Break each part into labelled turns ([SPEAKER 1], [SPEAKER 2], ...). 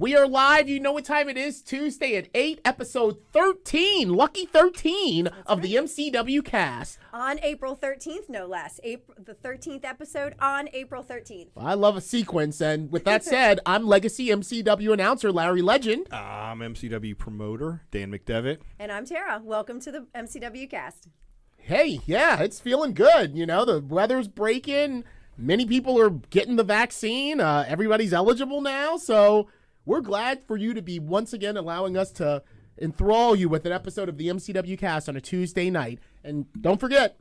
[SPEAKER 1] We are live. You know what time it is. Tuesday at 8, episode 13. Lucky 13 of the MCW Cast.
[SPEAKER 2] On April 13th, no less. The 13th episode on April 13th.
[SPEAKER 1] I love a sequence. And with that said, I'm Legacy MCW announcer Larry Legend.
[SPEAKER 3] I'm MCW promoter Dan McDevitt.
[SPEAKER 2] And I'm Tara. Welcome to the MCW Cast.
[SPEAKER 1] Hey, yeah, it's feeling good. You know, the weather's breaking. Many people are getting the vaccine. Everybody's eligible now. So we're glad for you to be once again allowing us to enthrall you with an episode of the MCW Cast on a Tuesday night. And don't forget,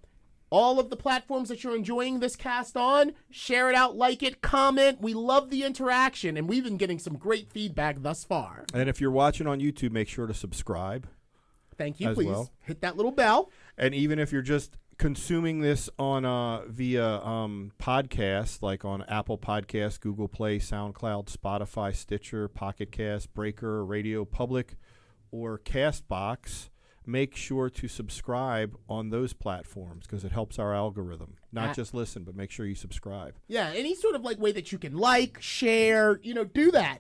[SPEAKER 1] all of the platforms that you're enjoying this cast on, share it out, like it, comment. We love the interaction, and we've been getting some great feedback thus far.
[SPEAKER 3] And if you're watching on YouTube, make sure to subscribe.
[SPEAKER 1] Thank you.
[SPEAKER 3] As
[SPEAKER 1] Please
[SPEAKER 3] well.
[SPEAKER 1] hit that little bell.
[SPEAKER 3] And even if you're just consuming this on via podcasts, like on Apple Podcasts, Google Play, SoundCloud, Spotify, Stitcher, Pocket Cast, Breaker, Radio Public, or Castbox, make sure to subscribe on those platforms because it helps our algorithm. Not just listen, but make sure you subscribe.
[SPEAKER 1] Yeah, any sort of like way that you can like, share, do that.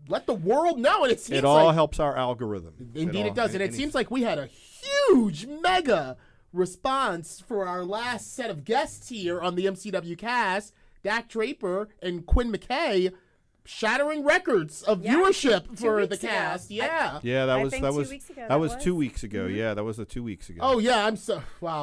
[SPEAKER 1] Let the world know. And
[SPEAKER 3] it all helps our algorithm.
[SPEAKER 1] Indeed it does. And it seems like we had a huge, mega response for our last set of guests here on the MCW Cast. Dak Draper and Quinn McKay shattering records of viewership for the cast. Yeah.
[SPEAKER 3] That was 2 weeks ago. That was 2 weeks ago.
[SPEAKER 2] Mm-hmm.
[SPEAKER 3] Yeah, that was the 2 weeks ago.
[SPEAKER 1] Oh yeah, I'm so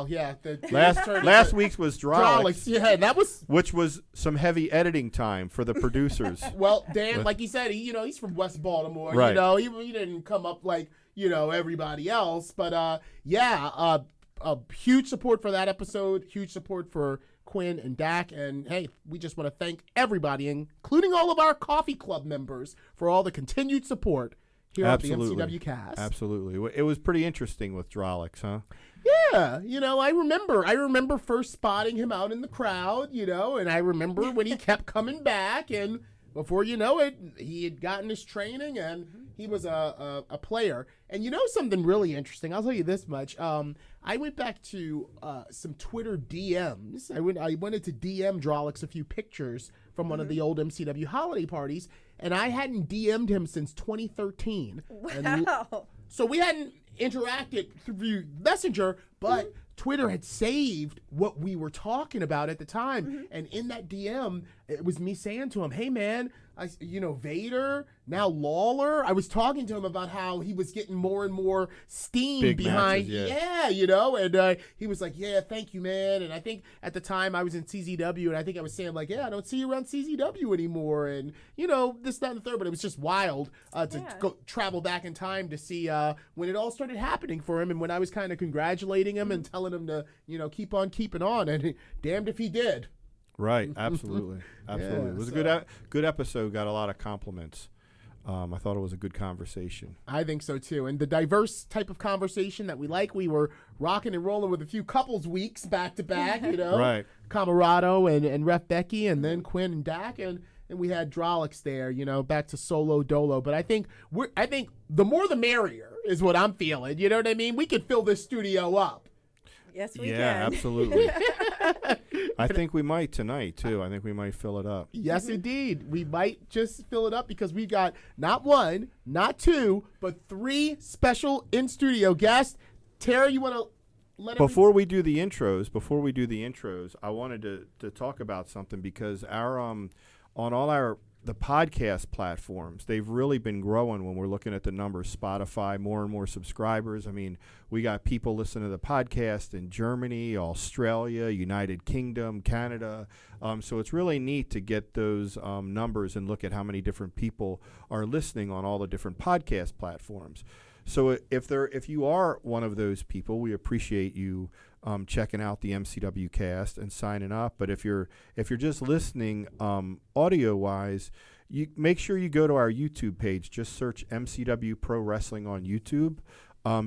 [SPEAKER 1] yeah.
[SPEAKER 3] Last week's was Drolix.
[SPEAKER 1] Yeah, that was
[SPEAKER 3] which was some heavy editing time for the producers.
[SPEAKER 1] Well, Dan, like he said, he's from West Baltimore.
[SPEAKER 3] Right.
[SPEAKER 1] He didn't come up like everybody else, but a huge support for that episode. Huge support for Quinn and Dak, and hey, we just want to thank everybody, including all of our coffee club members, for all the continued support here at the MCW Cast.
[SPEAKER 3] Absolutely. It was pretty interesting with Drolix, huh?
[SPEAKER 1] Yeah, I remember first spotting him out in the crowd, and I remember when he kept coming back, and before you know it, he had gotten his training, and he was a player. And something really interesting, I'll tell you this much. I went back to some Twitter DMs. I wanted to DM Drolix a few pictures from one of the old MCW holiday parties, and I hadn't DM'd him since 2013.
[SPEAKER 2] Wow.
[SPEAKER 1] So we hadn't interacted through Messenger, but Twitter had saved what we were talking about at the time. And in that DM, it was me saying to him, hey, man, Vader, now Lawler. I was talking to him about how he was getting more and more steam
[SPEAKER 3] Big
[SPEAKER 1] behind.
[SPEAKER 3] matches,
[SPEAKER 1] and he was like, yeah, thank you, man. And I think at the time I was in CZW, and I think I was saying like, yeah, I don't see you around CZW anymore. And, this, that, and the third. But it was just wild to go travel back in time to see when it all started happening for him, and when I was kind of congratulating him and telling him to, keep on keeping on. And damned if he did.
[SPEAKER 3] Right, absolutely. Absolutely. It was a good episode, got a lot of compliments. I thought it was a good conversation.
[SPEAKER 1] I think so, too. And the diverse type of conversation that we like, we were rocking and rolling with a few couples weeks back to back,
[SPEAKER 3] Right.
[SPEAKER 1] Camarado and Ref Becky, and then Quinn and Dak, and we had Drolix there, back to solo dolo. But I think the more the merrier is what I'm feeling. You know what I mean? We could fill this studio up.
[SPEAKER 2] Yes, we can.
[SPEAKER 3] Yeah, absolutely. I think we might tonight, too. I think we might fill it up.
[SPEAKER 1] Yes, indeed. We might just fill it up because we got not one, not two, but 3 special in-studio guests. Tara, you want to let
[SPEAKER 3] Before we do the intros, I wanted to talk about something because on all the podcast platforms, they've really been growing when we're looking at the numbers. Spotify, more and more subscribers. I mean, we got people listening to the podcast in Germany, Australia, United Kingdom, Canada. So it's really neat to get those numbers and look at how many different people are listening on all the different podcast platforms. So if you are one of those people, we appreciate you checking out the MCW Cast and signing up. But if you're just listening audio wise, you make sure you go to our YouTube page. Just search MCW Pro Wrestling on YouTube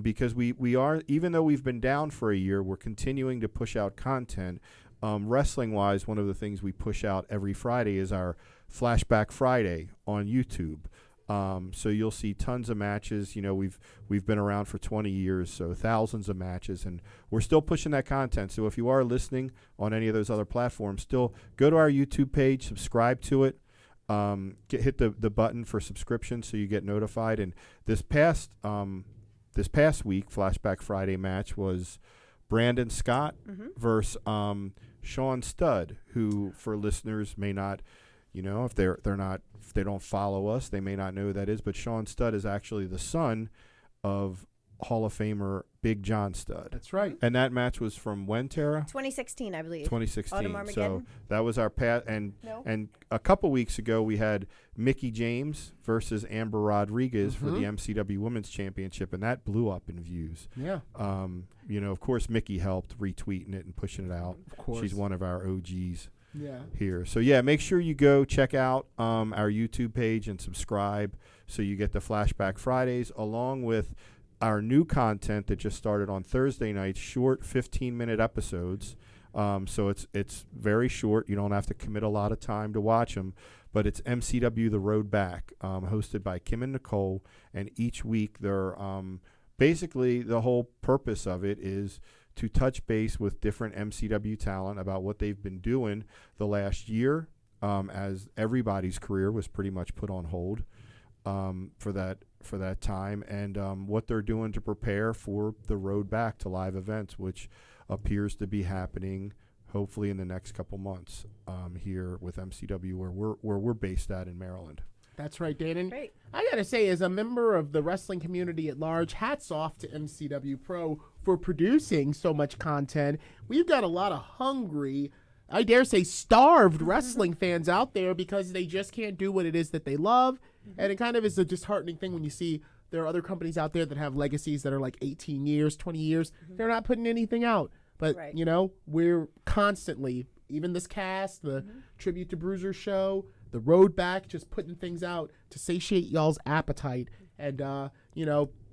[SPEAKER 3] because we are, even though we've been down for a year, we're continuing to push out content. Wrestling wise, one of the things we push out every Friday is our Flashback Friday on YouTube. So you'll see tons of matches. We've been around for 20 years, so thousands of matches, and we're still pushing that content. So if you are listening on any of those other platforms, still go to our YouTube page, subscribe to it. hit the button for subscription so you get notified. And this past week, Flashback Friday match was Brandon Scott versus Sean Studd, who for listeners may not, if if they don't follow us, they may not know who that is. But Sean Studd is actually the son of Hall of Famer Big John Studd.
[SPEAKER 1] That's right.
[SPEAKER 3] And that match was from when, Tara?
[SPEAKER 2] 2016, I believe.
[SPEAKER 3] 2016.
[SPEAKER 2] Autumn Armageddon.
[SPEAKER 3] So that was our past. And a couple weeks ago, we had Mickie James versus Amber Rodriguez for the MCW Women's Championship, and that blew up in views.
[SPEAKER 1] Yeah.
[SPEAKER 3] Of course, Mickie helped retweeting it and pushing it out.
[SPEAKER 1] Of course.
[SPEAKER 3] She's one of our OGs.
[SPEAKER 1] Yeah.
[SPEAKER 3] Here. So, yeah, make sure you go check out our YouTube page and subscribe so you get the Flashback Fridays along with our new content that just started on Thursday nights, short 15-minute episodes. So it's very short. You don't have to commit a lot of time to watch them. But it's MCW The Road Back, hosted by Kim and Nicole. And each week they're basically the whole purpose of it is to touch base with different MCW talent about what they've been doing the last year, as everybody's career was pretty much put on hold for that time, and what they're doing to prepare for the road back to live events, which appears to be happening hopefully in the next couple months here with MCW, where we're based at in Maryland.
[SPEAKER 1] That's right, Dan. And
[SPEAKER 2] Great.
[SPEAKER 1] I got to say, as a member of the wrestling community at large, hats off to MCW Pro for producing so much content. We've got a lot of hungry, I dare say starved wrestling fans out there because they just can't do what it is that they love. And it kind of is a disheartening thing when you see there are other companies out there that have legacies that are like 18 years, 20 years. They're not putting anything out. But, we're constantly, even this cast, the Tribute to Bruiser show, the road back, just putting things out to satiate y'all's appetite and,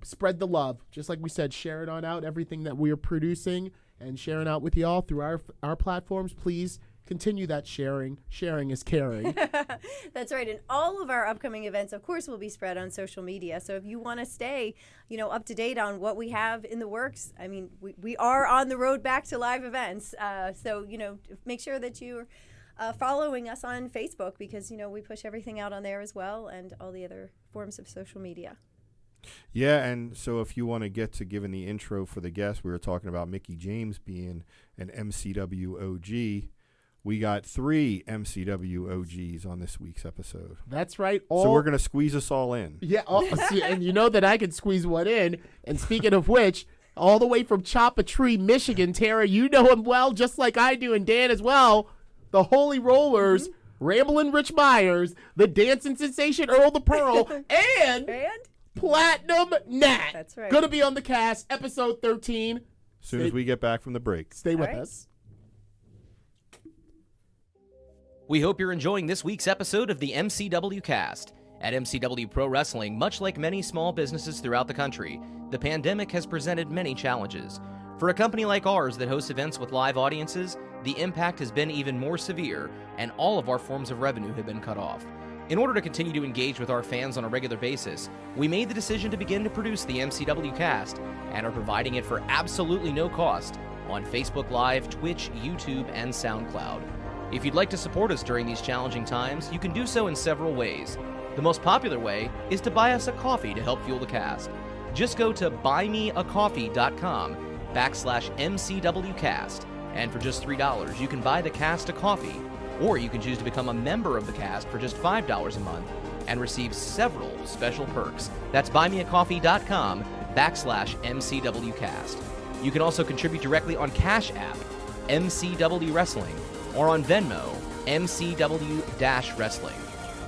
[SPEAKER 1] spread the love. Just like we said, share it on out, everything that we're producing and sharing out with y'all through our platforms. Please continue that sharing. Sharing is caring.
[SPEAKER 2] That's right. And all of our upcoming events, of course, will be spread on social media. So if you want to stay, up to date on what we have in the works, I mean, we are on the road back to live events. So, make sure that you're following us on Facebook because, we push everything out on there as well and all the other forms of social media.
[SPEAKER 3] Yeah, and so if you want to get to giving the intro for the guest, we were talking about Mickie James being an MCW OG. We got 3 MCW OGs on this week's episode.
[SPEAKER 1] That's right.
[SPEAKER 3] So we're going to squeeze us all in.
[SPEAKER 1] Yeah, and you know that I can squeeze one in. And speaking of which, all the way from Chop a Tree, Michigan, Tara, you know him well, just like I do, and Dan as well. The Holy Rollers, Ramblin Rich Myers, the dancing sensation Earl the Pearl, and Platinum Nat.
[SPEAKER 2] That's right.
[SPEAKER 1] Going to be on the cast, episode 13.
[SPEAKER 3] As soon as we get back from the break.
[SPEAKER 1] Stay with
[SPEAKER 2] right.
[SPEAKER 1] us.
[SPEAKER 4] We hope you're enjoying this week's episode of the MCW Cast. At MCW Pro Wrestling, much like many small businesses throughout the country, the pandemic has presented many challenges. For a company like ours that hosts events with live audiences, the impact has been even more severe, and all of our forms of revenue have been cut off. In order to continue to engage with our fans on a regular basis, we made the decision to begin to produce the MCW Cast and are providing it for absolutely no cost on Facebook Live, Twitch, YouTube, and SoundCloud. If you'd like to support us during these challenging times, you can do so in several ways. The most popular way is to buy us a coffee to help fuel the cast. Just go to buymeacoffee.com/MCWcast, and for just $3, you can buy the cast a coffee, or you can choose to become a member of the cast for just $5 a month and receive several special perks. That's buymeacoffee.com/MCWcast. You can also contribute directly on Cash App, MCW Wrestling, or on Venmo, MCW-Wrestling.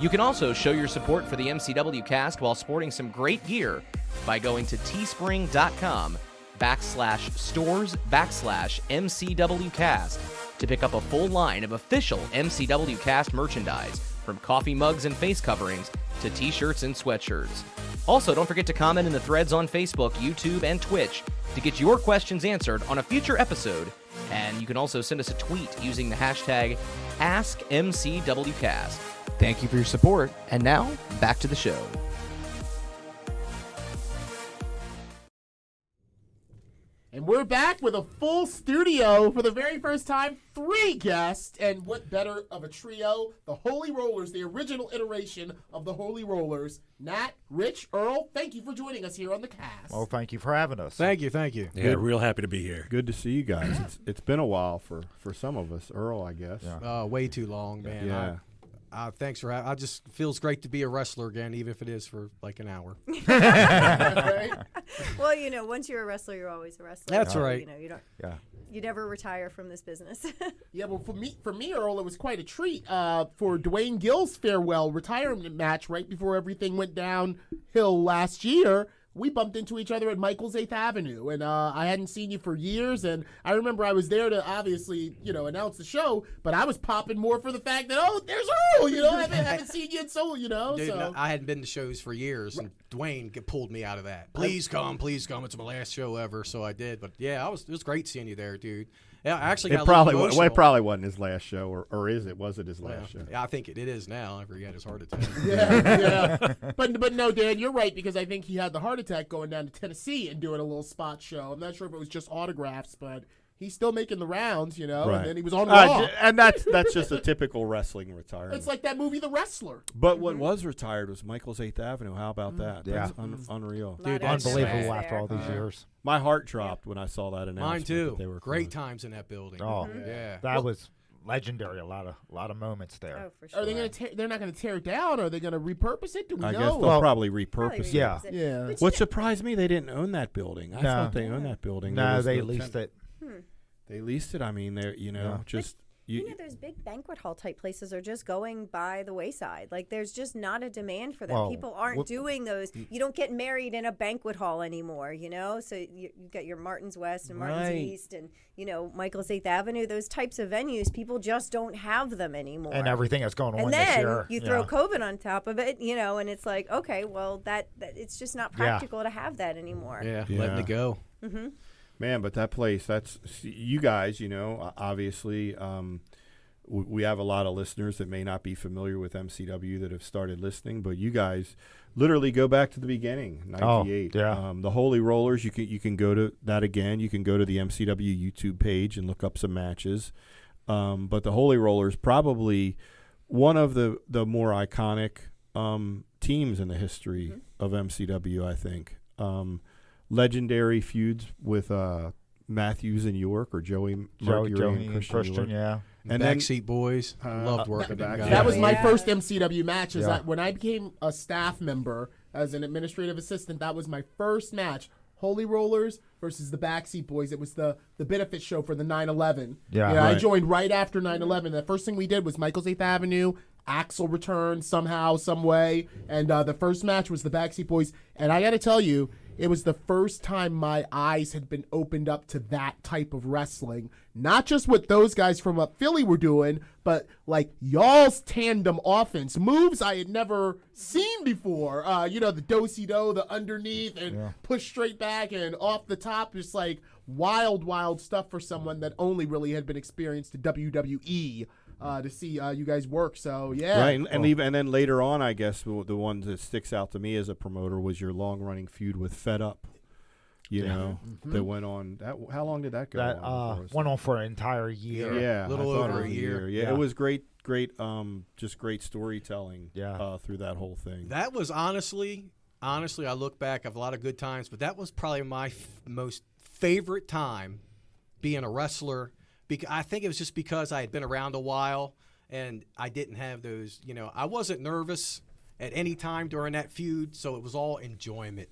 [SPEAKER 4] You can also show your support for the MCW Cast while sporting some great gear by going to teespring.com/stores/MCWcast to pick up a full line of official MCW Cast merchandise, from coffee mugs and face coverings to t-shirts and sweatshirts. Also, don't forget to comment in the threads on Facebook, YouTube, and Twitch to get your questions answered on a future episode. And you can also send us a tweet using the hashtag AskMCWCast. Thank you for your support, and now, back to the show.
[SPEAKER 1] And we're back with a full studio for the very first time. 3 guests, and what better of a trio? The Holy Rollers, the original iteration of the Holy Rollers. Nat, Rich, Earl, thank you for joining us here on the cast.
[SPEAKER 5] Well, thank you for having us.
[SPEAKER 6] Thank you.
[SPEAKER 7] Yeah, real happy to be here.
[SPEAKER 3] Good to see you guys. It's been a while for some of us. Earl, I guess.
[SPEAKER 5] Yeah.
[SPEAKER 6] Way too long, man.
[SPEAKER 3] Yeah.
[SPEAKER 6] Thanks for having. I just feels great to be a wrestler again, even if it is for like an hour.
[SPEAKER 1] Right?
[SPEAKER 2] Well, once you're a wrestler, you're always a wrestler.
[SPEAKER 6] That's
[SPEAKER 2] So,
[SPEAKER 6] right.
[SPEAKER 2] You don't.
[SPEAKER 5] Yeah.
[SPEAKER 2] You never retire from this business.
[SPEAKER 1] Yeah, well, for me, Earl, it was quite a treat. For Dwayne Gill's farewell retirement match right before everything went downhill last year, we bumped into each other at Michael's 8th Avenue, and I hadn't seen you for years, and I remember I was there to obviously, announce the show, but I was popping more for the fact that, there's Earl, I haven't seen you in so,
[SPEAKER 6] Dude,
[SPEAKER 1] so.
[SPEAKER 6] no, I hadn't been to shows for years, and Dwayne pulled me out of that. Please come. It's my last show ever, so I did. But yeah, it was great seeing you there, dude. Yeah, I actually got
[SPEAKER 3] It probably
[SPEAKER 6] emotional.
[SPEAKER 3] wasn't his last show, or is it? Was it his last show?
[SPEAKER 6] Yeah, I think it is now. After he had his heart attack.
[SPEAKER 1] Yeah. But no, Dan, you're right, because I think he had the heart attack going down to Tennessee and doing a little spot show. I'm not sure if it was just autographs, but he's still making the rounds,
[SPEAKER 3] Right.
[SPEAKER 1] and then he was on Raw.
[SPEAKER 3] And that's just a typical wrestling retirement.
[SPEAKER 1] It's like that movie, The Wrestler.
[SPEAKER 3] But what was retired was Michael's 8th Avenue. How about that?
[SPEAKER 5] Yeah.
[SPEAKER 3] That's unreal.
[SPEAKER 2] Lot
[SPEAKER 6] Dude,
[SPEAKER 2] of
[SPEAKER 5] Unbelievable
[SPEAKER 2] extras
[SPEAKER 5] after all
[SPEAKER 2] there.
[SPEAKER 5] these years.
[SPEAKER 3] My heart dropped when I saw that announcement.
[SPEAKER 6] Mine too.
[SPEAKER 3] that They were
[SPEAKER 6] Great
[SPEAKER 3] coming.
[SPEAKER 6] times in that building.
[SPEAKER 5] Oh,
[SPEAKER 6] yeah.
[SPEAKER 5] that was legendary. A lot of moments there.
[SPEAKER 2] Oh, for sure.
[SPEAKER 1] Are they going to? They're not going to tear it down. Or are they going to repurpose it? Do we
[SPEAKER 3] I
[SPEAKER 1] know?
[SPEAKER 3] guess they'll
[SPEAKER 5] Well,
[SPEAKER 3] probably
[SPEAKER 2] Probably
[SPEAKER 3] repurpose it.
[SPEAKER 5] Yeah.
[SPEAKER 2] reuse it.
[SPEAKER 1] Yeah.
[SPEAKER 2] But
[SPEAKER 3] What surprised me, they didn't own that building. I
[SPEAKER 5] No.
[SPEAKER 3] thought they owned that building. There
[SPEAKER 5] No,
[SPEAKER 3] was
[SPEAKER 5] they
[SPEAKER 3] no
[SPEAKER 5] leased it.
[SPEAKER 3] They leased it. I mean, they're just
[SPEAKER 2] those big banquet hall type places are just going by the wayside. Like, there's just not a demand for them.
[SPEAKER 5] Well,
[SPEAKER 2] People aren't doing those. You don't get married in a banquet hall anymore, So you've got your Martin's West and Martin's
[SPEAKER 1] Right.
[SPEAKER 2] East and, Michael's 8th Avenue. Those types of venues, people just don't have them anymore.
[SPEAKER 5] And everything that's going on
[SPEAKER 2] And
[SPEAKER 5] this
[SPEAKER 2] then
[SPEAKER 5] year.
[SPEAKER 2] you throw COVID on top of it, and it's like, okay, well, that it's just not practical to have that anymore.
[SPEAKER 6] Yeah,
[SPEAKER 3] Yeah.
[SPEAKER 6] letting it go.
[SPEAKER 3] Man, but that place, you guys, obviously, we have a lot of listeners that may not be familiar with MCW that have started listening, but you guys literally go back to the beginning, 98.
[SPEAKER 5] yeah.
[SPEAKER 3] The Holy Rollers, you can go to that again. You can go to the MCW YouTube page and look up some matches. But the Holy Rollers, probably one of the more iconic teams in the history of MCW, I think. Legendary feuds with Matthews and York, or Joey Mercury and Christian York.
[SPEAKER 5] yeah.
[SPEAKER 3] And then
[SPEAKER 6] Backseat Boys. Loved working them guys.
[SPEAKER 1] That was my
[SPEAKER 2] Yeah.
[SPEAKER 1] first MCW match. Is
[SPEAKER 5] Yeah.
[SPEAKER 1] that when I became a staff member as an administrative assistant, that was my first match. Holy Rollers versus the Backseat Boys. It was the benefit show for the 9/11.
[SPEAKER 5] Yeah,
[SPEAKER 1] I
[SPEAKER 5] right.
[SPEAKER 1] joined right after 9/11. The first thing we did was Michael's 8th Avenue. Axel returned somehow, some way, and the first match was the Backseat Boys. And I got to tell you, it was the first time my eyes had been opened up to that type of wrestling. Not just what those guys from up Philly were doing, but like y'all's tandem offense moves I had never seen before. The do-si-do, the underneath, and push straight back and off the top. Just like wild stuff for someone that only really had been experienced to WWE. To see you guys work, so yeah.
[SPEAKER 3] Right, and then later on, I guess the one that sticks out to me as a promoter was your long-running feud with Fed Up. That went on. How long did that go
[SPEAKER 5] That
[SPEAKER 3] on? for us?
[SPEAKER 5] went on for an entire year.
[SPEAKER 3] Yeah,
[SPEAKER 6] Little
[SPEAKER 3] I thought
[SPEAKER 6] over
[SPEAKER 3] it was
[SPEAKER 6] a year.
[SPEAKER 3] Yeah,
[SPEAKER 5] Yeah.
[SPEAKER 3] it was great, just great storytelling.
[SPEAKER 5] Yeah.
[SPEAKER 3] Through that whole thing.
[SPEAKER 6] That was honestly, I look back, I have a lot of good times, but that was probably my most favorite time being a wrestler. I think it was just because I had been around a while and I didn't have those, I wasn't nervous at any time during that feud, so it was all enjoyment,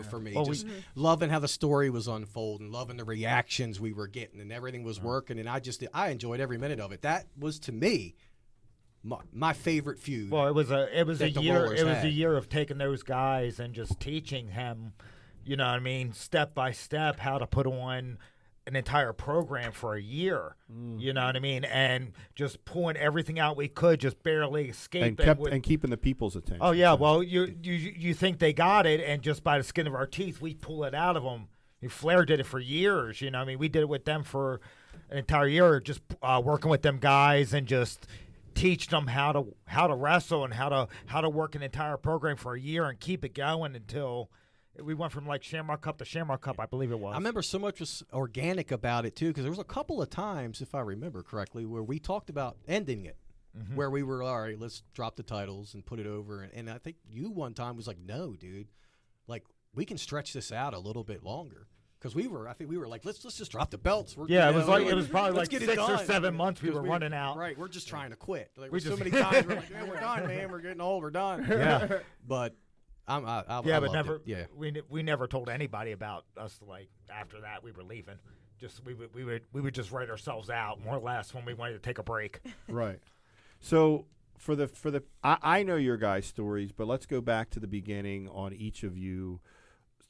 [SPEAKER 6] for me.
[SPEAKER 5] Well,
[SPEAKER 6] just loving how the story was unfolding, loving the reactions we were getting, and everything was working, and I enjoyed every minute of it. That was, to me, my favorite feud.
[SPEAKER 5] Well, it was a
[SPEAKER 6] that the
[SPEAKER 5] year.
[SPEAKER 6] Rollers
[SPEAKER 5] It was
[SPEAKER 6] had.
[SPEAKER 5] a year of taking those guys and just teaching him, step by step how to put on an entire program for a year. You know what I mean? And just pulling everything out we could, just barely escaping.
[SPEAKER 3] and keeping the people's attention.
[SPEAKER 5] Oh yeah, well you think they got it, and just by the skin of our teeth, we pull it out of them. Flair did it for years. We did it with them for an entire year, just working with them guys and just teach them how to wrestle and how to work an entire program for a year and keep it going until We went from like Shamrock Cup to Shamrock Cup, I believe it was.
[SPEAKER 6] I remember so much was organic about it too, because there was a couple of times, if I remember correctly, where we talked about ending it, where we were, all right, let's drop the titles and put it over. And I think you one time was like, no, dude, like we can stretch this out a little bit longer. Because I think we were like, let's just drop the belts.
[SPEAKER 5] Yeah, it was probably like
[SPEAKER 6] get
[SPEAKER 5] 6 or 7
[SPEAKER 6] done.
[SPEAKER 5] months we were running out.
[SPEAKER 6] Right, we're just trying to quit. Like,
[SPEAKER 5] We
[SPEAKER 6] so
[SPEAKER 5] just-
[SPEAKER 6] many times we're like, man, we're done, man. We're getting old. We're done.
[SPEAKER 5] Yeah.
[SPEAKER 6] But I
[SPEAKER 5] Yeah,
[SPEAKER 6] I
[SPEAKER 5] but
[SPEAKER 6] loved
[SPEAKER 5] never.
[SPEAKER 6] it. Yeah.
[SPEAKER 5] We never told anybody about us. Like after that, we were leaving. Just we would just write ourselves out more or less when we wanted to take a break.
[SPEAKER 3] Right. So for the I know your guys' stories, but let's go back to the beginning on each of you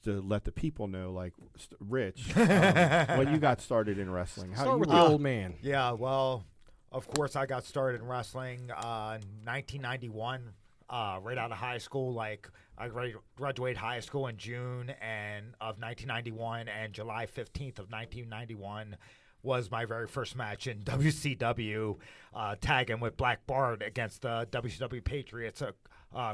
[SPEAKER 3] to let the people know, like Rich, when you got started in wrestling. How
[SPEAKER 6] Start
[SPEAKER 3] you
[SPEAKER 6] with
[SPEAKER 3] were-
[SPEAKER 6] the old man.
[SPEAKER 5] Yeah, well, of course, I got started in wrestling in 1991, right out of high school. Like, I graduated high school in June of 1991, and July 15th of 1991 was my very first match in WCW, tagging with Black Bart against the WCW Patriots,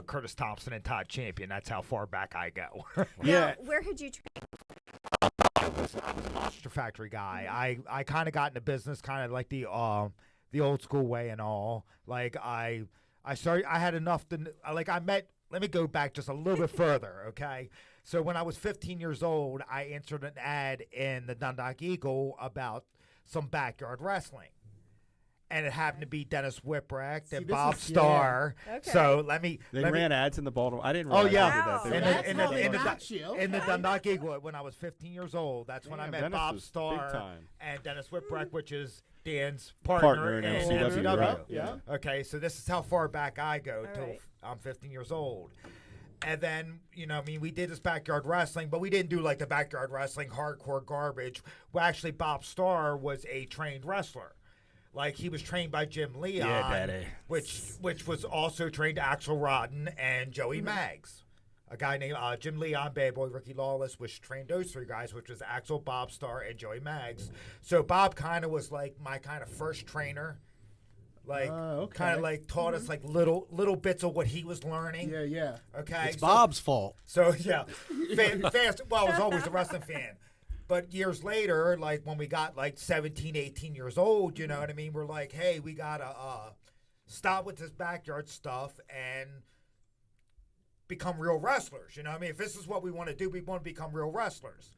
[SPEAKER 5] Curtis Thompson and Todd Champion. That's how far back I go.
[SPEAKER 3] Yeah.
[SPEAKER 2] Now, where had you trained?
[SPEAKER 5] I was a Monster Factory guy. I kind of got into business kind of like the old school way and all. Like I had enough to like I met. Let me go back just a little bit further, okay? So when I was 15 years old, I answered an ad in the Dundalk Eagle about some backyard wrestling. And it happened to be Dennis Whipwreck
[SPEAKER 1] See,
[SPEAKER 5] and
[SPEAKER 1] this
[SPEAKER 5] Bob
[SPEAKER 1] is-
[SPEAKER 5] Starr.
[SPEAKER 2] yeah. Okay.
[SPEAKER 5] So let me
[SPEAKER 3] They
[SPEAKER 5] let me-
[SPEAKER 3] ran ads in the Baltimore. I didn't
[SPEAKER 5] Oh,
[SPEAKER 3] realize
[SPEAKER 5] yeah.
[SPEAKER 3] they did
[SPEAKER 2] Wow.
[SPEAKER 3] that.
[SPEAKER 5] in
[SPEAKER 2] That's
[SPEAKER 5] the,
[SPEAKER 2] how
[SPEAKER 5] in the,
[SPEAKER 2] they
[SPEAKER 5] in the,
[SPEAKER 2] got
[SPEAKER 1] you.
[SPEAKER 5] in the
[SPEAKER 1] Okay.
[SPEAKER 5] Dundalk Eagle when I was 15 years old. That's when I
[SPEAKER 3] Damn,
[SPEAKER 5] met
[SPEAKER 3] Dennis
[SPEAKER 5] Bob
[SPEAKER 3] was big
[SPEAKER 5] Starr
[SPEAKER 3] time.
[SPEAKER 5] and Dennis Whipwreck, which is Dan's
[SPEAKER 3] Partner
[SPEAKER 5] partner
[SPEAKER 3] in
[SPEAKER 5] in
[SPEAKER 3] MCW,
[SPEAKER 5] MCW.
[SPEAKER 3] right,
[SPEAKER 1] yeah.
[SPEAKER 5] Okay, so this is how far back I go
[SPEAKER 2] All
[SPEAKER 5] till
[SPEAKER 2] right.
[SPEAKER 5] I'm 15 years old. And then, we did this backyard wrestling, but we didn't do like the backyard wrestling hardcore garbage. Well, actually, Bob Starr was a trained wrestler. Like, he was trained by Jim Leon,
[SPEAKER 3] Daddy.
[SPEAKER 5] which was also trained Axel Rodden and Joey Maggs. A guy named Jim Leon, Bad Boy, Ricky Lawless, which trained those three guys, which was Axel, Bob Starr, and Joey Maggs. So Bob kind of was like my kind of first trainer. Like,
[SPEAKER 1] Okay.
[SPEAKER 5] kind of like taught us like little bits of what he was learning.
[SPEAKER 1] Yeah, yeah.
[SPEAKER 5] Okay.
[SPEAKER 6] It's
[SPEAKER 5] so-
[SPEAKER 6] Bob's fault.
[SPEAKER 5] So yeah, fast. Well, I was always a wrestling fan, but years later, like when we got like 17, 18 years old, you know what I mean? We're like, hey, we gotta stop with this backyard stuff and become real wrestlers. You know what I mean? If this is what we want to do, we want to become real wrestlers.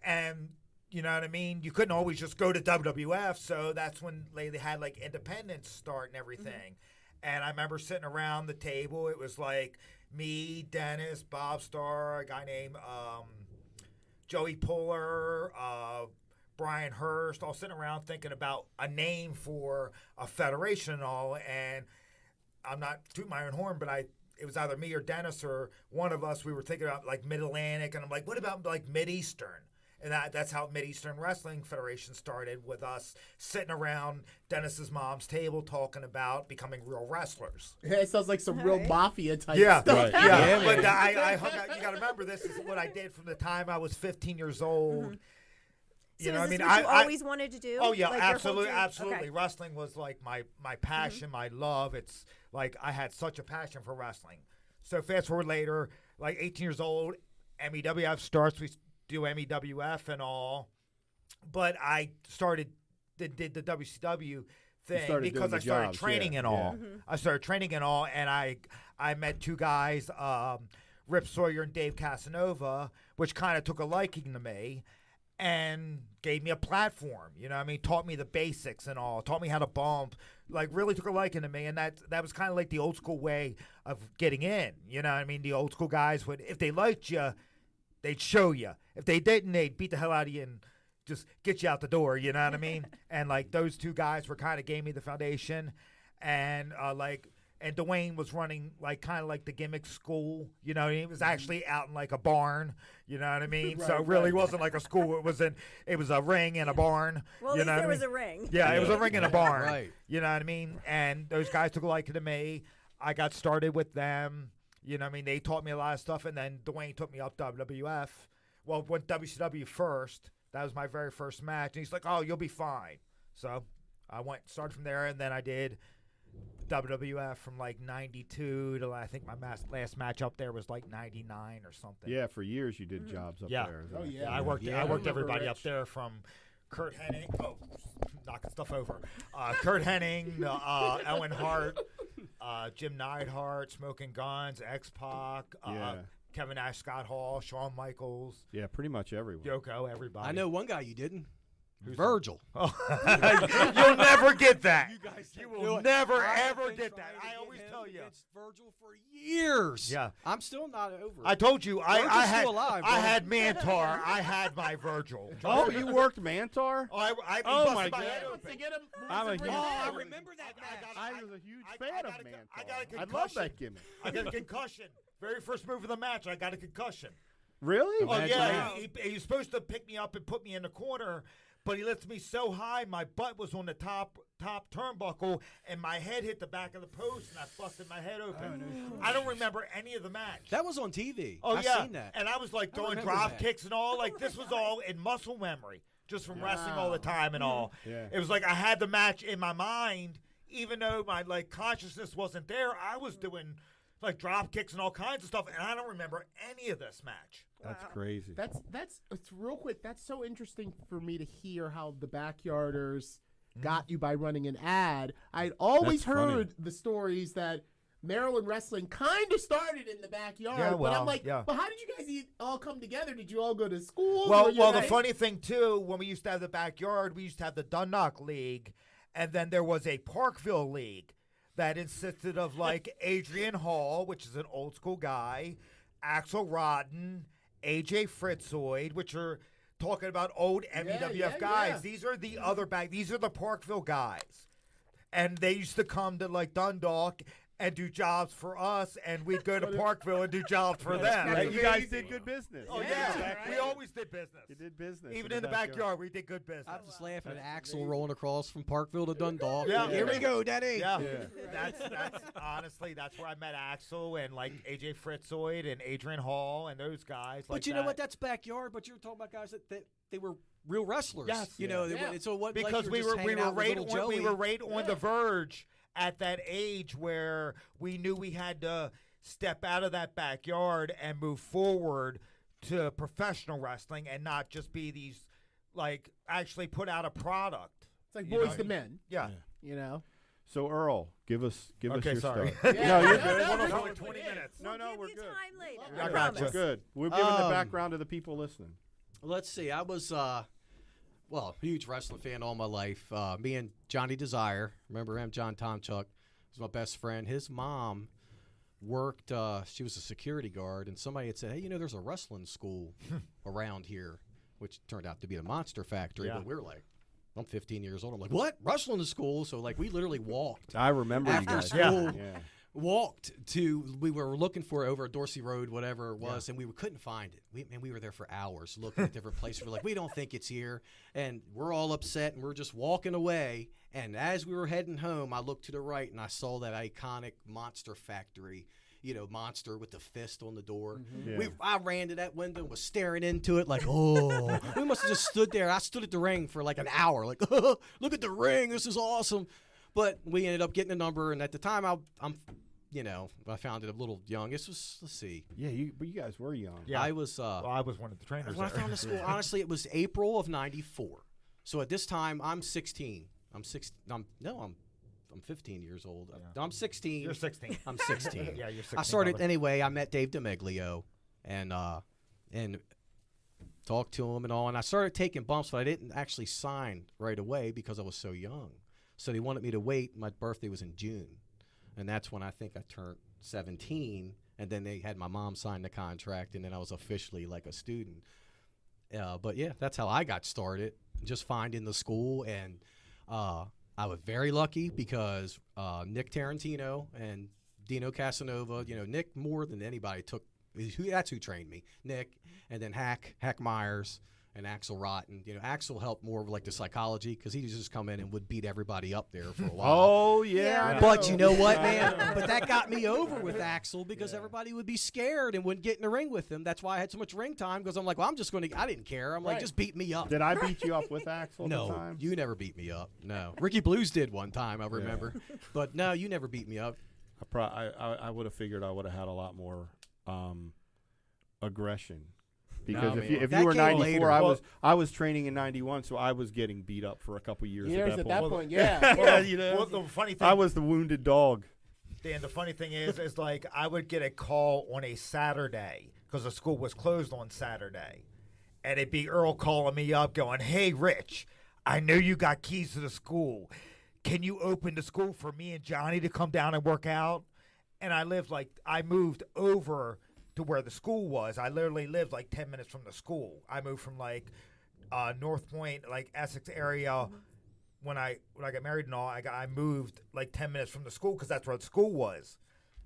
[SPEAKER 5] And you know what I mean? You couldn't always just go to WWF, so that's when they had like independence start and everything. And I remember sitting around the table. It was like me, Dennis, Bob Starr, a guy named Joey Puller, Brian Hurst, all sitting around thinking about a name for a federation and all. And I'm not tooting my own horn, but it was either me or Dennis or one of us. We were thinking about like Mid-Atlantic, and I'm like, what about like Mid-Eastern? And that's how Mid-Eastern Wrestling Federation started, with us sitting around Dennis's mom's table talking about becoming real wrestlers.
[SPEAKER 1] Yeah, it sounds like some real
[SPEAKER 2] Alright.
[SPEAKER 1] mafia type
[SPEAKER 5] Yeah,
[SPEAKER 1] stuff.
[SPEAKER 3] Right.
[SPEAKER 5] yeah.
[SPEAKER 3] Yeah,
[SPEAKER 5] But
[SPEAKER 3] man.
[SPEAKER 5] I hung out. You got to remember, this is what I did from the time I was 15 years old.
[SPEAKER 2] So
[SPEAKER 5] You know,
[SPEAKER 2] is
[SPEAKER 5] I
[SPEAKER 2] this
[SPEAKER 5] mean,
[SPEAKER 2] what you always wanted to do?
[SPEAKER 5] Oh yeah,
[SPEAKER 2] Like your whole
[SPEAKER 5] absolutely,
[SPEAKER 2] dream?
[SPEAKER 5] absolutely.
[SPEAKER 2] Okay.
[SPEAKER 5] Wrestling was like my passion, my love. It's like I had such a passion for wrestling. So fast forward later, like 18 years old, MEWF starts. We do MEWF and all, but I did the WCW thing
[SPEAKER 3] started
[SPEAKER 5] because
[SPEAKER 3] doing the
[SPEAKER 5] I started
[SPEAKER 3] jobs,
[SPEAKER 5] training
[SPEAKER 3] yeah,
[SPEAKER 5] and all.
[SPEAKER 3] yeah.
[SPEAKER 5] I started training and all, and I met two guys, Rip Sawyer and Dave Casanova, which kind of took a liking to me and gave me a platform, you know what I mean? Taught me the basics and all, taught me how to bump, like really took a liking to me. And that was kind of like the old school way of getting in, you know what I mean? The old school guys would, if they liked you, they'd show you. If they didn't, they'd beat the hell out of you and just get you out the door, you know what I mean? And like those two guys were kind of gave me the foundation. And and Dwayne was running like kind of like the Gimmicks school, you know. He was actually out in like a barn, you know what I mean. So it really wasn't like a school. It was a ring and a barn.
[SPEAKER 2] Well, at
[SPEAKER 5] you
[SPEAKER 2] least
[SPEAKER 5] know
[SPEAKER 2] there
[SPEAKER 5] what I
[SPEAKER 2] was
[SPEAKER 5] mean?
[SPEAKER 2] a ring.
[SPEAKER 5] Yeah, it was a ring and a barn.
[SPEAKER 6] Right.
[SPEAKER 5] You know what I mean? And those guys took a liking to me. I got started with them. You know what I mean? They taught me a lot of stuff, and then Dwayne took me up to WWF. Well, went WCW first. That was my very first match, and he's like, "Oh, you'll be fine." So I started from there, and then I did WWF from like 92 to I think my last match up there was like 99 or something.
[SPEAKER 3] Yeah, for years you did jobs up
[SPEAKER 5] Yeah.
[SPEAKER 3] there.
[SPEAKER 1] Oh, yeah.
[SPEAKER 5] I worked
[SPEAKER 1] Yeah,
[SPEAKER 5] I worked
[SPEAKER 1] remember
[SPEAKER 5] everybody up
[SPEAKER 1] Rich.
[SPEAKER 5] there from Kurt Hennig. Oh, knocking stuff over. Kurt Hennig, Owen Hart, Jim Neidhart, Smoking Guns, X-Pac,
[SPEAKER 3] Yeah.
[SPEAKER 5] Kevin Nash, Scott Hall, Shawn Michaels,
[SPEAKER 3] Yeah, pretty much everyone.
[SPEAKER 5] Yoko, everybody.
[SPEAKER 6] I know one guy you didn't. Virgil.
[SPEAKER 5] You'll never get that.
[SPEAKER 6] You guys
[SPEAKER 5] You
[SPEAKER 6] do
[SPEAKER 5] will
[SPEAKER 6] it.
[SPEAKER 5] never
[SPEAKER 6] I've
[SPEAKER 5] ever
[SPEAKER 6] been
[SPEAKER 5] get
[SPEAKER 6] trying
[SPEAKER 5] that.
[SPEAKER 6] to
[SPEAKER 5] I
[SPEAKER 6] get
[SPEAKER 5] always
[SPEAKER 6] him
[SPEAKER 5] tell you.
[SPEAKER 6] against Virgil for years.
[SPEAKER 5] Yeah.
[SPEAKER 6] I'm still not over.
[SPEAKER 5] I told you I
[SPEAKER 6] Virgil's
[SPEAKER 5] had
[SPEAKER 6] still alive,
[SPEAKER 5] I
[SPEAKER 6] bro.
[SPEAKER 5] had Mantar. I had my Virgil.
[SPEAKER 3] Oh, you worked Mantar?
[SPEAKER 5] I
[SPEAKER 3] Oh,
[SPEAKER 5] busted
[SPEAKER 3] my
[SPEAKER 5] head
[SPEAKER 3] God.
[SPEAKER 5] open.
[SPEAKER 3] I'm a huge
[SPEAKER 5] I
[SPEAKER 3] fan.
[SPEAKER 5] remember that match.
[SPEAKER 3] I was a huge
[SPEAKER 5] I
[SPEAKER 3] fan of
[SPEAKER 5] got a-
[SPEAKER 3] Mantar.
[SPEAKER 5] I got a
[SPEAKER 3] I love
[SPEAKER 5] concussion.
[SPEAKER 3] that gimmick.
[SPEAKER 5] I got a concussion. Very first move of the match, I got a concussion.
[SPEAKER 3] Really?
[SPEAKER 5] Oh
[SPEAKER 3] Imagine
[SPEAKER 5] yeah,
[SPEAKER 3] that.
[SPEAKER 5] he was supposed to pick me up and put me in the corner, but he lifted me so high, my butt was on the top turnbuckle, and my head hit the back of the post, and I busted my head open. I don't remember any of the match.
[SPEAKER 6] That was on TV.
[SPEAKER 5] Oh
[SPEAKER 6] I've
[SPEAKER 5] yeah,
[SPEAKER 6] seen that.
[SPEAKER 5] and I was like doing
[SPEAKER 6] remember
[SPEAKER 5] drop
[SPEAKER 6] that.
[SPEAKER 5] kicks and all. Like this was all in muscle memory, just from wrestling all the time and all.
[SPEAKER 3] Yeah.
[SPEAKER 5] It was like I had the match in my mind, even though my like consciousness wasn't there. I was doing like drop kicks and all kinds of stuff, and I don't remember any of this match.
[SPEAKER 3] That's crazy.
[SPEAKER 1] That's it's real quick. That's so interesting for me to hear how the Backyarders got you by running an ad. I'd always
[SPEAKER 3] That's funny.
[SPEAKER 1] heard the stories that Maryland wrestling kind of started in the backyard.
[SPEAKER 5] Yeah,
[SPEAKER 1] but
[SPEAKER 5] well,
[SPEAKER 1] I'm like,
[SPEAKER 5] yeah.
[SPEAKER 1] but how did you guys all come together? Did you all go to school?
[SPEAKER 5] Well,
[SPEAKER 1] Were you
[SPEAKER 5] the
[SPEAKER 1] guys-
[SPEAKER 5] funny thing too, when we used to have the backyard, we used to have the Dundalk League, and then there was a Parkville League that consisted of like Adrian Hall, which is an old school guy, Axel Rodden, AJ Fritzoid, which are talking about old MEWF
[SPEAKER 1] yeah,
[SPEAKER 5] guys.
[SPEAKER 1] yeah.
[SPEAKER 5] These are the other these are the Parkville guys. And they used to come to like Dundalk and do jobs for us, and we'd go to Parkville and do jobs for them.
[SPEAKER 3] Yeah, you guys did good business.
[SPEAKER 5] Oh yeah, we always did business.
[SPEAKER 3] You did business.
[SPEAKER 5] Even in the backyard, we did good business.
[SPEAKER 6] I'm just laughing at Axel rolling across from Parkville to Dundalk.
[SPEAKER 5] Yeah.
[SPEAKER 6] Here we go, Daddy.
[SPEAKER 5] Yeah, that's honestly that's where I met Axel and like AJ Fritzoid and Adrian Hall and those guys.
[SPEAKER 6] But
[SPEAKER 5] like
[SPEAKER 6] you know
[SPEAKER 5] that.
[SPEAKER 6] what? That's backyard. But you're talking about guys that they were real wrestlers.
[SPEAKER 5] Yes.
[SPEAKER 6] You know,
[SPEAKER 1] Yeah.
[SPEAKER 6] so what? like
[SPEAKER 5] because
[SPEAKER 6] you
[SPEAKER 5] we
[SPEAKER 6] just
[SPEAKER 5] were
[SPEAKER 6] hanging out with little Joey.
[SPEAKER 5] we were right on the verge at that age where we knew we had to step out of that backyard and move forward to professional wrestling and not just be these like actually put out a product.
[SPEAKER 1] It's like
[SPEAKER 5] You
[SPEAKER 1] boys
[SPEAKER 5] know?
[SPEAKER 1] to men,
[SPEAKER 5] Yeah.
[SPEAKER 1] you know?
[SPEAKER 3] So Earl, give us
[SPEAKER 5] Okay,
[SPEAKER 3] your
[SPEAKER 5] sorry.
[SPEAKER 3] stuff.
[SPEAKER 1] Yeah,
[SPEAKER 3] No, you're
[SPEAKER 1] no,
[SPEAKER 3] good.
[SPEAKER 1] no,
[SPEAKER 5] We're
[SPEAKER 1] no,
[SPEAKER 5] on
[SPEAKER 1] no,
[SPEAKER 5] for
[SPEAKER 1] no,
[SPEAKER 5] 20 minutes.
[SPEAKER 3] No,
[SPEAKER 2] We'll
[SPEAKER 3] we're
[SPEAKER 2] give you
[SPEAKER 3] good.
[SPEAKER 2] time later.
[SPEAKER 5] I
[SPEAKER 2] I
[SPEAKER 5] got
[SPEAKER 2] promise.
[SPEAKER 5] you.
[SPEAKER 3] We're good. We're giving the background to the people listening.
[SPEAKER 6] Let's see. I was, huge wrestling fan all my life. Me and Johnny Desire, remember him? John Tomchuk was my best friend. His mom worked, she was a security guard, and somebody had said, hey, there's a wrestling school around here, which turned out to be the Monster Factory.
[SPEAKER 5] Yeah.
[SPEAKER 6] But we were like, I'm 15 years old. I'm like, what? Wrestling school? So, like, we literally walked.
[SPEAKER 3] I remember you
[SPEAKER 6] After
[SPEAKER 3] guys.
[SPEAKER 6] school,
[SPEAKER 3] Yeah.
[SPEAKER 6] walked to, we were looking for it over at Dorsey Road, whatever it was, and we couldn't find it. We were there for hours looking at different places. We're like, we don't think it's here. And we're all upset, and we're just walking away. And as we were heading home, I looked to the right, and I saw that iconic Monster Factory, monster with the fist on the door.
[SPEAKER 3] Yeah.
[SPEAKER 6] I ran to that window and was staring into it like, oh. We must have just stood there. I stood at the ring for like an hour, like, look at the ring. This is awesome. But we ended up getting a number, and at the time, I found it a little young. This was, let's see.
[SPEAKER 3] Yeah, but you guys were young.
[SPEAKER 5] Yeah.
[SPEAKER 6] I was,
[SPEAKER 5] Well, I was one of the trainers
[SPEAKER 6] when I
[SPEAKER 5] there.
[SPEAKER 6] found the school, honestly, it was April of '94. So at this time, I'm 16. I'm 15 years old. I'm 16.
[SPEAKER 5] You're 16.
[SPEAKER 6] I'm 16.
[SPEAKER 5] Yeah, you're 16.
[SPEAKER 6] I started
[SPEAKER 5] brother.
[SPEAKER 6] anyway. I met Dave DeMeglio and talked to him and all. And I started taking bumps, but I didn't actually sign right away because I was so young. So they wanted me to wait. My birthday was in June, and that's when I think I turned 17. And then they had my mom sign the contract, and then I was officially like a student. But yeah, that's how I got started. Just finding the school, and I was very lucky because Nick Tarantino and Dino Casanova, Nick more than anybody that's who trained me. Nick, and then Hack Myers, and Axel Rotten. Axel helped more of like the psychology because he just come in and would beat everybody up there for a while.
[SPEAKER 3] Oh yeah.
[SPEAKER 6] But you know what, man? But that got me over with Axel because everybody would be scared and wouldn't get in the ring with him. That's why I had so much ring time because I'm like, well, I'm just going to. I didn't care. I'm like, just beat me up.
[SPEAKER 3] Did I beat you up with Axel?
[SPEAKER 6] No,
[SPEAKER 3] at the time?
[SPEAKER 6] you never beat me up. No, Ricky Blues did one time. I remember, but no, you never beat me up.
[SPEAKER 3] I would have figured I would have had a lot more aggression. Because if you were 94,
[SPEAKER 6] later.
[SPEAKER 3] I was training in 91, so I was getting beat up for a couple years at that point.
[SPEAKER 1] Yeah.
[SPEAKER 5] Well, the funny thing,
[SPEAKER 3] I was the wounded dog.
[SPEAKER 5] Dan, the funny thing is like I would get a call on a Saturday because the school was closed on Saturday, and it'd be Earl calling me up, going, "Hey, Rich, I know you got keys to the school. Can you open the school for me and Johnny to come down and work out?" And I moved over to where the school was. I literally lived like 10 minutes from the school. I moved from like North Point, like Essex area. When I got married and all, I moved like 10 minutes from the school because that's where the school was.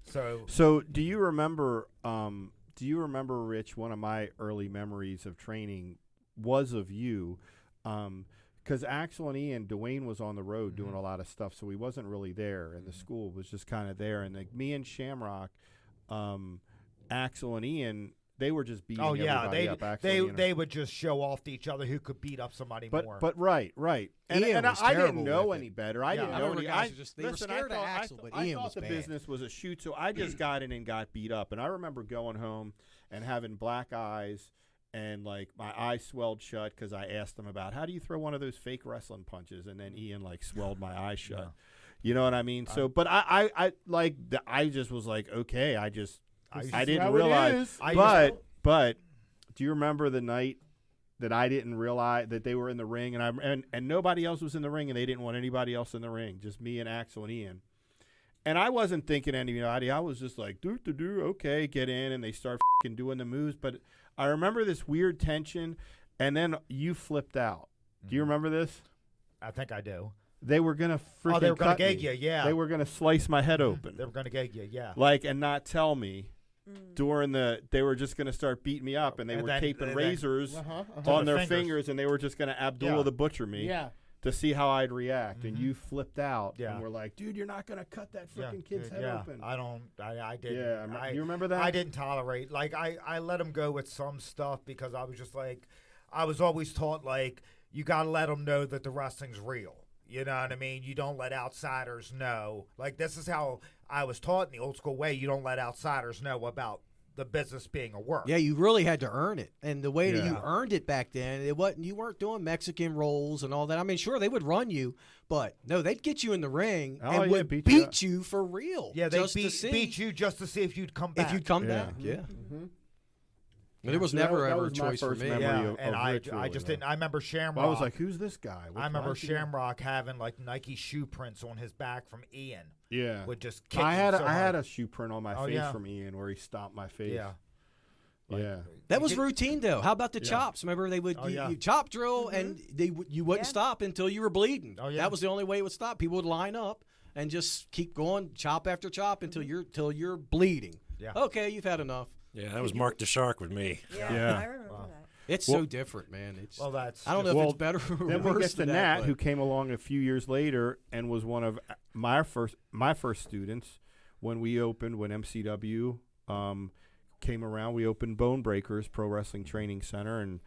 [SPEAKER 5] So
[SPEAKER 3] do you remember, Rich, one of my early memories of training was of you, because Axel and Ian, Dwayne was on the road doing a lot of stuff, so he wasn't really there, and the school was just kind of there. And like me and Shamrock, Axel and Ian, they were just beating everybody up.
[SPEAKER 5] They would just show off to each other who could beat up somebody more.
[SPEAKER 3] But right. And I didn't know any better. I didn't know any.
[SPEAKER 6] They were scared of Axel, but Ian was bad.
[SPEAKER 3] I thought the business was a shoot, so I just got in and got beat up. And I remember going home and having black eyes and like my eyes swelled shut because I asked him about how do you throw one of those fake wrestling punches, and then Ian like swelled my eyes shut. Yeah. You know what I mean? So, but I just was like, okay, I didn't realize. But do you remember the night that I didn't realize that they were in the ring and nobody else was in the ring and they didn't want anybody else in the ring, just me and Axel and Ian. And I wasn't thinking anybody. I was just like, okay, get in, and they start f***ing doing the moves. But I remember this weird tension, and then you flipped out. Do you remember this?
[SPEAKER 5] I think I do.
[SPEAKER 3] They were gonna freaking
[SPEAKER 5] they were gonna
[SPEAKER 3] cut
[SPEAKER 5] gag
[SPEAKER 3] me.
[SPEAKER 5] you, yeah.
[SPEAKER 3] They were gonna slice my head open.
[SPEAKER 5] They were gonna gag you, yeah.
[SPEAKER 3] Like, and not tell me. They were just going to start beating me up, and they were taping razors on their fingers, and they were just going to Abdullah the Butcher me to see how I'd react. And you flipped out and were like, dude, you're not going to cut that freaking kid's head open.
[SPEAKER 5] I didn't.
[SPEAKER 3] Yeah, you remember that?
[SPEAKER 5] I didn't tolerate. Like, I let him go with some stuff because I was just like, I was always taught, like, you got to let them know that the wrestling's real. You know what I mean? You don't let outsiders know. Like, this is how I was taught in the old school way. You don't let outsiders know about the business being a work.
[SPEAKER 6] Yeah, you really had to earn it. And the way that you earned it back then, you weren't doing Mexican rolls and all that. I mean, sure, they would run you, but no, they'd get you in the ring and would beat you for real.
[SPEAKER 5] Yeah, they'd beat you just to see if you'd come back.
[SPEAKER 6] If you'd come back,
[SPEAKER 3] Mm-hmm.
[SPEAKER 6] There was never ever a choice for me.
[SPEAKER 5] And I just didn't. I remember Shamrock.
[SPEAKER 3] Well, I was like, "Who's this guy?"
[SPEAKER 5] I remember Shamrock having like Nike shoe prints on his back from Ian.
[SPEAKER 3] Yeah,
[SPEAKER 5] would just kick
[SPEAKER 3] I had a shoe print on my face from Ian where he stomped my face.
[SPEAKER 5] Yeah.
[SPEAKER 6] That was routine though. How about the chops? Remember they would you chop drill and you wouldn't stop until you were bleeding. That was the only way it would stop. People would line up and just keep going chop after chop until you're bleeding. Yeah. Okay, you've had enough.
[SPEAKER 7] Yeah, that was Mark the Shark with me.
[SPEAKER 2] Yeah. I remember that.
[SPEAKER 6] It's so different, man.
[SPEAKER 5] That's.
[SPEAKER 6] I don't know if it's better or
[SPEAKER 3] then
[SPEAKER 6] worse.
[SPEAKER 3] We get to Nat, who came along a few years later and was one of my first students when we opened when MCW came around. We opened Bone Breakers Pro Wrestling Training Center, and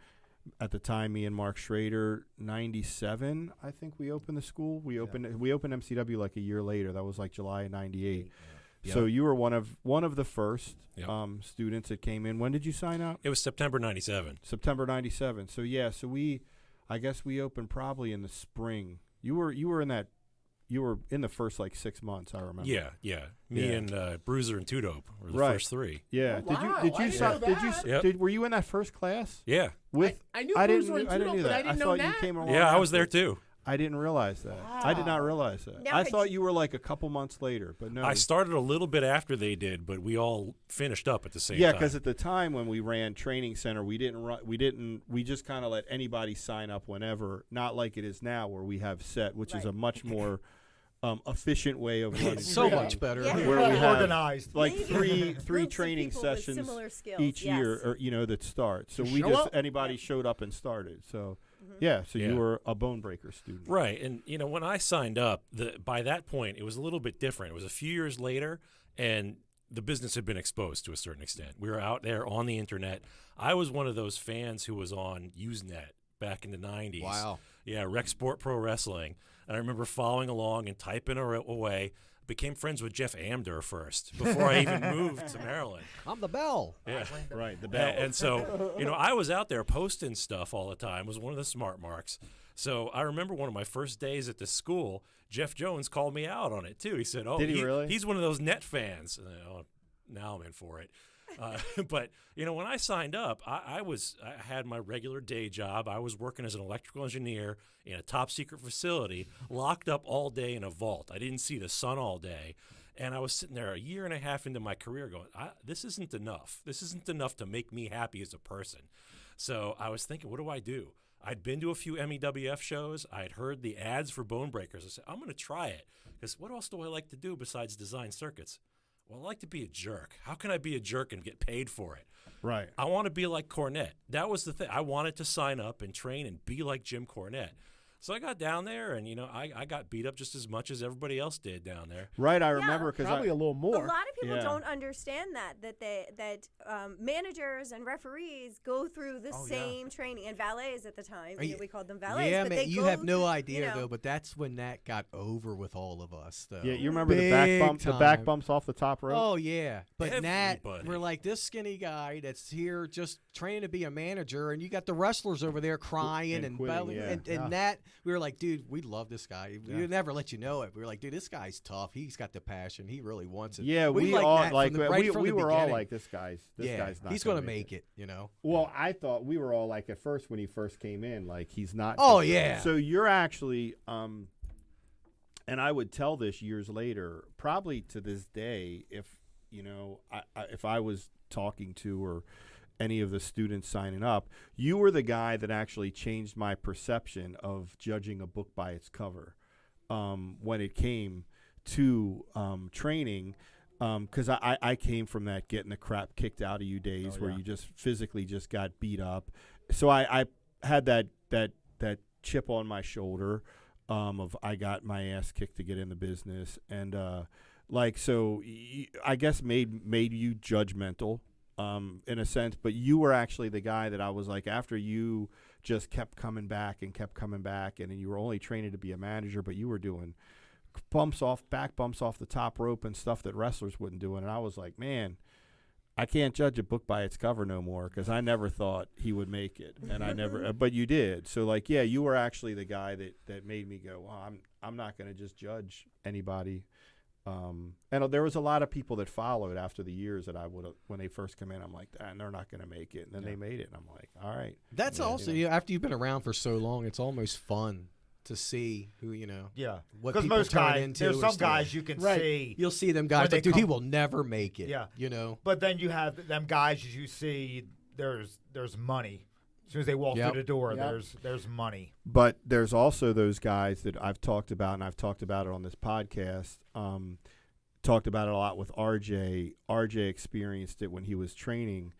[SPEAKER 3] at the time, me and Mark Schrader, 97, I think we opened the school. We opened MCW like a year later. That was like July of '98. Yep. So you were one of the first students that came in. When did you sign up?
[SPEAKER 7] It was September '97.
[SPEAKER 3] September '97. So I guess we opened probably in the spring. You were in the first like 6 months. I remember.
[SPEAKER 7] Yeah. Me and Bruiser and Two Dope were the first three.
[SPEAKER 3] Yeah.
[SPEAKER 1] Oh, wow. Were you in that first class?
[SPEAKER 7] Yeah.
[SPEAKER 1] I knew Bruiser and Two Dope, but I didn't know Nat.
[SPEAKER 3] You came along.
[SPEAKER 7] Yeah, I was there too.
[SPEAKER 3] I didn't realize that.
[SPEAKER 1] Wow.
[SPEAKER 3] I did not realize that.
[SPEAKER 2] Now
[SPEAKER 3] I thought you were like a couple months later, but no.
[SPEAKER 7] I started a little bit after they did, but we all finished up at the same time.
[SPEAKER 3] Yeah, because at the time when we ran Training Center, we just kind of let anybody sign up whenever, not like it is now where we have set, which is a much more efficient way of running.
[SPEAKER 6] So
[SPEAKER 3] training,
[SPEAKER 6] much better.
[SPEAKER 2] Yeah.
[SPEAKER 3] Where we have
[SPEAKER 5] Organized.
[SPEAKER 3] like
[SPEAKER 2] Maybe
[SPEAKER 3] three
[SPEAKER 2] groups of
[SPEAKER 3] training
[SPEAKER 2] people with
[SPEAKER 3] sessions
[SPEAKER 2] similar skills,
[SPEAKER 3] each
[SPEAKER 2] yes.
[SPEAKER 3] year, or that start. So we
[SPEAKER 1] show
[SPEAKER 3] just
[SPEAKER 1] up.
[SPEAKER 3] anybody showed up and started. So
[SPEAKER 2] Mm-hmm.
[SPEAKER 3] so
[SPEAKER 7] Yeah.
[SPEAKER 3] you were a bone breaker student.
[SPEAKER 7] Right. And, when I signed up, by that point, it was a little bit different. It was a few years later, and the business had been exposed to a certain extent. We were out there on the internet. I was one of those fans who was on Usenet back in the 90s.
[SPEAKER 6] Wow.
[SPEAKER 7] Yeah, Rec Sport Pro Wrestling. And I remember following along and typing away. Became friends with Jeff Amdur first before I even moved to Maryland.
[SPEAKER 6] I'm the bell.
[SPEAKER 7] Yeah.
[SPEAKER 3] Right. The bell.
[SPEAKER 7] And so, I was out there posting stuff all the time. Was one of the smart marks. So I remember one of my first days at the school, Jeff Jones called me out on it too. He said, "Oh,
[SPEAKER 3] Did he really?
[SPEAKER 7] He's one of those net fans." And now I'm in for it. But when I signed up, I had my regular day job. I was working as an electrical engineer in a top secret facility, locked up all day in a vault. I didn't see the sun all day. And I was sitting there a year and a half into my career going, this isn't enough. This isn't enough to make me happy as a person. So I was thinking, what do I do? I'd been to a few MEWF shows. I'd heard the ads for Bone Breakers. I said, I'm going to try it. Because what else do I like to do besides design circuits? Well, I like to be a jerk. How can I be a jerk and get paid for it?
[SPEAKER 3] Right.
[SPEAKER 7] I want to be like Cornette. That was the thing. I wanted to sign up and train and be like Jim Cornette. So I got down there, and I got beat up just as much as everybody else did down there.
[SPEAKER 3] Right. I remember because
[SPEAKER 1] Probably a little
[SPEAKER 2] A
[SPEAKER 1] more.
[SPEAKER 2] lot of people
[SPEAKER 3] Yeah.
[SPEAKER 2] don't understand that managers and referees go through the same training, and valets at the time. We called them valets.
[SPEAKER 6] Yeah,
[SPEAKER 2] but
[SPEAKER 6] man,
[SPEAKER 2] they
[SPEAKER 6] you
[SPEAKER 2] go
[SPEAKER 6] have no
[SPEAKER 2] through,
[SPEAKER 6] idea though. But that's when that got over with all of us, though.
[SPEAKER 3] Yeah, you remember the back
[SPEAKER 6] Big
[SPEAKER 3] bump, the back
[SPEAKER 6] time.
[SPEAKER 3] bumps off the top rope.
[SPEAKER 6] Oh yeah, but Nat,
[SPEAKER 7] Everybody.
[SPEAKER 6] we're like this skinny guy that's here just training to be a manager, and you got the wrestlers over there crying
[SPEAKER 3] And
[SPEAKER 6] and
[SPEAKER 3] quitting,
[SPEAKER 6] belling,
[SPEAKER 3] yeah.
[SPEAKER 6] and Nat, we were like, dude, we love this guy. We would never let you know it. We were like, dude, this guy's tough. He's got the passion. He really wants it.
[SPEAKER 3] Yeah, we
[SPEAKER 6] like
[SPEAKER 3] all
[SPEAKER 6] Nat
[SPEAKER 3] like
[SPEAKER 6] from the, right from
[SPEAKER 3] we
[SPEAKER 6] the
[SPEAKER 3] were all
[SPEAKER 6] beginning.
[SPEAKER 3] like this guy's not.
[SPEAKER 6] He's gonna make it.
[SPEAKER 3] Well, I thought we were all like at first when he first came in, like he's not.
[SPEAKER 6] Oh, yeah.
[SPEAKER 3] So you're actually, and I would tell this years later, probably to this day, if if I was talking to or any of the students signing up, you were the guy that actually changed my perception of judging a book by its cover when it came to training. Because I came from that getting the crap kicked out of you days where you just physically just got beat up. So I had that chip on my shoulder of I got my ass kicked to get in the business. And I guess made you judgmental in a sense. But you were actually the guy that I was like, after you just kept coming back, and you were only training to be a manager, but you were doing back bumps off the top rope and stuff that wrestlers wouldn't do. And I was like, man, I can't judge a book by its cover no more, because I never thought he would make it, and I never. But you did. So you were actually the guy that made me go, well, I'm not going to just judge anybody. And there was a lot of people that followed after the years that I would have, when they first come in, I'm like, and they're not going to make it, and then they made it, and I'm like, all right.
[SPEAKER 6] That's also after you've been around for so long, it's almost fun to see who what
[SPEAKER 5] Because
[SPEAKER 6] people
[SPEAKER 5] most
[SPEAKER 6] turn
[SPEAKER 5] guys,
[SPEAKER 6] into.
[SPEAKER 5] there's
[SPEAKER 6] or
[SPEAKER 5] some
[SPEAKER 6] stuff.
[SPEAKER 5] guys you can see.
[SPEAKER 6] You'll see them guys
[SPEAKER 5] when they
[SPEAKER 6] like, dude, he
[SPEAKER 5] come-
[SPEAKER 6] will never make it.
[SPEAKER 5] Yeah.
[SPEAKER 6] But
[SPEAKER 5] But then you have them guys you see. There's money. As soon as they walk
[SPEAKER 6] Yep.
[SPEAKER 5] through the door,
[SPEAKER 1] Yep.
[SPEAKER 5] there's money.
[SPEAKER 3] But there's also those guys that I've talked about, and I've talked about it on this podcast. Talked about it a lot with RJ. RJ experienced it when he was training.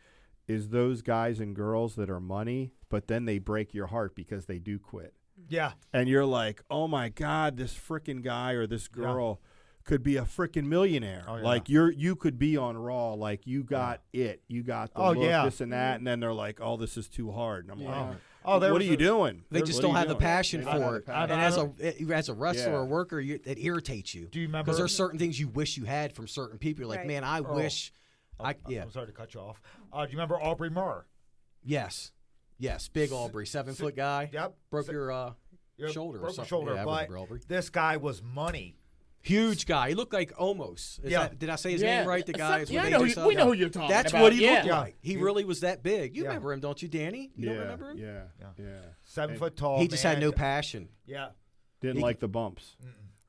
[SPEAKER 3] Is those guys and girls that are money, but then they break your heart because they do quit.
[SPEAKER 5] Yeah.
[SPEAKER 3] And you're like, oh my God, this frickin' guy or this girl could be a frickin' millionaire.
[SPEAKER 5] Oh, yeah.
[SPEAKER 3] Like you could be on Raw. Like you got it. You got the look, this and that. And then they're like, oh, this is too hard. And I'm like,
[SPEAKER 5] there
[SPEAKER 3] what
[SPEAKER 5] was
[SPEAKER 3] are you doing?
[SPEAKER 6] they just
[SPEAKER 3] What
[SPEAKER 6] don't
[SPEAKER 3] are you
[SPEAKER 6] have the
[SPEAKER 3] doing?
[SPEAKER 6] passion
[SPEAKER 3] They don't
[SPEAKER 6] for
[SPEAKER 3] have
[SPEAKER 6] it.
[SPEAKER 3] the passion.
[SPEAKER 6] And as a wrestler or worker, it irritates you.
[SPEAKER 5] Do you remember?
[SPEAKER 6] Because there's certain things you wish you had from certain people. You're like,
[SPEAKER 2] Right.
[SPEAKER 6] man, I wish.
[SPEAKER 5] I'm sorry to cut you off. Do you remember Aubrey Murr?
[SPEAKER 6] Yes, big Aubrey, 7-foot guy.
[SPEAKER 5] Yep.
[SPEAKER 6] Broke your shoulder or
[SPEAKER 5] Broke my
[SPEAKER 6] something.
[SPEAKER 5] shoulder,
[SPEAKER 6] Yeah, I
[SPEAKER 5] but
[SPEAKER 6] remember Aubrey.
[SPEAKER 5] this guy was money.
[SPEAKER 6] Huge guy. He looked like Omos. Did I say his name right? The guy is
[SPEAKER 1] Yeah,
[SPEAKER 6] with
[SPEAKER 1] I know
[SPEAKER 6] AJ
[SPEAKER 1] we know who
[SPEAKER 6] Styles?
[SPEAKER 1] you're talking
[SPEAKER 6] That's
[SPEAKER 1] about.
[SPEAKER 6] what he
[SPEAKER 1] yeah.
[SPEAKER 6] looked like. He really was that big. You
[SPEAKER 5] Yeah.
[SPEAKER 6] remember him, don't you, Danny? You don't remember him?
[SPEAKER 3] Yeah.
[SPEAKER 5] 7 foot tall.
[SPEAKER 6] He just had
[SPEAKER 5] man.
[SPEAKER 6] no passion.
[SPEAKER 5] Yeah.
[SPEAKER 3] Didn't like the bumps.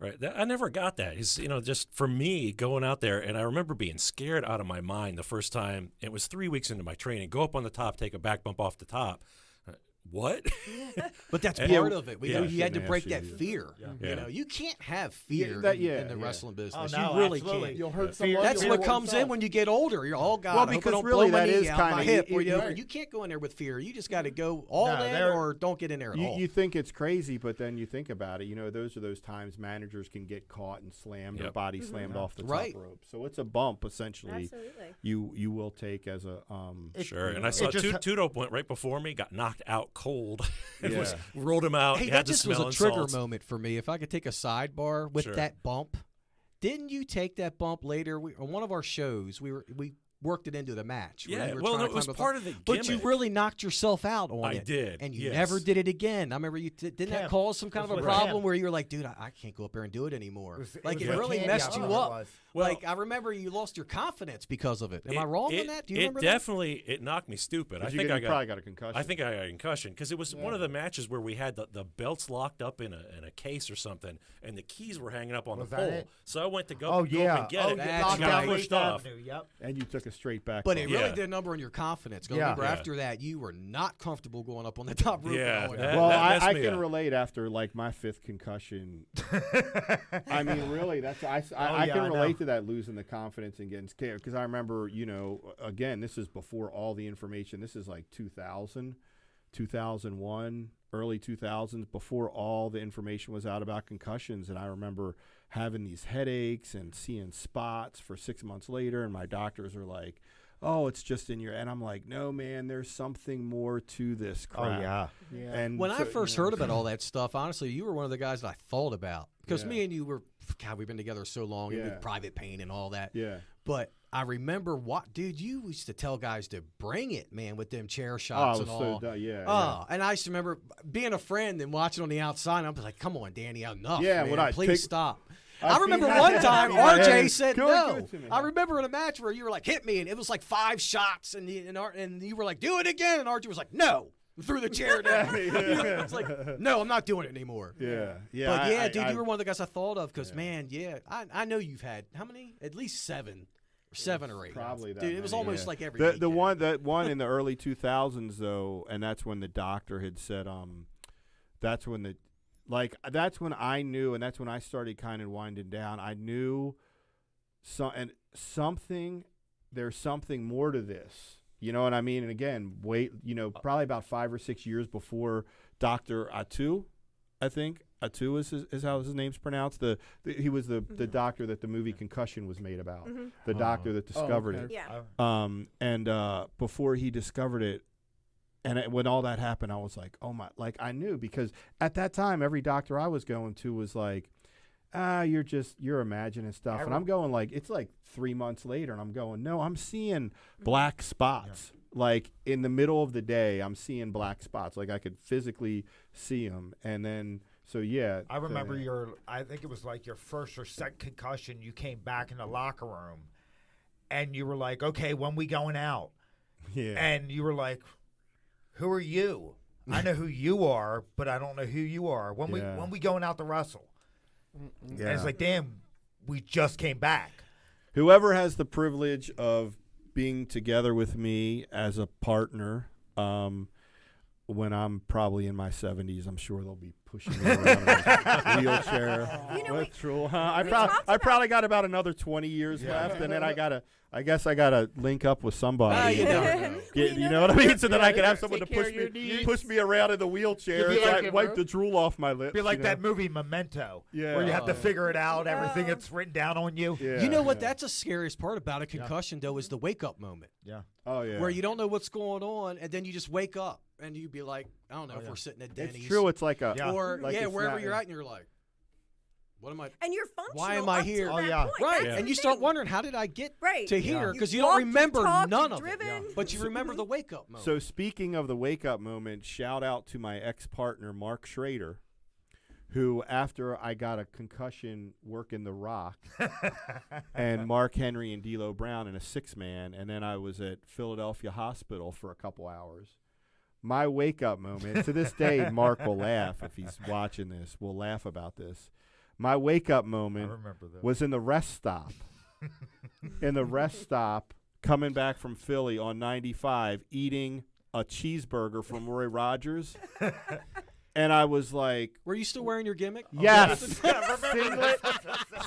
[SPEAKER 7] Right. I never got that. It's, just for me going out there, and I remember being scared out of my mind the first time. It was 3 weeks into my training. Go up on the top, take a back bump off the top. what?
[SPEAKER 6] But that's
[SPEAKER 7] Yeah,
[SPEAKER 6] part of it.
[SPEAKER 7] yeah.
[SPEAKER 6] You had to
[SPEAKER 3] Shouldn't
[SPEAKER 6] break
[SPEAKER 3] ask
[SPEAKER 6] that
[SPEAKER 3] you.
[SPEAKER 6] fear.
[SPEAKER 7] Yeah.
[SPEAKER 6] You know, you can't have fear in the wrestling business.
[SPEAKER 5] Oh, no,
[SPEAKER 6] you really
[SPEAKER 5] absolutely.
[SPEAKER 6] can't.
[SPEAKER 1] You'll hurt
[SPEAKER 5] Fear-
[SPEAKER 1] someone.
[SPEAKER 6] That's
[SPEAKER 1] you'll
[SPEAKER 6] what
[SPEAKER 1] hurt
[SPEAKER 6] comes in
[SPEAKER 1] yourself.
[SPEAKER 6] when you get older. You're all God.
[SPEAKER 3] Well,
[SPEAKER 6] I hope I
[SPEAKER 3] because
[SPEAKER 6] don't
[SPEAKER 3] really
[SPEAKER 6] blow my
[SPEAKER 3] that
[SPEAKER 6] knee
[SPEAKER 3] is
[SPEAKER 6] out my
[SPEAKER 3] kinda-
[SPEAKER 6] hip. Or
[SPEAKER 3] right.
[SPEAKER 6] you can't go in there with fear. You just got to go all
[SPEAKER 5] No,
[SPEAKER 6] in
[SPEAKER 5] they're-
[SPEAKER 6] or don't get in there at all.
[SPEAKER 3] You think it's crazy, but then you think about it. You know, those are those times managers can get caught and slammed or
[SPEAKER 7] Yep.
[SPEAKER 3] body slammed off the
[SPEAKER 6] Right.
[SPEAKER 3] top rope. So it's a bump essentially.
[SPEAKER 2] Absolutely.
[SPEAKER 3] You will take as a
[SPEAKER 7] Sure. And I saw
[SPEAKER 5] just-
[SPEAKER 7] Tudo went right before me, got knocked out cold. It
[SPEAKER 3] Yeah.
[SPEAKER 7] was rolled him out.
[SPEAKER 6] Hey,
[SPEAKER 7] He
[SPEAKER 6] that
[SPEAKER 7] had the
[SPEAKER 6] just was
[SPEAKER 7] smell
[SPEAKER 6] a trigger
[SPEAKER 7] salts.
[SPEAKER 6] moment for me. If I could take a sidebar with
[SPEAKER 7] Sure.
[SPEAKER 6] that bump, didn't you take that bump later? On one of our shows, we worked it into the match. where
[SPEAKER 7] Yeah,
[SPEAKER 6] you were
[SPEAKER 7] well,
[SPEAKER 6] trying
[SPEAKER 7] no,
[SPEAKER 6] to
[SPEAKER 7] it was
[SPEAKER 6] climb up
[SPEAKER 7] part of the
[SPEAKER 6] But you
[SPEAKER 7] gimmick.
[SPEAKER 6] really knocked yourself out on
[SPEAKER 7] I
[SPEAKER 6] it.
[SPEAKER 7] did,
[SPEAKER 6] And you
[SPEAKER 7] yes.
[SPEAKER 6] never did it again. I remember you didn't that
[SPEAKER 5] Cam.
[SPEAKER 6] cause some kind of
[SPEAKER 5] It
[SPEAKER 6] a
[SPEAKER 5] was
[SPEAKER 6] problem
[SPEAKER 5] Cam.
[SPEAKER 6] where you were like, dude, I can't go up there and do it anymore.
[SPEAKER 5] It
[SPEAKER 6] Like
[SPEAKER 5] was
[SPEAKER 6] it
[SPEAKER 5] like
[SPEAKER 6] really
[SPEAKER 5] candy
[SPEAKER 6] messed
[SPEAKER 5] out
[SPEAKER 6] you
[SPEAKER 5] there.
[SPEAKER 6] up.
[SPEAKER 5] It was.
[SPEAKER 7] Well,
[SPEAKER 6] like I remember you lost your confidence because of it. Am I wrong on that? Do you remember
[SPEAKER 7] it
[SPEAKER 6] that?
[SPEAKER 7] definitely it knocked me stupid. I
[SPEAKER 3] you
[SPEAKER 7] think I got
[SPEAKER 3] probably got a concussion.
[SPEAKER 7] I think I got a concussion because it was one of the matches where we had the belts locked up in a case or something, and the keys were hanging up on
[SPEAKER 5] Was
[SPEAKER 7] the
[SPEAKER 5] that
[SPEAKER 7] pole.
[SPEAKER 5] it?
[SPEAKER 7] So I went to go,
[SPEAKER 5] Oh,
[SPEAKER 7] go
[SPEAKER 5] yeah.
[SPEAKER 7] up and get
[SPEAKER 5] Oh,
[SPEAKER 7] it.
[SPEAKER 6] yeah.
[SPEAKER 7] and
[SPEAKER 6] Knocked
[SPEAKER 7] got
[SPEAKER 6] out
[SPEAKER 7] pushed
[SPEAKER 5] Eighth
[SPEAKER 7] off.
[SPEAKER 5] Avenue, Yep.
[SPEAKER 3] and you took a straight back.
[SPEAKER 6] But it
[SPEAKER 3] bump.
[SPEAKER 6] really
[SPEAKER 7] Yeah.
[SPEAKER 6] did a number on your confidence. 'Cause
[SPEAKER 5] Yeah.
[SPEAKER 6] remember,
[SPEAKER 7] Yeah.
[SPEAKER 6] after that, you were not comfortable going up on the top rope.
[SPEAKER 7] Yeah,
[SPEAKER 6] and all
[SPEAKER 7] that-
[SPEAKER 3] Well,
[SPEAKER 7] messed
[SPEAKER 3] I
[SPEAKER 7] me
[SPEAKER 3] can
[SPEAKER 7] up.
[SPEAKER 3] relate after like my 5th concussion. I mean, really, that's I
[SPEAKER 5] yeah,
[SPEAKER 3] can
[SPEAKER 5] I know.
[SPEAKER 3] relate to that, losing the confidence and getting scared. Because I remember, you know, again, this is before all the information. This is like 2000, 2001, early 2000s, before all the information was out about concussions. And I remember having these headaches and seeing spots for 6 months later, and my doctors are like, "Oh, it's just in your," and I'm like, "No, man, there's something more to this
[SPEAKER 5] Oh
[SPEAKER 3] crap."
[SPEAKER 5] yeah.
[SPEAKER 3] And
[SPEAKER 6] When
[SPEAKER 3] so,
[SPEAKER 6] I first
[SPEAKER 3] you know,
[SPEAKER 6] heard about all that stuff, honestly, you were one of the guys that I thought about because
[SPEAKER 3] Yeah.
[SPEAKER 6] me and you were, God, we've been together so long, and
[SPEAKER 3] Yeah.
[SPEAKER 6] with private pain and all that.
[SPEAKER 3] yeah.
[SPEAKER 6] But I remember dude, you used to tell guys to bring it, man, with them chair
[SPEAKER 3] Oh, I
[SPEAKER 6] shots
[SPEAKER 3] was
[SPEAKER 6] and
[SPEAKER 3] so
[SPEAKER 6] all.
[SPEAKER 3] done. Yeah.
[SPEAKER 6] Oh, and I used to remember being a friend and watching on the outside. And I'm like, "Come on, Danny, enough,
[SPEAKER 3] Yeah,
[SPEAKER 6] man.
[SPEAKER 3] when I
[SPEAKER 6] Please
[SPEAKER 3] take-
[SPEAKER 6] stop."
[SPEAKER 3] I
[SPEAKER 6] I remember
[SPEAKER 3] see-
[SPEAKER 6] one time
[SPEAKER 3] Yeah.
[SPEAKER 6] RJ said
[SPEAKER 3] Go
[SPEAKER 6] no.
[SPEAKER 3] give it to me.
[SPEAKER 6] I remember in a match where you were like, "Hit me," and it was like 5 shots, and you were like, "Do it again," and RJ was like, "No," threw the chair down. It's like, "No, I'm not doing it anymore."
[SPEAKER 3] Yeah. Yeah.
[SPEAKER 6] But yeah,
[SPEAKER 3] I-
[SPEAKER 6] dude,
[SPEAKER 3] I-
[SPEAKER 6] you were one of the guys I thought of because,
[SPEAKER 3] Yeah.
[SPEAKER 6] man, yeah, I know you've had how many? At least 7 or 8.
[SPEAKER 3] probably that
[SPEAKER 6] dude. It was
[SPEAKER 3] many,
[SPEAKER 6] almost
[SPEAKER 3] yeah.
[SPEAKER 6] like every
[SPEAKER 3] the
[SPEAKER 6] weekend.
[SPEAKER 3] one in the early 2000s though, and that's when the doctor had said that's when that's when I knew, and that's when I started kind of winding down. I knew there's something more to this. You know what I mean? And again, probably about 5 or 6 years before Dr. Atu, I think. Atu is how his name's pronounced. He was the doctor that the movie Concussion was made about. The doctor that discovered
[SPEAKER 1] okay.
[SPEAKER 3] it.
[SPEAKER 2] Yeah.
[SPEAKER 3] And before he discovered it, when all that happened, I was like, oh my, like I knew, because at that time, every doctor I was going to was like, you're imagining stuff. And I'm going like, it's like 3 months later, and I'm going, no, I'm seeing black spots. Like in the middle of the day, I'm seeing black spots. Like I could physically see them. And then, so yeah.
[SPEAKER 5] I remember I think it was like your first or second concussion. You came back in the locker room, and you were like, "Okay, when we going out?"
[SPEAKER 3] Yeah.
[SPEAKER 5] And you were like, "Who are you? I know who you are, but I don't know who you are. When we going out to wrestle?" And it's like, damn, we just came back.
[SPEAKER 3] Whoever has the privilege of being together with me as a partner, when I'm probably in my 70s, I'm sure they'll be pushing me around in a wheelchair.
[SPEAKER 2] You know,
[SPEAKER 3] That's true, huh?
[SPEAKER 2] we talked
[SPEAKER 3] I probably got about another 20 years left, and then I guess I gotta link up with somebody.
[SPEAKER 6] You never know.
[SPEAKER 3] You know what I mean? So that I can have someone to
[SPEAKER 1] Take care
[SPEAKER 3] push
[SPEAKER 1] of your
[SPEAKER 3] me
[SPEAKER 1] needs.
[SPEAKER 3] push me around in the wheelchair,
[SPEAKER 1] You'll be
[SPEAKER 3] so
[SPEAKER 1] like
[SPEAKER 3] I
[SPEAKER 1] it,
[SPEAKER 3] wipe
[SPEAKER 1] bro.
[SPEAKER 3] the drool off my lips.
[SPEAKER 5] Be like
[SPEAKER 3] you know?
[SPEAKER 5] that movie Memento,
[SPEAKER 3] Yeah.
[SPEAKER 5] where you have to figure it out, everything that's written down on you.
[SPEAKER 3] Yeah,
[SPEAKER 6] You know what?
[SPEAKER 3] yeah.
[SPEAKER 6] That's the scariest part about a concussion, though, is the wake up moment.
[SPEAKER 5] Yeah.
[SPEAKER 3] Oh yeah.
[SPEAKER 6] Where you don't know what's going on, and then you just wake up, and you'd be like, I don't know if we're sitting at Denny's.
[SPEAKER 3] It's true. It's like a
[SPEAKER 5] Yeah.
[SPEAKER 6] Or,
[SPEAKER 3] like it's
[SPEAKER 6] wherever
[SPEAKER 3] not-
[SPEAKER 6] you're at, and you're like, what am I?
[SPEAKER 2] And you're functional.
[SPEAKER 6] Why am I
[SPEAKER 2] up to
[SPEAKER 6] here?
[SPEAKER 2] that
[SPEAKER 5] Oh, yeah.
[SPEAKER 2] point.
[SPEAKER 6] Right.
[SPEAKER 2] That's
[SPEAKER 6] And
[SPEAKER 2] the
[SPEAKER 6] you start
[SPEAKER 2] thing.
[SPEAKER 6] wondering, how did I get
[SPEAKER 2] Right.
[SPEAKER 6] to here?
[SPEAKER 2] You
[SPEAKER 6] Because you
[SPEAKER 2] walked,
[SPEAKER 6] don't remember
[SPEAKER 2] talked,
[SPEAKER 6] none
[SPEAKER 2] you've
[SPEAKER 6] of it.
[SPEAKER 2] driven.
[SPEAKER 6] But you remember the wake up moment.
[SPEAKER 3] So speaking of the wake up moment, shout out to my ex-partner Mark Schrader, who after I got a concussion working the Rock, and Mark Henry and D'Lo Brown in a 6-man, and then I was at Philadelphia Hospital for a couple hours. My wake up moment, to this day, Mark will laugh if he's watching this. We'll laugh about this. My wake up moment
[SPEAKER 5] remember that.
[SPEAKER 3] was in the rest stop. In the rest stop, coming back from Philly on 95, eating a cheeseburger from Roy Rogers. And I was like,
[SPEAKER 6] Were you still wearing your gimmick?
[SPEAKER 3] yes,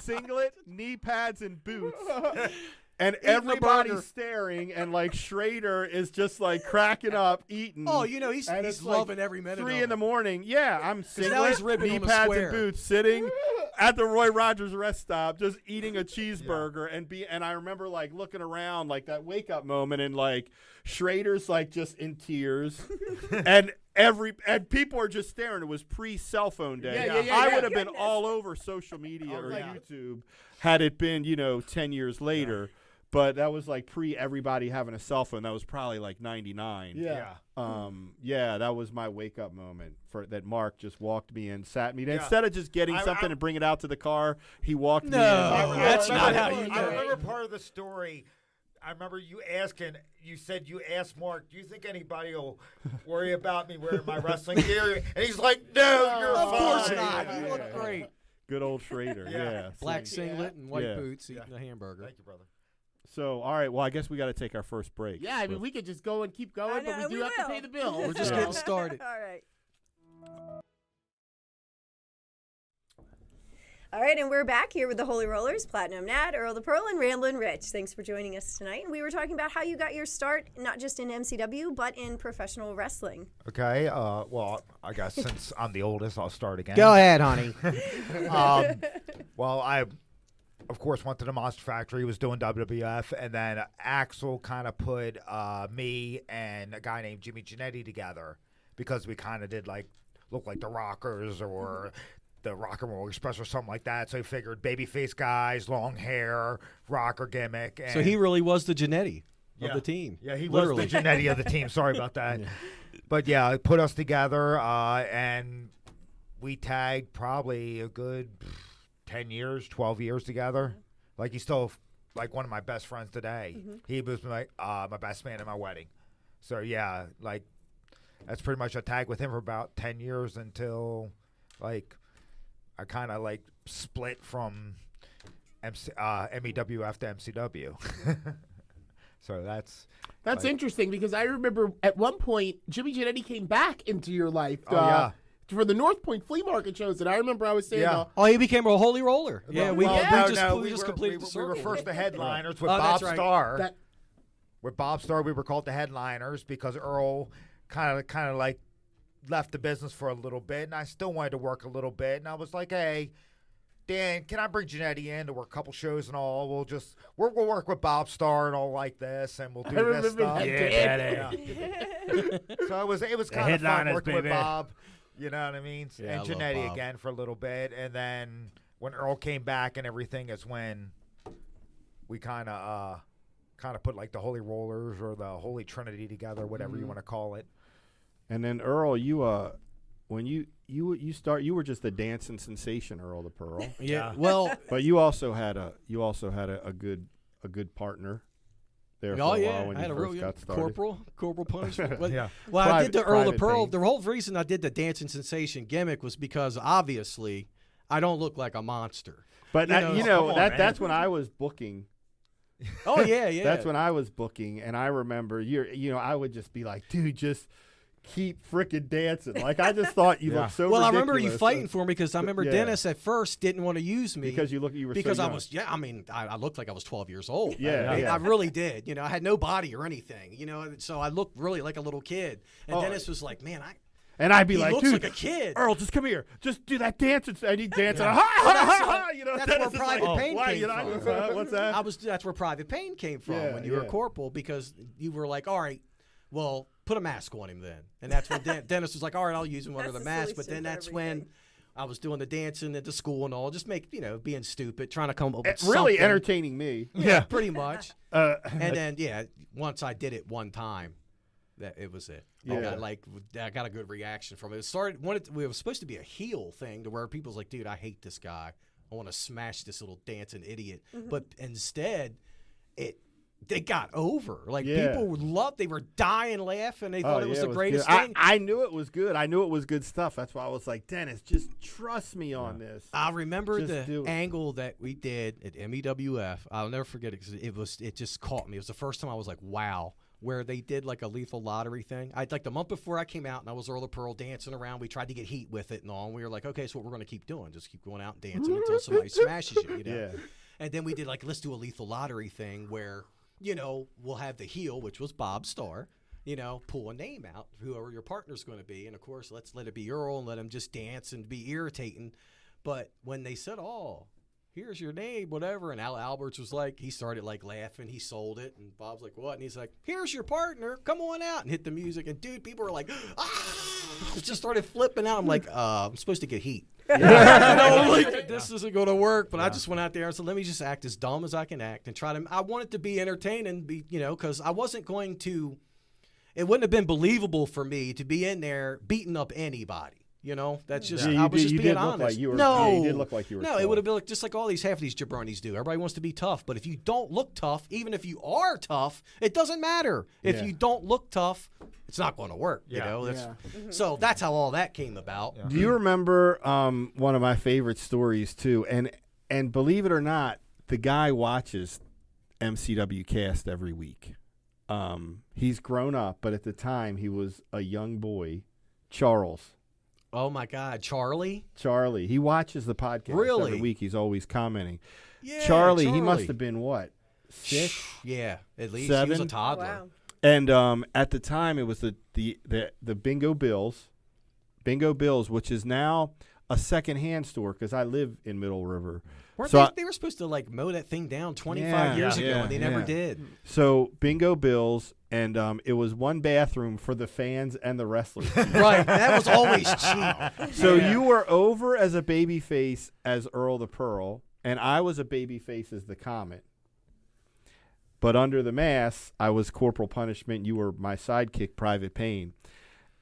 [SPEAKER 3] singlet, knee pads, and boots. And
[SPEAKER 6] Eating a
[SPEAKER 3] everybody's
[SPEAKER 6] burger.
[SPEAKER 3] staring, and like Schrader is just like cracking up, eating.
[SPEAKER 6] Oh, you know, he's
[SPEAKER 3] And it's
[SPEAKER 6] loving every minute.
[SPEAKER 3] 3
[SPEAKER 6] of
[SPEAKER 3] in the
[SPEAKER 6] it.
[SPEAKER 3] morning. Yeah, I'm
[SPEAKER 6] now
[SPEAKER 3] singlet,
[SPEAKER 6] he's ribbing
[SPEAKER 3] knee
[SPEAKER 6] on the
[SPEAKER 3] pads,
[SPEAKER 6] square.
[SPEAKER 3] and boots, sitting at the Roy Rogers rest stop, just eating a cheeseburger, and I remember like looking around, like that wake up moment, and like Schrader's like just in tears, and people are just staring. It was pre-cell phone day. I would have been all over social media or YouTube had it been 10 years later. But that was like everybody having a cell phone. That was probably like 99.
[SPEAKER 1] Yeah.
[SPEAKER 3] That was my wake up moment for that. Mark just walked me in, sat me. Instead of just getting something and bring it out to the car, he walked me in.
[SPEAKER 6] That's not how you do
[SPEAKER 5] I
[SPEAKER 6] it.
[SPEAKER 5] remember part of the story. I remember you said you asked Mark, do you think anybody will worry about me wearing my wrestling gear? And he's like, no, you're
[SPEAKER 6] Of course
[SPEAKER 5] fine.
[SPEAKER 6] not. You look great.
[SPEAKER 3] Good old Schrader. Yeah.
[SPEAKER 6] Black singlet and white
[SPEAKER 3] Yeah.
[SPEAKER 6] boots eating a hamburger.
[SPEAKER 5] Thank you, brother.
[SPEAKER 3] So, all right. Well, I guess we got to take our first break.
[SPEAKER 1] Yeah, I mean, we could just go and keep going,
[SPEAKER 2] I know,
[SPEAKER 1] but we
[SPEAKER 2] and
[SPEAKER 1] do
[SPEAKER 2] we
[SPEAKER 1] have to
[SPEAKER 2] will.
[SPEAKER 1] pay the bill.
[SPEAKER 6] We're just getting started.
[SPEAKER 2] All right. All right, and we're back here with the Holy Rollers, Platinum Nat, Earl the Pearl, and Ramblin Rich. Thanks for joining us tonight. And we were talking about how you got your start, not just in MCW, but in professional wrestling.
[SPEAKER 5] Okay. Well, I guess since I'm the oldest, I'll start again.
[SPEAKER 6] Go ahead, honey.
[SPEAKER 5] Well, I, of course, went to the Monster Factory, was doing WWF, and then Axel kind of put me and a guy named Jimmy Giannetti together because we kind of did look like the Rockers or the Rock and Roll Express or something like that. So he figured babyface guys, long hair, rocker gimmick. And
[SPEAKER 6] So he really was the Giannetti of the team.
[SPEAKER 5] Yeah, he
[SPEAKER 6] Literally.
[SPEAKER 5] was the Giannetti of the team. Sorry about that. But yeah, it put us together, and we tagged probably a good 10 years, 12 years together. Like, he's still like one of my best friends today. He was my best man at my wedding. So yeah, like that's pretty much a tag with him for about 10 years until like I kind of like split from MEWF to MCW. So that's like,
[SPEAKER 1] interesting because I remember at one point Jimmy Giannetti came back into your life. For the North Point flea market shows, and I remember I was saying,
[SPEAKER 6] Oh, he became a Holy Roller. Yeah, we just completed the
[SPEAKER 5] we
[SPEAKER 6] circle.
[SPEAKER 5] were first the headliners with
[SPEAKER 6] Oh,
[SPEAKER 5] Bob
[SPEAKER 6] that's right.
[SPEAKER 5] Starr. With Bob Starr, we were called the headliners because Earl kind of like left the business for a little bit, and I still wanted to work a little bit, and I was like, hey, Dan, can I bring Giannetti in to work a couple shows and all? We'll work with Bob Starr and all like this, and we'll do this stuff. So it was kind of fun working with Bob. You know what I mean?
[SPEAKER 6] Yeah,
[SPEAKER 5] and Giannetti again for a little bit, and then when Earl came back and everything is when we kind of put like the Holy Rollers or the Holy Trinity together, whatever you want to call it.
[SPEAKER 3] And then Earl, when you were just a dancing sensation, Earl the Pearl.
[SPEAKER 6] Yeah. Well,
[SPEAKER 3] But you also had a good partner there for a while when
[SPEAKER 6] I had
[SPEAKER 3] you
[SPEAKER 6] a
[SPEAKER 3] first
[SPEAKER 6] real
[SPEAKER 3] got started.
[SPEAKER 6] corporal punishment. But,
[SPEAKER 5] Yeah.
[SPEAKER 6] Well, I did the Earl the
[SPEAKER 3] Private
[SPEAKER 6] Pearl.
[SPEAKER 3] thing.
[SPEAKER 6] The whole reason I did the dancing sensation gimmick was because obviously I don't look like a monster.
[SPEAKER 3] But
[SPEAKER 6] You know,
[SPEAKER 5] come on, man.
[SPEAKER 3] that's when I was booking.
[SPEAKER 6] Oh yeah, yeah.
[SPEAKER 3] That's when I was booking, and I remember I would just be like, dude, just keep frickin' dancing. Like I just thought you looked so.
[SPEAKER 6] Well, I
[SPEAKER 3] ridiculous.
[SPEAKER 6] remember you fighting for me because I remember
[SPEAKER 3] Yeah.
[SPEAKER 6] Dennis at first didn't want to use me
[SPEAKER 3] because you were
[SPEAKER 6] because
[SPEAKER 3] so
[SPEAKER 6] I
[SPEAKER 3] young.
[SPEAKER 6] was I looked like I was 12 years old.
[SPEAKER 3] Yeah, yeah.
[SPEAKER 6] I really did. I had no body or anything. So I looked really like a little kid. And Dennis was like, man,
[SPEAKER 3] And I'd be
[SPEAKER 6] he
[SPEAKER 3] like,
[SPEAKER 6] looks
[SPEAKER 3] dude,
[SPEAKER 6] like a kid.
[SPEAKER 3] Earl, just come here. Just do that dance. And he'd dance. And
[SPEAKER 6] That's
[SPEAKER 3] Dennis
[SPEAKER 6] where
[SPEAKER 3] is
[SPEAKER 6] Private
[SPEAKER 3] like,
[SPEAKER 6] Pain
[SPEAKER 3] why,
[SPEAKER 6] came from.
[SPEAKER 3] What's that?
[SPEAKER 6] That's where Private Pain came from
[SPEAKER 3] Yeah,
[SPEAKER 6] when you were
[SPEAKER 3] yeah.
[SPEAKER 6] corporal because you were like, all right, well, put a mask on him then. And that's when Dennis was like, all right, I'll use him under the
[SPEAKER 2] That's the
[SPEAKER 6] mask. But
[SPEAKER 2] solution
[SPEAKER 6] then
[SPEAKER 2] to
[SPEAKER 6] that's when
[SPEAKER 2] everything.
[SPEAKER 6] I was doing the dancing at the school and all, just being stupid, trying to come up with
[SPEAKER 3] Really
[SPEAKER 6] something.
[SPEAKER 3] entertaining me.
[SPEAKER 6] Yeah, pretty much.
[SPEAKER 3] Uh,
[SPEAKER 6] And then, once I did it one time, that it was it.
[SPEAKER 3] Yeah.
[SPEAKER 6] I got a good reaction from it. It started it was supposed to be a heel thing to where people's like, dude, I hate this guy. I want to smash this little dancing idiot. But instead, they got over. Like people loved. They were dying laughing. They thought it was the greatest
[SPEAKER 3] good.
[SPEAKER 6] thing.
[SPEAKER 3] I knew it was good. I knew it was good stuff. That's why I was like, Dennis, just trust me on this.
[SPEAKER 6] I remember
[SPEAKER 3] Just do
[SPEAKER 6] the
[SPEAKER 3] it.
[SPEAKER 6] angle that we did at MEWF. I'll never forget it because it just caught me. It was the first time I was like, wow, where they did like a lethal lottery thing. I like the month before I came out, and I was Earl the Pearl dancing around. We tried to get heat with it and all. And we were like, okay, so what we're going to keep doing? Just keep going out and dancing until somebody smashes you, you know?
[SPEAKER 3] Yeah.
[SPEAKER 6] And then we did like, let's do a lethal lottery thing where, you know, we'll have the heel, which was Bob Starr, you know, pull a name out, whoever your partner's going to be. And of course, let's let it be Earl and let him just dance and be irritating. But when they said, oh, here's your name, whatever. And Al Alberts was like, he started like laughing. He sold it. And Bob's like, what? And he's like, here's your partner. Come on out. And hit the music. And dude, people were like, ah, just started flipping out. I'm like, I'm supposed to get heat. You know, like, this isn't going to work. But I just went out there and said, let me just act as dumb as I can act and try to, I want it to be entertaining, be, you know, because I wasn't going to, it wouldn't have been believable for me to be in there beating up anybody. You know, that's just, I was just being honest.
[SPEAKER 3] You did look like you were
[SPEAKER 6] No, it would have been like, just like all these, half of these jabronis do. Everybody wants to be tough, but if you don't look tough, even if you are tough, it doesn't matter. If you don't look tough, it's not going to work, you know? That's, so that's how all that came about.
[SPEAKER 3] Do you remember one of my favorite stories, too? And believe it or not, the guy watches MCW Cast every week. He's grown up, but at the time, he was a young boy, Charles.
[SPEAKER 6] Oh, my God. Charlie?
[SPEAKER 3] Charlie. He watches the podcast every week. He's always commenting.
[SPEAKER 6] Yeah,
[SPEAKER 3] Charlie, he must have been, what, 6?
[SPEAKER 6] Yeah, at least.
[SPEAKER 3] 7?
[SPEAKER 6] He was a toddler.
[SPEAKER 2] Wow.
[SPEAKER 3] And at the time, it was the Bingo Bills. Bingo Bills, which is now a secondhand store because I live in Middle River.
[SPEAKER 6] They were supposed to, like, mow that thing down 25 years ago, and they never did.
[SPEAKER 3] So, Bingo Bills, and it was one bathroom for the fans and the wrestlers.
[SPEAKER 6] Right. That was always cheap.
[SPEAKER 3] So, you were over as a baby face as Earl the Pearl, and I was a baby face as the Comet. But under the mask, I was Corporal Punishment. You were my sidekick, Private Pain.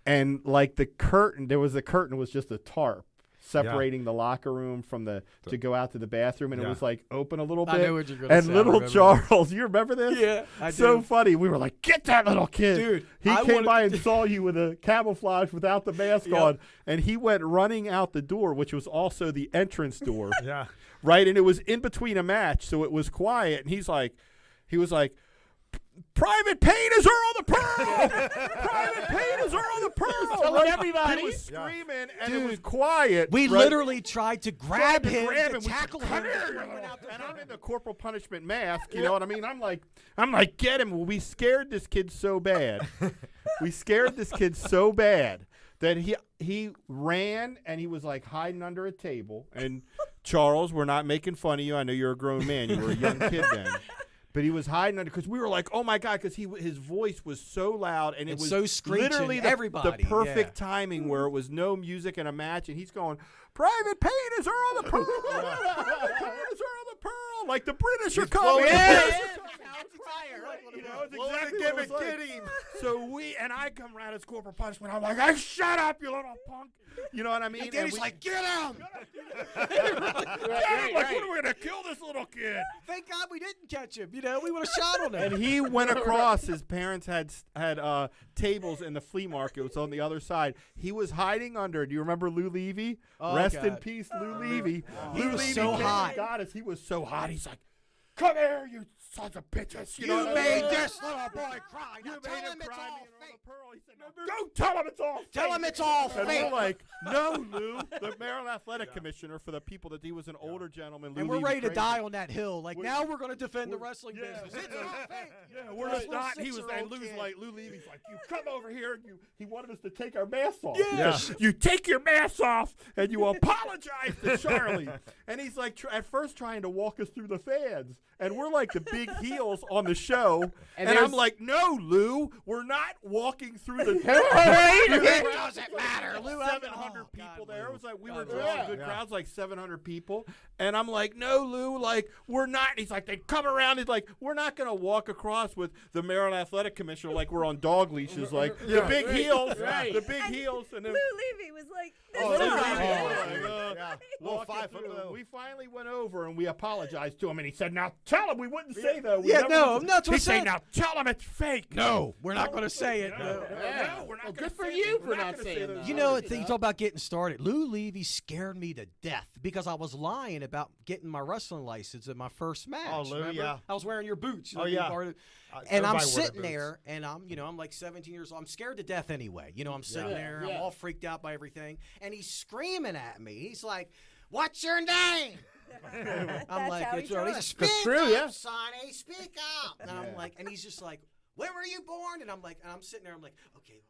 [SPEAKER 3] And, like, the curtain, there was a curtain, was just a tarp separating the locker room from to go out to the bathroom, and it was like open a little bit.
[SPEAKER 6] I know what you're gonna say.
[SPEAKER 3] And little Charles, you remember this?
[SPEAKER 6] Yeah, I do.
[SPEAKER 3] So funny. We were like, get that little kid.
[SPEAKER 6] Dude,
[SPEAKER 3] he came by and saw you with a camouflage without the mask on, and he went running out the door, which was also the entrance door. Right? And it was in between a match, so it was quiet, and he was like, Private Pain is Earl the Pearl! Private Pain is Earl the Pearl!
[SPEAKER 1] Telling everybody.
[SPEAKER 3] He was screaming, and it was quiet.
[SPEAKER 6] We literally tried to grab him,
[SPEAKER 3] to
[SPEAKER 6] tackle him.
[SPEAKER 3] Come here, and I'm in the Corporal Punishment mask, you know what I mean? I'm like, get him. Well, we scared this kid so bad. That he ran, and he was like hiding under a table. And Charles, we're not making fun of you. I know you're a grown man. You were a young kid then. But he was hiding under, because we were like, oh my God, because his voice was so loud, and it was
[SPEAKER 6] so screeching,
[SPEAKER 3] literally the perfect timing where it was no music in a match, and he's going, Private Pain is Earl the Pearl! Private Pain is Earl the Pearl! Like the British are coming! You know, it's exactly what it was like. So I come around as Corporal Punishment. I'm like, hey, shut up, you little punk. You know what I mean?
[SPEAKER 6] And he's like, get him!
[SPEAKER 3] Like, what are we going to kill this little kid?
[SPEAKER 6] Thank God we didn't catch him. You know, we would have shot on him.
[SPEAKER 3] And he went across. His parents had tables in the flea market. It was on the other side. He was hiding under. Do you remember Lou Levy? Rest in peace, Lou Levy.
[SPEAKER 6] He was so hot.
[SPEAKER 3] He was so hot. He's like, come here, you sons of bitches. You know
[SPEAKER 6] made this little boy cry.
[SPEAKER 3] You
[SPEAKER 6] Now
[SPEAKER 3] made
[SPEAKER 6] tell
[SPEAKER 3] him
[SPEAKER 6] him it's
[SPEAKER 3] cry.
[SPEAKER 6] all fake.
[SPEAKER 3] He said, no, tell him it's all fake.
[SPEAKER 6] Tell him it's all
[SPEAKER 3] And
[SPEAKER 6] fake.
[SPEAKER 3] we're like, no, Lou. The Maryland Athletic Commissioner, for the people that he was an older gentleman. Lou
[SPEAKER 6] And we're
[SPEAKER 3] Levy's
[SPEAKER 6] ready to
[SPEAKER 3] crazy.
[SPEAKER 6] die on that hill. Like, now we're going to defend the wrestling business. It's all fake.
[SPEAKER 3] Yeah, we're just not. He was, and Lou's like, Lou Levy's like, you come over here, and he wanted us to take our masks off.
[SPEAKER 6] Yes.
[SPEAKER 3] You take your masks off, and you apologize to Charlie. And he's like, at first trying to walk us through the fans. And we're like the big heels on the show. And I'm like, no, Lou, we're not walking through the
[SPEAKER 6] It doesn't matter. Lou,
[SPEAKER 3] 700 people there. It was like we were drawing good crowds, like 700 people. And I'm like, no, Lou, like, we're not. He's like, they come around. He's like, we're not going to walk across with the Maryland Athletic Commissioner like we're on dog leashes. Like, the big heels.
[SPEAKER 1] Right.
[SPEAKER 3] The big heels. And then,
[SPEAKER 2] Lou Levy was like, this
[SPEAKER 3] Lou
[SPEAKER 2] is
[SPEAKER 3] Levy, we finally went over and we apologized to him. And he said, now tell him we wouldn't say say though.
[SPEAKER 6] Yeah, no, that's what I'm
[SPEAKER 3] He'd say
[SPEAKER 6] saying.
[SPEAKER 3] now. Tell him it's fake.
[SPEAKER 6] No, we're not going to say it. No.
[SPEAKER 1] Yeah.
[SPEAKER 3] we're not
[SPEAKER 1] Well,
[SPEAKER 3] gonna
[SPEAKER 1] good for
[SPEAKER 3] say
[SPEAKER 1] you
[SPEAKER 3] it.
[SPEAKER 1] for
[SPEAKER 3] We're
[SPEAKER 1] not
[SPEAKER 3] gonna
[SPEAKER 1] saying
[SPEAKER 3] say
[SPEAKER 1] that.
[SPEAKER 3] those
[SPEAKER 6] You
[SPEAKER 3] words.
[SPEAKER 6] know, you talk about getting started. Lou Levy scared me to death because I was lying about getting my wrestling license at my first match.
[SPEAKER 5] Oh, Lou,
[SPEAKER 6] remember?
[SPEAKER 5] yeah.
[SPEAKER 6] I was wearing your boots.
[SPEAKER 5] Oh, yeah.
[SPEAKER 6] And I'm
[SPEAKER 5] Everybody wore the
[SPEAKER 6] sitting
[SPEAKER 5] boots.
[SPEAKER 6] there, and I'm like 17 years old. I'm scared to death anyway. I'm sitting
[SPEAKER 1] Yeah.
[SPEAKER 6] there.
[SPEAKER 1] Yeah.
[SPEAKER 6] I'm all freaked out by everything, and he's screaming at me. He's like, "What's your name?" I'm like,
[SPEAKER 2] how he
[SPEAKER 6] "It's Earl." He's like,
[SPEAKER 2] talks.
[SPEAKER 6] "Speak
[SPEAKER 1] true,
[SPEAKER 6] up,
[SPEAKER 1] yeah.
[SPEAKER 6] Sonny, speak up." And I'm like, and he's just like, "When were you born?" And I'm like, and I'm sitting there. I'm like, okay.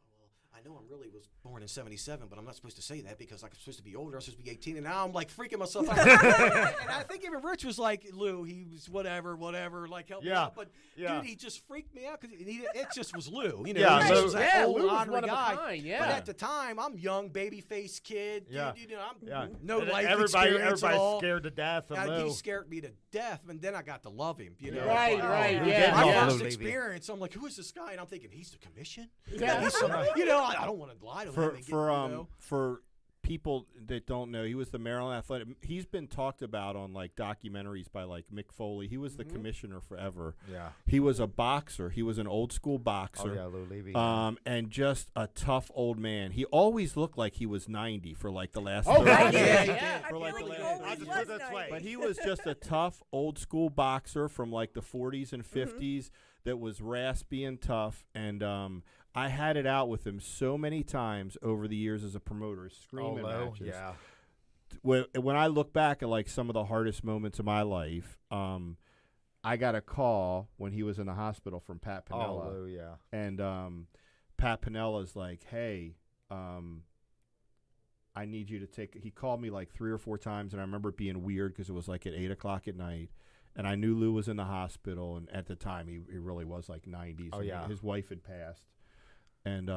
[SPEAKER 6] I know I really was born in 77, but I'm not supposed to say that because I'm supposed to be older. I'm supposed to be 18, and now I'm like freaking myself out. And I think even Rich was like, Lou, he was whatever, like help me
[SPEAKER 5] Yeah,
[SPEAKER 6] out. But
[SPEAKER 5] yeah.
[SPEAKER 6] dude, he just freaked me out because it just was Lou.
[SPEAKER 5] Yeah,
[SPEAKER 6] he
[SPEAKER 5] Lou-
[SPEAKER 6] was that old
[SPEAKER 1] Lou was
[SPEAKER 6] honorary
[SPEAKER 1] one of a
[SPEAKER 6] guy.
[SPEAKER 1] kind, yeah.
[SPEAKER 6] But at the time, I'm young, baby-faced kid.
[SPEAKER 5] Yeah.
[SPEAKER 6] Dude, I'm
[SPEAKER 5] Yeah.
[SPEAKER 6] no
[SPEAKER 5] And
[SPEAKER 6] life
[SPEAKER 5] everybody,
[SPEAKER 6] experience at
[SPEAKER 5] everybody's
[SPEAKER 6] all.
[SPEAKER 5] scared to death of
[SPEAKER 6] And he
[SPEAKER 5] Lou.
[SPEAKER 6] scared me to death, and then I got to love him.
[SPEAKER 1] Right, right,
[SPEAKER 5] who
[SPEAKER 1] yeah.
[SPEAKER 5] didn't
[SPEAKER 6] My
[SPEAKER 5] love
[SPEAKER 1] yeah.
[SPEAKER 6] first
[SPEAKER 5] Lou Levy?
[SPEAKER 6] experience, I'm like, who is this guy? And I'm thinking, he's the commission.
[SPEAKER 1] Yeah.
[SPEAKER 6] He's some, I don't want to lie to him. And
[SPEAKER 3] For people that don't know, he was the Maryland Athletic. He's been talked about on like documentaries by like Mick Foley. He was the commissioner forever.
[SPEAKER 5] Yeah.
[SPEAKER 3] He was a boxer. He was an old school boxer.
[SPEAKER 5] Oh, yeah, Lou Levy.
[SPEAKER 3] And just a tough old man. He always looked like he was 90 for like the last.
[SPEAKER 1] Oh,
[SPEAKER 3] 30
[SPEAKER 1] right,
[SPEAKER 3] years.
[SPEAKER 1] yeah, yeah.
[SPEAKER 2] I
[SPEAKER 3] For
[SPEAKER 2] feel
[SPEAKER 3] like
[SPEAKER 2] like
[SPEAKER 3] the
[SPEAKER 2] he
[SPEAKER 3] last
[SPEAKER 2] always
[SPEAKER 3] 30
[SPEAKER 5] was
[SPEAKER 2] was
[SPEAKER 5] this way.
[SPEAKER 2] 90.
[SPEAKER 3] But he was just a tough old school boxer from like the 40s and 50s that was raspy and tough. And I had it out with him so many times over the years as a promoter, screaming
[SPEAKER 5] Lou,
[SPEAKER 3] matches.
[SPEAKER 5] yeah.
[SPEAKER 3] When I look back at like some of the hardest moments of my life, I got a call when he was in the hospital from Pat Pinella.
[SPEAKER 5] Oh, Lou, yeah.
[SPEAKER 3] And Pat Pinella's like, hey, I need you to take – he called me like 3 or 4 times, and I remember it being weird because it was like at 8 o'clock at night. And I knew Lou was in the hospital, and at the time he really was like 90s.
[SPEAKER 5] Oh,
[SPEAKER 3] and
[SPEAKER 5] yeah.
[SPEAKER 3] His wife had passed. And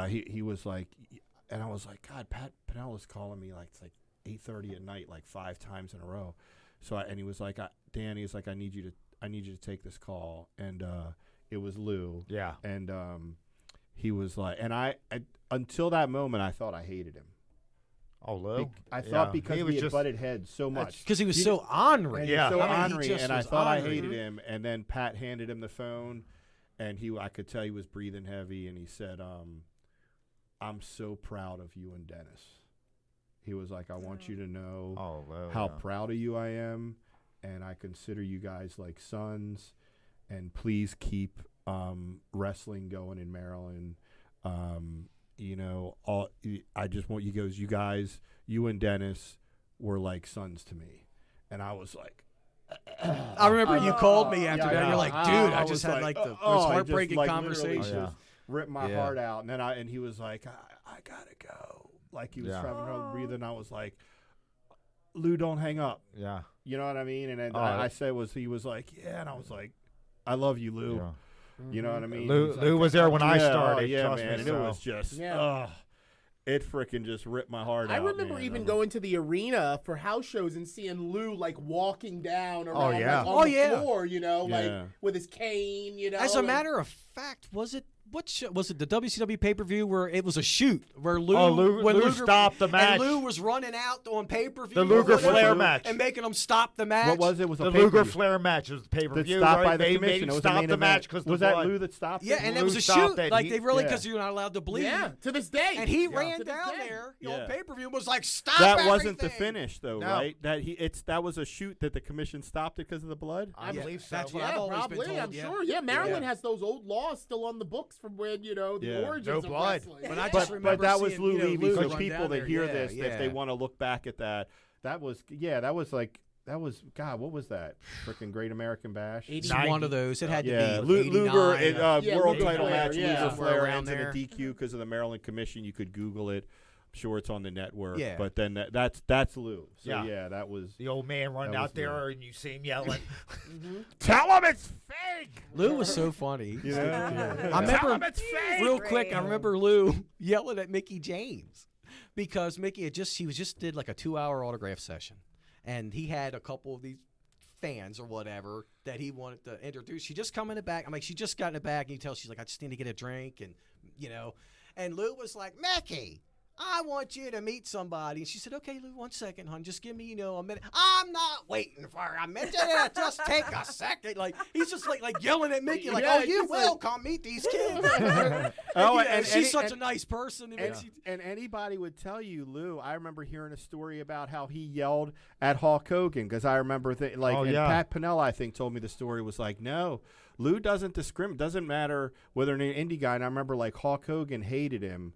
[SPEAKER 3] he was like – and I was like, God, Pat Pinella's calling me like it's like 8:30 at night, like 5 times in a row. So and he was like, Dan, he's like, I need you to take this call. And it was Lou.
[SPEAKER 5] Yeah.
[SPEAKER 3] And he was like, and I until that moment, I thought I hated him.
[SPEAKER 5] Oh, Lou.
[SPEAKER 3] I thought because
[SPEAKER 5] he
[SPEAKER 3] we
[SPEAKER 5] was
[SPEAKER 3] had butted heads so much.
[SPEAKER 6] because he was so ornery.
[SPEAKER 3] And
[SPEAKER 5] Yeah.
[SPEAKER 3] so
[SPEAKER 6] I mean, he
[SPEAKER 3] ornery,
[SPEAKER 6] just
[SPEAKER 3] and I
[SPEAKER 6] was
[SPEAKER 3] thought I
[SPEAKER 6] ornery.
[SPEAKER 3] hated him. And then Pat handed him the phone, and I could tell he was breathing heavy, and he said, I'm so proud of you and Dennis. He was like, I want you to know
[SPEAKER 5] Oh, Lou.
[SPEAKER 3] how
[SPEAKER 5] yeah.
[SPEAKER 3] proud of you I am, and I consider you guys like sons, and please keep wrestling going in Maryland. I just want you guys, you and Dennis were like sons to me. And I was like,
[SPEAKER 6] I remember you called me after that.
[SPEAKER 3] yeah.
[SPEAKER 6] You're like, dude, I
[SPEAKER 3] was
[SPEAKER 6] just had like the
[SPEAKER 3] oh,
[SPEAKER 6] most
[SPEAKER 3] I just,
[SPEAKER 6] heartbreaking
[SPEAKER 3] like, literally
[SPEAKER 6] conversation.
[SPEAKER 3] just ripped my
[SPEAKER 6] Yeah.
[SPEAKER 3] heart out. And he was like, I gotta go. Like he was
[SPEAKER 5] Yeah.
[SPEAKER 3] having trouble breathing. And I was like, Lou, don't hang up.
[SPEAKER 5] Yeah.
[SPEAKER 3] You know what I mean? And then
[SPEAKER 5] Oh,
[SPEAKER 3] I said he was like, yeah. And I was like, I love you, Lou.
[SPEAKER 5] Yeah.
[SPEAKER 3] You know what I mean?
[SPEAKER 5] Lou-
[SPEAKER 3] He's
[SPEAKER 5] Lou
[SPEAKER 3] like,
[SPEAKER 5] was there when I
[SPEAKER 3] yeah,
[SPEAKER 5] started,
[SPEAKER 3] Oh, yeah,
[SPEAKER 5] trust
[SPEAKER 3] man.
[SPEAKER 5] me,
[SPEAKER 3] And
[SPEAKER 5] so.
[SPEAKER 3] it was just,
[SPEAKER 1] Yeah.
[SPEAKER 3] it freaking just ripped my heart
[SPEAKER 1] I
[SPEAKER 3] out.
[SPEAKER 1] remember
[SPEAKER 3] man.
[SPEAKER 1] even
[SPEAKER 3] I'm
[SPEAKER 1] going to the arena for house shows and seeing Lou like walking down around
[SPEAKER 5] Oh, yeah.
[SPEAKER 1] like, on
[SPEAKER 6] Oh,
[SPEAKER 1] the
[SPEAKER 6] yeah.
[SPEAKER 1] floor,
[SPEAKER 3] Yeah.
[SPEAKER 1] like with his cane,
[SPEAKER 6] As a
[SPEAKER 1] and-
[SPEAKER 6] matter of fact, was it the WCW pay-per-view where it was a shoot where Lou
[SPEAKER 5] Lou
[SPEAKER 6] Luger
[SPEAKER 5] stopped the match.
[SPEAKER 6] and Lou was running out on pay-per-view
[SPEAKER 5] The
[SPEAKER 6] or
[SPEAKER 5] Luger
[SPEAKER 6] whatever,
[SPEAKER 5] Flair match.
[SPEAKER 6] and making them stop the match.
[SPEAKER 3] What was it? Was
[SPEAKER 5] The
[SPEAKER 3] a
[SPEAKER 5] Luger
[SPEAKER 3] pay-per-view.
[SPEAKER 5] Flair match was the pay-per-view.
[SPEAKER 3] Stopped
[SPEAKER 5] right?
[SPEAKER 3] by the
[SPEAKER 5] They
[SPEAKER 3] commission.
[SPEAKER 5] made
[SPEAKER 3] It
[SPEAKER 5] him
[SPEAKER 3] was
[SPEAKER 5] stop
[SPEAKER 3] main
[SPEAKER 5] the
[SPEAKER 3] event.
[SPEAKER 5] match because
[SPEAKER 3] Was that Lou that stopped
[SPEAKER 6] Yeah,
[SPEAKER 3] it?
[SPEAKER 6] and it
[SPEAKER 5] Lou
[SPEAKER 6] was a
[SPEAKER 5] stopped
[SPEAKER 6] shoot.
[SPEAKER 5] it.
[SPEAKER 6] Like
[SPEAKER 5] He-
[SPEAKER 6] they really
[SPEAKER 3] yeah.
[SPEAKER 6] because you're not allowed to bleed.
[SPEAKER 1] yeah, to this day.
[SPEAKER 6] And he
[SPEAKER 1] To
[SPEAKER 6] ran
[SPEAKER 1] this
[SPEAKER 6] down
[SPEAKER 1] day.
[SPEAKER 6] there
[SPEAKER 3] Yeah.
[SPEAKER 6] on pay-per-view and was like, "Stop!"
[SPEAKER 3] That wasn't the
[SPEAKER 6] everything."
[SPEAKER 3] finish, though,
[SPEAKER 5] No.
[SPEAKER 3] right? That was a shoot that the commission stopped it because of the blood.
[SPEAKER 5] I
[SPEAKER 6] Yeah,
[SPEAKER 5] believe so.
[SPEAKER 6] that's what
[SPEAKER 1] Yeah,
[SPEAKER 6] I've always
[SPEAKER 1] probably.
[SPEAKER 6] been told.
[SPEAKER 1] I'm
[SPEAKER 6] yeah.
[SPEAKER 1] sure. Yeah, Maryland
[SPEAKER 6] Yeah.
[SPEAKER 1] has those old laws still on the books from when the
[SPEAKER 3] Yeah.
[SPEAKER 1] origins
[SPEAKER 5] No
[SPEAKER 1] of
[SPEAKER 5] blood.
[SPEAKER 1] wrestling.
[SPEAKER 6] But I
[SPEAKER 3] But
[SPEAKER 6] just remember
[SPEAKER 3] that was
[SPEAKER 6] seeing,
[SPEAKER 3] Lou
[SPEAKER 6] you know,
[SPEAKER 3] Levy.
[SPEAKER 6] Lou
[SPEAKER 3] So
[SPEAKER 6] run
[SPEAKER 3] people
[SPEAKER 6] down
[SPEAKER 3] that
[SPEAKER 6] there.
[SPEAKER 3] hear
[SPEAKER 6] Yeah,
[SPEAKER 3] this, if they
[SPEAKER 6] yeah.
[SPEAKER 3] want to look back at that was God. What was that? Freaking Great American Bash.
[SPEAKER 6] 81 of those. It had
[SPEAKER 3] Yeah,
[SPEAKER 6] to be 89.
[SPEAKER 3] Luger,
[SPEAKER 1] Yeah,
[SPEAKER 3] world
[SPEAKER 1] Luger
[SPEAKER 3] title
[SPEAKER 1] Flair,
[SPEAKER 3] match.
[SPEAKER 1] yeah.
[SPEAKER 3] Luger Flair
[SPEAKER 6] Around
[SPEAKER 3] ends in a
[SPEAKER 6] there.
[SPEAKER 3] DQ because of the Maryland Commission. You could Google it. I'm sure it's on the network.
[SPEAKER 6] Yeah.
[SPEAKER 3] But then that's Lou. So
[SPEAKER 5] Yeah.
[SPEAKER 3] yeah, that was.
[SPEAKER 5] The old man running
[SPEAKER 3] That was
[SPEAKER 5] out there and you see him yelling.
[SPEAKER 3] Tell him it's fake.
[SPEAKER 6] Lou was so funny.
[SPEAKER 3] You know?
[SPEAKER 6] I remember
[SPEAKER 3] Tell him it's fake.
[SPEAKER 6] real
[SPEAKER 2] Great.
[SPEAKER 6] quick. I remember Lou yelling at Mickey James because Mickey just did like a 2-hour autograph session, and he had a couple of these fans or whatever that he wanted to introduce. She just come in the back. I'm like, she just got in the back, and you tell she's like, I just need to get a drink, and and Lou was like, Mickey, I want you to meet somebody. And she said, okay, Lou, 1 second, hon. Just give me, a minute. I'm not waiting for a minute. Just take a second. Like, he's just like yelling at Mickey, like,
[SPEAKER 1] Yeah,
[SPEAKER 6] oh, you
[SPEAKER 1] he's
[SPEAKER 6] will
[SPEAKER 1] like-
[SPEAKER 6] come meet these kids.
[SPEAKER 3] And
[SPEAKER 6] she's such a nice person.
[SPEAKER 3] And anybody would tell you, Lou, I remember hearing a story about how he yelled at Hulk Hogan, because I remember, Pat Pinnell, I think, told me the story was like, no, Lou doesn't discriminate. Doesn't matter whether an indie guy. And I remember, like, Hulk Hogan hated him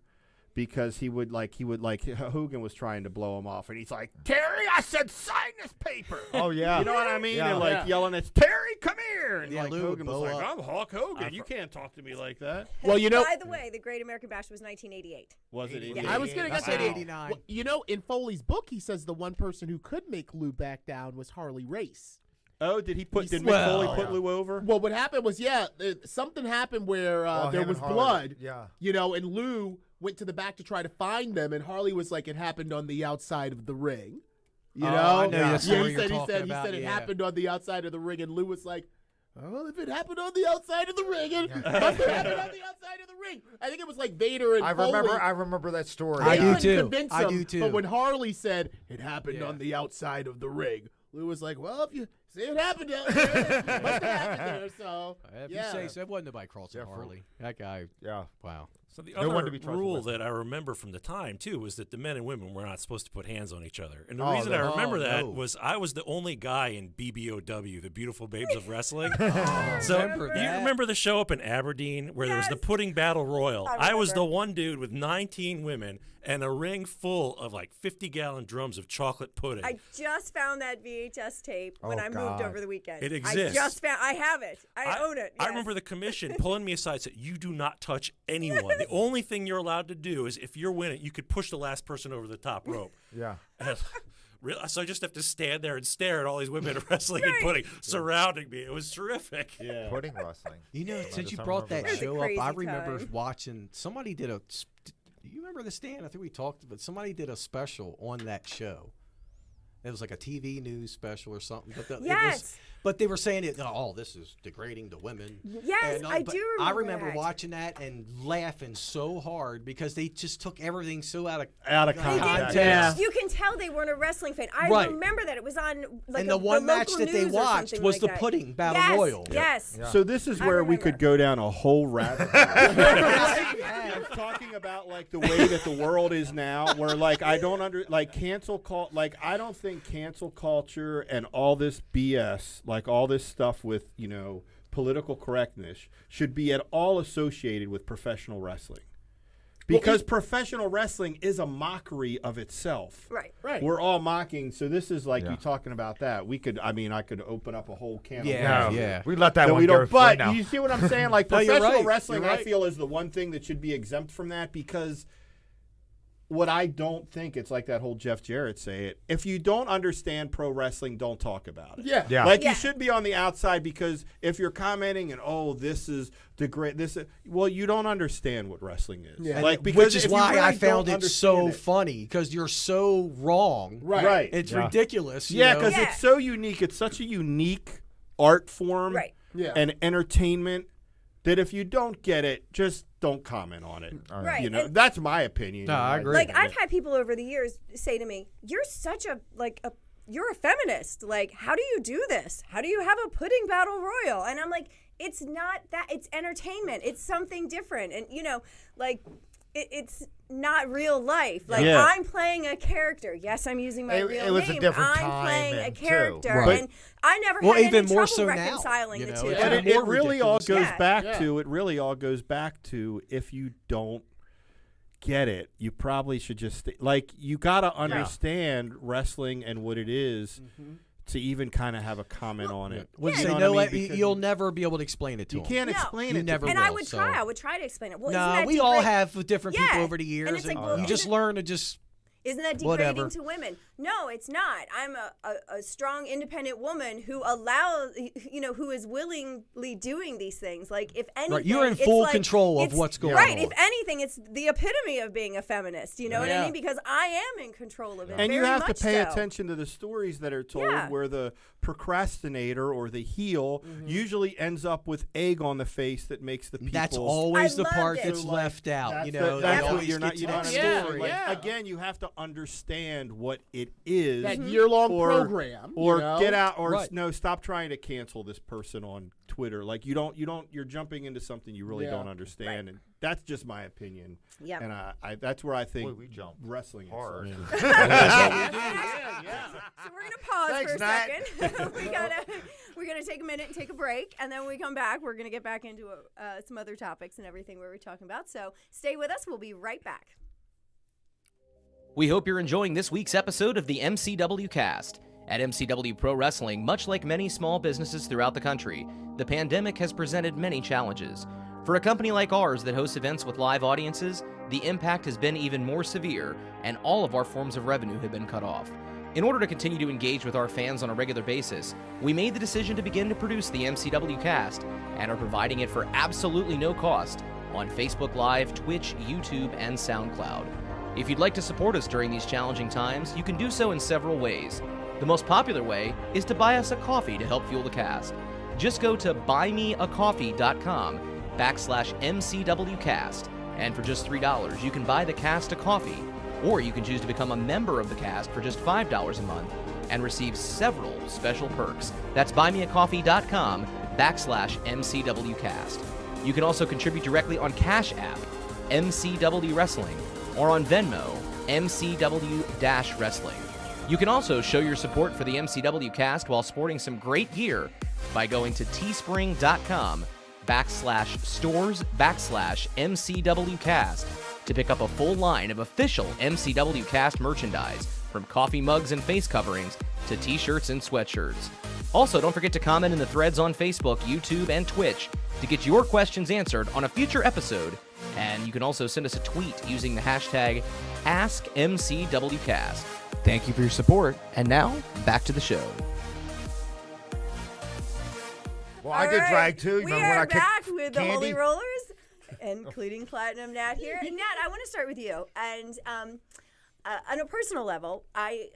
[SPEAKER 3] because Hogan was trying to blow him off, and he's like, Terry, I said sign this paper.
[SPEAKER 5] Oh, yeah.
[SPEAKER 3] You know what I mean?
[SPEAKER 5] Yeah.
[SPEAKER 3] And yelling at Terry, come here. And
[SPEAKER 6] Yeah, Lou would
[SPEAKER 3] Hogan was
[SPEAKER 6] blow
[SPEAKER 3] like,
[SPEAKER 6] up.
[SPEAKER 3] I'm Hulk Hogan. You can't talk to me like that.
[SPEAKER 1] Well,
[SPEAKER 2] By the way, the Great American Bash was 1988.
[SPEAKER 3] Was it?
[SPEAKER 6] Yeah.
[SPEAKER 1] I was going to get
[SPEAKER 6] I said
[SPEAKER 1] to
[SPEAKER 6] 89.
[SPEAKER 1] Well, in Foley's book, he says the one person who could make Lou back down was Harley Race.
[SPEAKER 3] Oh, did Mick
[SPEAKER 1] Well,
[SPEAKER 3] Foley put Lou over?
[SPEAKER 1] Well, what happened was, something happened where there
[SPEAKER 5] him
[SPEAKER 1] was
[SPEAKER 5] and Harley,
[SPEAKER 1] blood.
[SPEAKER 5] yeah.
[SPEAKER 1] And Lou went to the back to try to find them, and Harley was like, it happened on the outside of the ring. You
[SPEAKER 6] Oh,
[SPEAKER 1] know?
[SPEAKER 6] I know that story
[SPEAKER 1] he
[SPEAKER 6] you're
[SPEAKER 1] said,
[SPEAKER 6] talking
[SPEAKER 1] he
[SPEAKER 6] about,
[SPEAKER 1] said it
[SPEAKER 6] yeah.
[SPEAKER 1] happened on the outside of the ring, and Lou was like, well, if it happened on the outside of the ring, it must have happened on the outside of the ring. I think it was like Vader and Foley.
[SPEAKER 5] I remember that story.
[SPEAKER 6] I
[SPEAKER 1] They
[SPEAKER 6] do
[SPEAKER 1] couldn't
[SPEAKER 6] too.
[SPEAKER 1] convince
[SPEAKER 6] I
[SPEAKER 1] him,
[SPEAKER 6] do too.
[SPEAKER 1] But when Harley said it happened
[SPEAKER 6] Yeah.
[SPEAKER 1] on the outside of the ring, Lou was like, well, if you say it happened out there, it must have happened there. So,
[SPEAKER 6] If
[SPEAKER 1] yeah.
[SPEAKER 6] you say so, it wasn't nobody crossing Harley. That guy,
[SPEAKER 5] Yeah.
[SPEAKER 6] wow.
[SPEAKER 7] So the
[SPEAKER 5] No one
[SPEAKER 7] other
[SPEAKER 5] to be trusted
[SPEAKER 7] rule
[SPEAKER 5] with.
[SPEAKER 7] that I remember from the time too was that the men and women were not supposed to put hands on each other. And the
[SPEAKER 5] Oh,
[SPEAKER 7] reason I
[SPEAKER 5] no.
[SPEAKER 7] remember
[SPEAKER 6] Oh,
[SPEAKER 7] that
[SPEAKER 6] no.
[SPEAKER 7] was I was the only guy in BBOW, the Beautiful Babes of Wrestling.
[SPEAKER 6] So
[SPEAKER 7] Do you remember the show up in Aberdeen where there was the
[SPEAKER 2] Yes.
[SPEAKER 7] pudding battle royal?
[SPEAKER 2] I
[SPEAKER 7] I was the
[SPEAKER 2] remember.
[SPEAKER 7] one dude with 19 women and a ring full of like 50-gallon drums of chocolate pudding.
[SPEAKER 2] I just found that VHS tape when
[SPEAKER 5] Oh,
[SPEAKER 2] I moved
[SPEAKER 5] God.
[SPEAKER 2] over the weekend.
[SPEAKER 7] It exists.
[SPEAKER 2] I have it. I own it.
[SPEAKER 7] I
[SPEAKER 2] yes.
[SPEAKER 7] remember the commission pulling me aside and said, you do not touch anyone. The only thing you're allowed to do is if you're winning, you could push the last person over the top rope.
[SPEAKER 5] Yeah.
[SPEAKER 7] And so I just have to stand there and stare at all these women wrestling and pudding surrounding me. It was terrific.
[SPEAKER 3] Yeah.
[SPEAKER 5] Pudding wrestling.
[SPEAKER 6] Since you
[SPEAKER 5] I
[SPEAKER 6] brought
[SPEAKER 5] remember
[SPEAKER 6] that
[SPEAKER 2] that. It was a
[SPEAKER 6] show up, I
[SPEAKER 2] crazy
[SPEAKER 6] remember
[SPEAKER 2] time.
[SPEAKER 6] watching, somebody did a, do you remember this, Dan? I think we talked, but somebody did a special on that show. It was like a TV news special or something. But
[SPEAKER 2] Yes.
[SPEAKER 6] but they were saying it. Oh, this is degrading to women.
[SPEAKER 2] Yes,
[SPEAKER 6] And,
[SPEAKER 2] I
[SPEAKER 6] but
[SPEAKER 2] do
[SPEAKER 6] I
[SPEAKER 2] remember
[SPEAKER 6] remember
[SPEAKER 2] that.
[SPEAKER 6] watching that and laughing so hard because they just took everything so out of
[SPEAKER 3] Out of
[SPEAKER 2] They
[SPEAKER 3] context.
[SPEAKER 2] did.
[SPEAKER 1] Yeah.
[SPEAKER 2] You can tell they weren't a wrestling fan. I
[SPEAKER 6] Right.
[SPEAKER 2] remember that it was on like
[SPEAKER 6] And the one match
[SPEAKER 2] local
[SPEAKER 6] that they
[SPEAKER 2] news or
[SPEAKER 6] watched
[SPEAKER 2] something
[SPEAKER 6] was
[SPEAKER 2] like
[SPEAKER 6] the
[SPEAKER 2] that.
[SPEAKER 6] pudding battle
[SPEAKER 2] Yes,
[SPEAKER 6] royal.
[SPEAKER 2] Yes.
[SPEAKER 5] Yeah.
[SPEAKER 3] So this is
[SPEAKER 2] I
[SPEAKER 3] where we
[SPEAKER 2] remember.
[SPEAKER 3] could go down a whole rabbit hole. Talking about like the way that the world is now, where like I don't I don't think cancel culture and all this BS, like all this stuff with political correctness, should be at all associated with professional wrestling. Because professional wrestling is a mockery of itself.
[SPEAKER 2] Right.
[SPEAKER 1] Right.
[SPEAKER 3] We're all mocking. So this is like
[SPEAKER 5] Yeah.
[SPEAKER 3] you talking about that. I could open up a whole can of
[SPEAKER 6] Yeah,
[SPEAKER 3] worms.
[SPEAKER 6] yeah.
[SPEAKER 5] We let that
[SPEAKER 3] That
[SPEAKER 5] one
[SPEAKER 3] we
[SPEAKER 5] go
[SPEAKER 3] don't.
[SPEAKER 5] for
[SPEAKER 3] But
[SPEAKER 5] now.
[SPEAKER 3] you see what I'm saying? Like
[SPEAKER 6] No, you're
[SPEAKER 3] professional
[SPEAKER 6] right.
[SPEAKER 3] wrestling,
[SPEAKER 6] You're
[SPEAKER 3] I
[SPEAKER 6] right.
[SPEAKER 3] feel is the one thing that should be exempt from that, because what I don't think, it's like that whole Jeff Jarrett say it. If you don't understand pro wrestling, don't talk about it.
[SPEAKER 1] Yeah.
[SPEAKER 5] Yeah.
[SPEAKER 3] Like
[SPEAKER 2] Yeah.
[SPEAKER 3] you should be on the outside, because if you're commenting and this is well, you don't understand what wrestling is.
[SPEAKER 1] Yeah.
[SPEAKER 3] Like because
[SPEAKER 6] Which is
[SPEAKER 3] if you
[SPEAKER 6] why
[SPEAKER 3] really
[SPEAKER 6] I found
[SPEAKER 3] don't
[SPEAKER 6] it so
[SPEAKER 3] understand
[SPEAKER 6] funny because you're so wrong.
[SPEAKER 1] Right.
[SPEAKER 6] It's
[SPEAKER 5] Yeah.
[SPEAKER 6] ridiculous. you
[SPEAKER 3] Yeah,
[SPEAKER 6] know?
[SPEAKER 3] because
[SPEAKER 2] Yeah.
[SPEAKER 3] it's so unique. It's such a unique art form
[SPEAKER 2] Right.
[SPEAKER 1] Yeah.
[SPEAKER 3] and entertainment that if you don't get it, just don't comment on it.
[SPEAKER 2] Right.
[SPEAKER 3] You know,
[SPEAKER 2] And-
[SPEAKER 3] that's my opinion.
[SPEAKER 6] No, I agree.
[SPEAKER 2] Like I've had people over the years say to me, "You're such you're a feminist. Like, how do you do this? How do you have a pudding battle royal?" And I'm like, "It's not that. It's entertainment. It's something different." And it's not real life. Like
[SPEAKER 3] Yeah.
[SPEAKER 2] I'm playing a character. Yes, I'm using my
[SPEAKER 5] It
[SPEAKER 2] real
[SPEAKER 5] was a
[SPEAKER 2] name.
[SPEAKER 5] different
[SPEAKER 2] I'm
[SPEAKER 5] time
[SPEAKER 2] playing a
[SPEAKER 5] and too.
[SPEAKER 2] character,
[SPEAKER 6] Right.
[SPEAKER 2] and I never
[SPEAKER 6] Well,
[SPEAKER 2] had
[SPEAKER 6] even
[SPEAKER 2] any
[SPEAKER 6] more
[SPEAKER 2] trouble
[SPEAKER 6] so now,
[SPEAKER 2] reconciling
[SPEAKER 6] you
[SPEAKER 2] the
[SPEAKER 6] know,
[SPEAKER 2] two.
[SPEAKER 6] it's
[SPEAKER 3] But
[SPEAKER 6] even
[SPEAKER 3] it
[SPEAKER 6] more
[SPEAKER 3] really all
[SPEAKER 6] ridiculous.
[SPEAKER 3] goes
[SPEAKER 2] Yeah.
[SPEAKER 3] back
[SPEAKER 1] Yeah.
[SPEAKER 3] to it. Really all goes back to if you don't get it, you probably should just like you got to understand wrestling and what it is to even kind of have a comment on it.
[SPEAKER 6] Would
[SPEAKER 3] You
[SPEAKER 6] say
[SPEAKER 3] know what
[SPEAKER 6] no,
[SPEAKER 3] I mean? Because
[SPEAKER 6] you'll never be able to explain it to
[SPEAKER 3] you
[SPEAKER 6] them.
[SPEAKER 3] can't
[SPEAKER 2] No.
[SPEAKER 3] explain
[SPEAKER 6] You
[SPEAKER 3] it.
[SPEAKER 6] never
[SPEAKER 3] to
[SPEAKER 2] And
[SPEAKER 6] will,
[SPEAKER 2] I would
[SPEAKER 6] so-
[SPEAKER 2] try. I would try to explain it. Well, isn't
[SPEAKER 6] No,
[SPEAKER 2] that
[SPEAKER 6] we all
[SPEAKER 2] degrade-
[SPEAKER 6] have different people
[SPEAKER 2] Yeah.
[SPEAKER 6] over the years,
[SPEAKER 2] And it's like, well,
[SPEAKER 6] you just
[SPEAKER 2] isn't-
[SPEAKER 6] learn to just
[SPEAKER 2] Isn't that degrading
[SPEAKER 6] Whatever.
[SPEAKER 2] to women? No, it's not. I'm a strong, independent woman who who is willingly doing these things. Like, if anything,
[SPEAKER 6] Right, you're in
[SPEAKER 2] it's
[SPEAKER 6] full
[SPEAKER 2] like-
[SPEAKER 6] control of
[SPEAKER 2] it's-
[SPEAKER 6] what's going
[SPEAKER 2] right,
[SPEAKER 6] on.
[SPEAKER 2] if anything, it's the epitome of being a feminist. You know what I mean? Because I am in control of it.
[SPEAKER 3] And you
[SPEAKER 2] very
[SPEAKER 3] have to
[SPEAKER 2] much
[SPEAKER 3] pay
[SPEAKER 2] so.
[SPEAKER 3] attention to the stories that are told
[SPEAKER 2] Yeah.
[SPEAKER 3] where the procrastinator or the heel usually ends up with egg on the face that makes the people.
[SPEAKER 6] That's always
[SPEAKER 2] I
[SPEAKER 6] the
[SPEAKER 2] loved
[SPEAKER 6] part
[SPEAKER 2] it.
[SPEAKER 6] that's
[SPEAKER 1] So, like,
[SPEAKER 6] left out.
[SPEAKER 1] that's
[SPEAKER 6] You
[SPEAKER 1] the-
[SPEAKER 6] know,
[SPEAKER 1] that's
[SPEAKER 6] they
[SPEAKER 1] what
[SPEAKER 6] always
[SPEAKER 3] you're not.
[SPEAKER 6] get
[SPEAKER 3] You
[SPEAKER 6] to
[SPEAKER 3] know what
[SPEAKER 6] that
[SPEAKER 3] I'm
[SPEAKER 1] Yeah,
[SPEAKER 3] saying?
[SPEAKER 6] story.
[SPEAKER 3] Like, again, you have to understand what it is.
[SPEAKER 1] That year-long
[SPEAKER 3] or-
[SPEAKER 1] program.
[SPEAKER 3] Or
[SPEAKER 1] you know?
[SPEAKER 3] get out, or
[SPEAKER 6] Right.
[SPEAKER 3] no, stop trying to cancel this person on Twitter. Like you're jumping into something you really
[SPEAKER 1] Yeah.
[SPEAKER 3] don't understand, and that's just my opinion.
[SPEAKER 2] Yep.
[SPEAKER 3] And I that's where I think
[SPEAKER 5] Boy, we jump
[SPEAKER 3] wrestling
[SPEAKER 5] hard.
[SPEAKER 3] is.
[SPEAKER 2] So we're gonna pause
[SPEAKER 5] Thanks,
[SPEAKER 2] for a
[SPEAKER 5] Nat.
[SPEAKER 2] second. we're gonna take a minute and take a break, and then when we come back, we're gonna get back into some other topics and everything we were talking about. So stay with us. We'll be right back.
[SPEAKER 4] We hope you're enjoying this week's episode of the MCW Cast. At MCW Pro Wrestling, much like many small businesses throughout the country, the pandemic has presented many challenges. For a company like ours that hosts events with live audiences, the impact has been even more severe, and all of our forms of revenue have been cut off. In order to continue to engage with our fans on a regular basis, we made the decision to begin to produce the MCW Cast and are providing it for absolutely no cost on Facebook Live, Twitch, YouTube, and SoundCloud. If you'd like to support us during these challenging times, you can do so in several ways. The most popular way is to buy us a coffee to help fuel the cast. Just go to buymeacoffee.com/MCWcast, and for just $3, you can buy the cast a coffee, or you can choose to become a member of the cast for just $5 a month and receive several special perks. That's buymeacoffee.com/MCWcast. You can also contribute directly on Cash App, MCW Wrestling, or on Venmo, MCW-Wrestling. You can also show your support for the MCW Cast while sporting some great gear by going to teespring.com/stores/MCWcast to pick up a full line of official MCW Cast merchandise, from coffee mugs and face coverings to t-shirts and sweatshirts. Also, don't forget to comment in the threads on Facebook, YouTube, and Twitch to get your questions answered on a future episode. And you can also send us a tweet using the hashtag AskMCWCast. Thank you for your support, and now, back to the show.
[SPEAKER 5] Well, I get dragged too.
[SPEAKER 2] We
[SPEAKER 5] Remember when
[SPEAKER 2] are
[SPEAKER 5] I kicked
[SPEAKER 2] back with the
[SPEAKER 5] Candy?
[SPEAKER 2] Holy Rollers, including Platinum Nat here. And Nat, I want to start with you. And on a personal level, I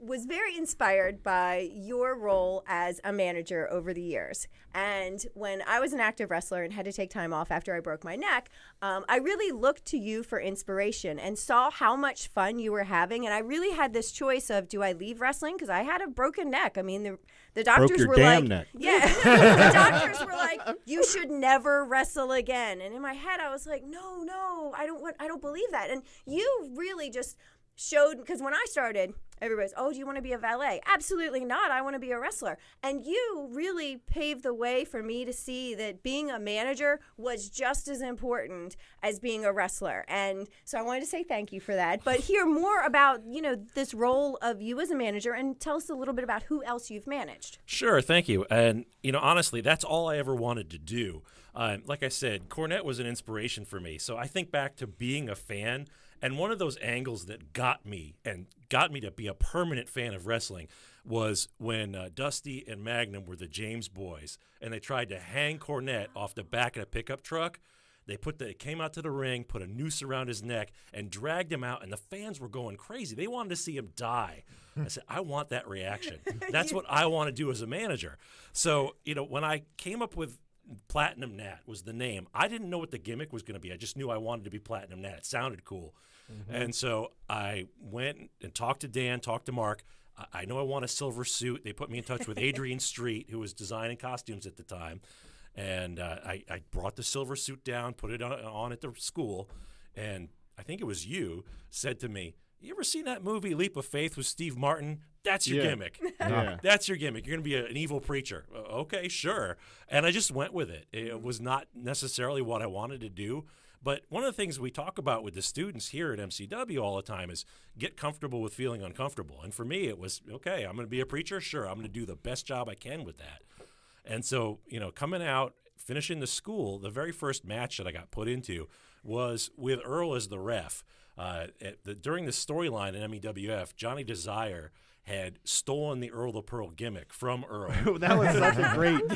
[SPEAKER 2] was very inspired by your role as a manager over the years. And when I was an active wrestler and had to take time off after I broke my neck, I really looked to you for inspiration and saw how much fun you were having. And I really had this choice of, do I leave wrestling? Because I had a broken neck. I mean, the doctors
[SPEAKER 3] your
[SPEAKER 2] were
[SPEAKER 3] damn
[SPEAKER 2] like,
[SPEAKER 3] neck.
[SPEAKER 2] yeah, the doctors were like, you should never wrestle again. And in my head, I was like, no, I don't believe that. And you really just showed, because when I started, everybody's, oh, do you want to be a valet? Absolutely not. I want to be a wrestler. And you really paved the way for me to see that being a manager was just as important as being a wrestler. And so I wanted to say thank you for that. But hear more about, this role of you as a manager, and tell us a little bit about who else you've managed.
[SPEAKER 7] Sure, thank you. And, honestly, that's all I ever wanted to do. Like I said, Cornette was an inspiration for me. So I think back to being a fan, and one of those angles that got me to be a permanent fan of wrestling was when Dusty and Magnum were the James Boys, and they tried to hang Cornette off the back of a pickup truck. They came out to the ring, put a noose around his neck, and dragged him out, and the fans were going crazy. They wanted to see him die. I said, I want that reaction. That's what I want to do as a manager. So, when I came up with Platinum Nat was the name, I didn't know what the gimmick was going to be. I just knew I wanted to be Platinum Nat. It sounded cool. And so I went and talked to Dan, talked to Mark. I know I want a silver suit. They put me in touch with Adrian Street, who was designing costumes at the time. And I brought the silver suit down, put it on at the school. And I think it was you said to me, you ever seen that movie Leap of Faith with Steve Martin? That's your gimmick.
[SPEAKER 3] Yeah.
[SPEAKER 7] That's your gimmick. You're going to be an evil preacher. Okay, sure. And I just went with it. It was not necessarily what I wanted to do. But one of the things we talk about with the students here at MCW all the time is get comfortable with feeling uncomfortable. And for me, it was, okay, I'm going to be a preacher. Sure, I'm going to do the best job I can with that. And so, coming out, finishing the school, the very first match that I got put into was with Earl as the ref. During the storyline in MEWF, Johnny Desire had stolen the Earl the Pearl gimmick from Earl.
[SPEAKER 3] That was such a great.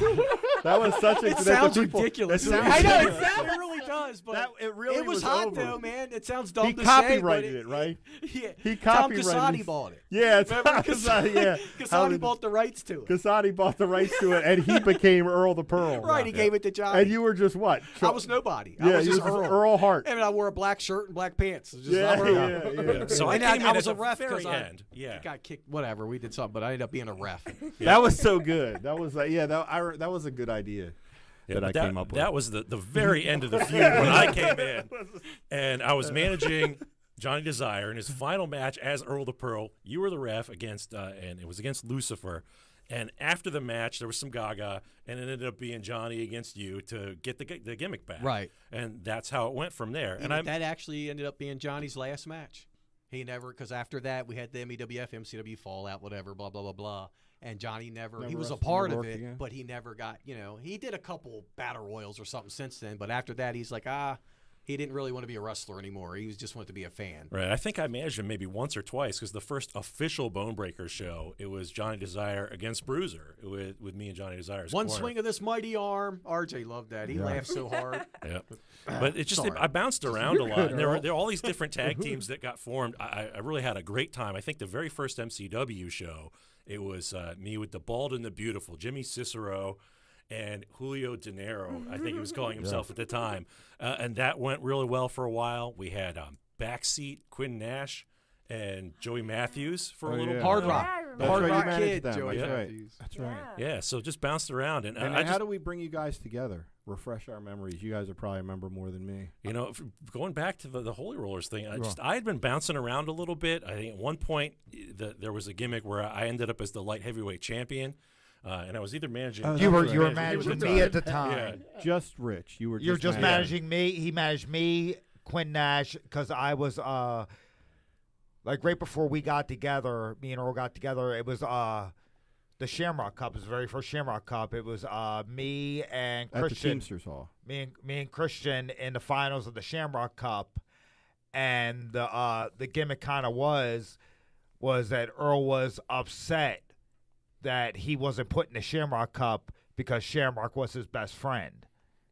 [SPEAKER 3] That was such a.
[SPEAKER 6] It sounds ridiculous.
[SPEAKER 3] I
[SPEAKER 6] know it really does, but
[SPEAKER 3] it really
[SPEAKER 6] it was
[SPEAKER 3] hot
[SPEAKER 6] over. Though, man. It sounds dumb
[SPEAKER 3] He
[SPEAKER 6] to say.
[SPEAKER 3] copyrighted it, right?
[SPEAKER 6] Yeah.
[SPEAKER 3] He
[SPEAKER 6] Tom
[SPEAKER 3] copyrighted
[SPEAKER 6] Casati
[SPEAKER 3] it.
[SPEAKER 6] bought it.
[SPEAKER 3] Yeah,
[SPEAKER 6] Remember
[SPEAKER 3] Casati. Yeah,
[SPEAKER 6] Casati bought the rights to it.
[SPEAKER 3] Casati bought the rights to it, and he became Earl the Pearl.
[SPEAKER 6] Right, he gave it to Johnny.
[SPEAKER 3] And you were just what?
[SPEAKER 6] I was nobody.
[SPEAKER 3] Yeah,
[SPEAKER 6] I was
[SPEAKER 3] you
[SPEAKER 6] just
[SPEAKER 3] were
[SPEAKER 6] Earl.
[SPEAKER 3] Hart.
[SPEAKER 6] I mean, I wore a black shirt and black pants. Just,
[SPEAKER 3] Yeah,
[SPEAKER 6] I'm Earl.
[SPEAKER 3] yeah.
[SPEAKER 7] So I
[SPEAKER 6] And
[SPEAKER 7] came in
[SPEAKER 6] I was
[SPEAKER 7] at
[SPEAKER 6] a ref
[SPEAKER 7] the very
[SPEAKER 6] because
[SPEAKER 7] end. Yeah.
[SPEAKER 6] I got kicked. Whatever, we did something, but I ended up being a ref.
[SPEAKER 3] That was so good. That was that was a good idea.
[SPEAKER 7] Yeah,
[SPEAKER 3] that I came up with.
[SPEAKER 7] That was the very end of the feud when I came in, and I was managing Johnny Desire in his final match as Earl the Pearl. You were the ref against, and it was against Lucifer. And after the match, there was some gaga, and it ended up being Johnny against you to get the gimmick back.
[SPEAKER 6] Right.
[SPEAKER 7] And that's how it went from there. And
[SPEAKER 6] that actually ended up being Johnny's last match. He never, because after that we had the MEWF, MCW fallout, whatever, blah blah blah blah. And Johnny never he was a part of it,
[SPEAKER 3] again.
[SPEAKER 6] but he never got, he did a couple battle royals or something since then. But after that, he's like, he didn't really want to be a wrestler anymore. He just wanted to be a fan.
[SPEAKER 7] Right. I think I managed him maybe once or twice because the first official Bone Breaker show, it was Johnny Desire against Bruiser with me and Johnny Desire's
[SPEAKER 6] One
[SPEAKER 7] corner.
[SPEAKER 6] swing of this mighty arm. RJ loved that. He laughed so hard.
[SPEAKER 7] Yeah. But it just I bounced around a lot. And there were all these different tag teams that got formed. I really had a great time. I think the very first MCW show, it was me with the Bald and the Beautiful, Jimmy Cicero, and Julio De Niro, I think he was calling himself at the time. And that went really well for a while. We had Backseat, Quinn Nash, and Joey Matthews for a little
[SPEAKER 3] yeah.
[SPEAKER 6] Hard
[SPEAKER 2] Yeah,
[SPEAKER 6] Rock.
[SPEAKER 2] I remember.
[SPEAKER 3] That's
[SPEAKER 6] Hard
[SPEAKER 3] right, you
[SPEAKER 6] Rock
[SPEAKER 3] managed
[SPEAKER 6] Kid,
[SPEAKER 3] them.
[SPEAKER 6] Joey
[SPEAKER 3] That's right.
[SPEAKER 6] Matthews.
[SPEAKER 3] That's right.
[SPEAKER 7] Yeah, so just bounced around. And
[SPEAKER 3] And
[SPEAKER 7] I
[SPEAKER 3] how
[SPEAKER 7] just,
[SPEAKER 3] do we bring you guys together? Refresh our memories. You guys will probably remember more than me.
[SPEAKER 7] going back to the Holy Rollers thing, I had been bouncing around a little bit. I think at one point there was a gimmick where I ended up as the light heavyweight champion. And I was either managing.
[SPEAKER 3] Oh,
[SPEAKER 5] You were
[SPEAKER 3] That's right.
[SPEAKER 5] managing
[SPEAKER 7] At the
[SPEAKER 5] me
[SPEAKER 7] time.
[SPEAKER 5] at the time.
[SPEAKER 7] Yeah.
[SPEAKER 3] Just Rich. You were
[SPEAKER 5] Just managing me. He managed me, Quinn Nash, because I was like right before we got together. Me and Earl got together. It was the Shamrock Cup. It was the very first Shamrock Cup. It was me and
[SPEAKER 3] at the
[SPEAKER 5] Christian.
[SPEAKER 3] Teamsters Hall.
[SPEAKER 5] Me and Christian in the finals of the Shamrock Cup, and the gimmick kind of was that Earl was upset that he wasn't put in the Shamrock Cup because Shamrock was his best friend.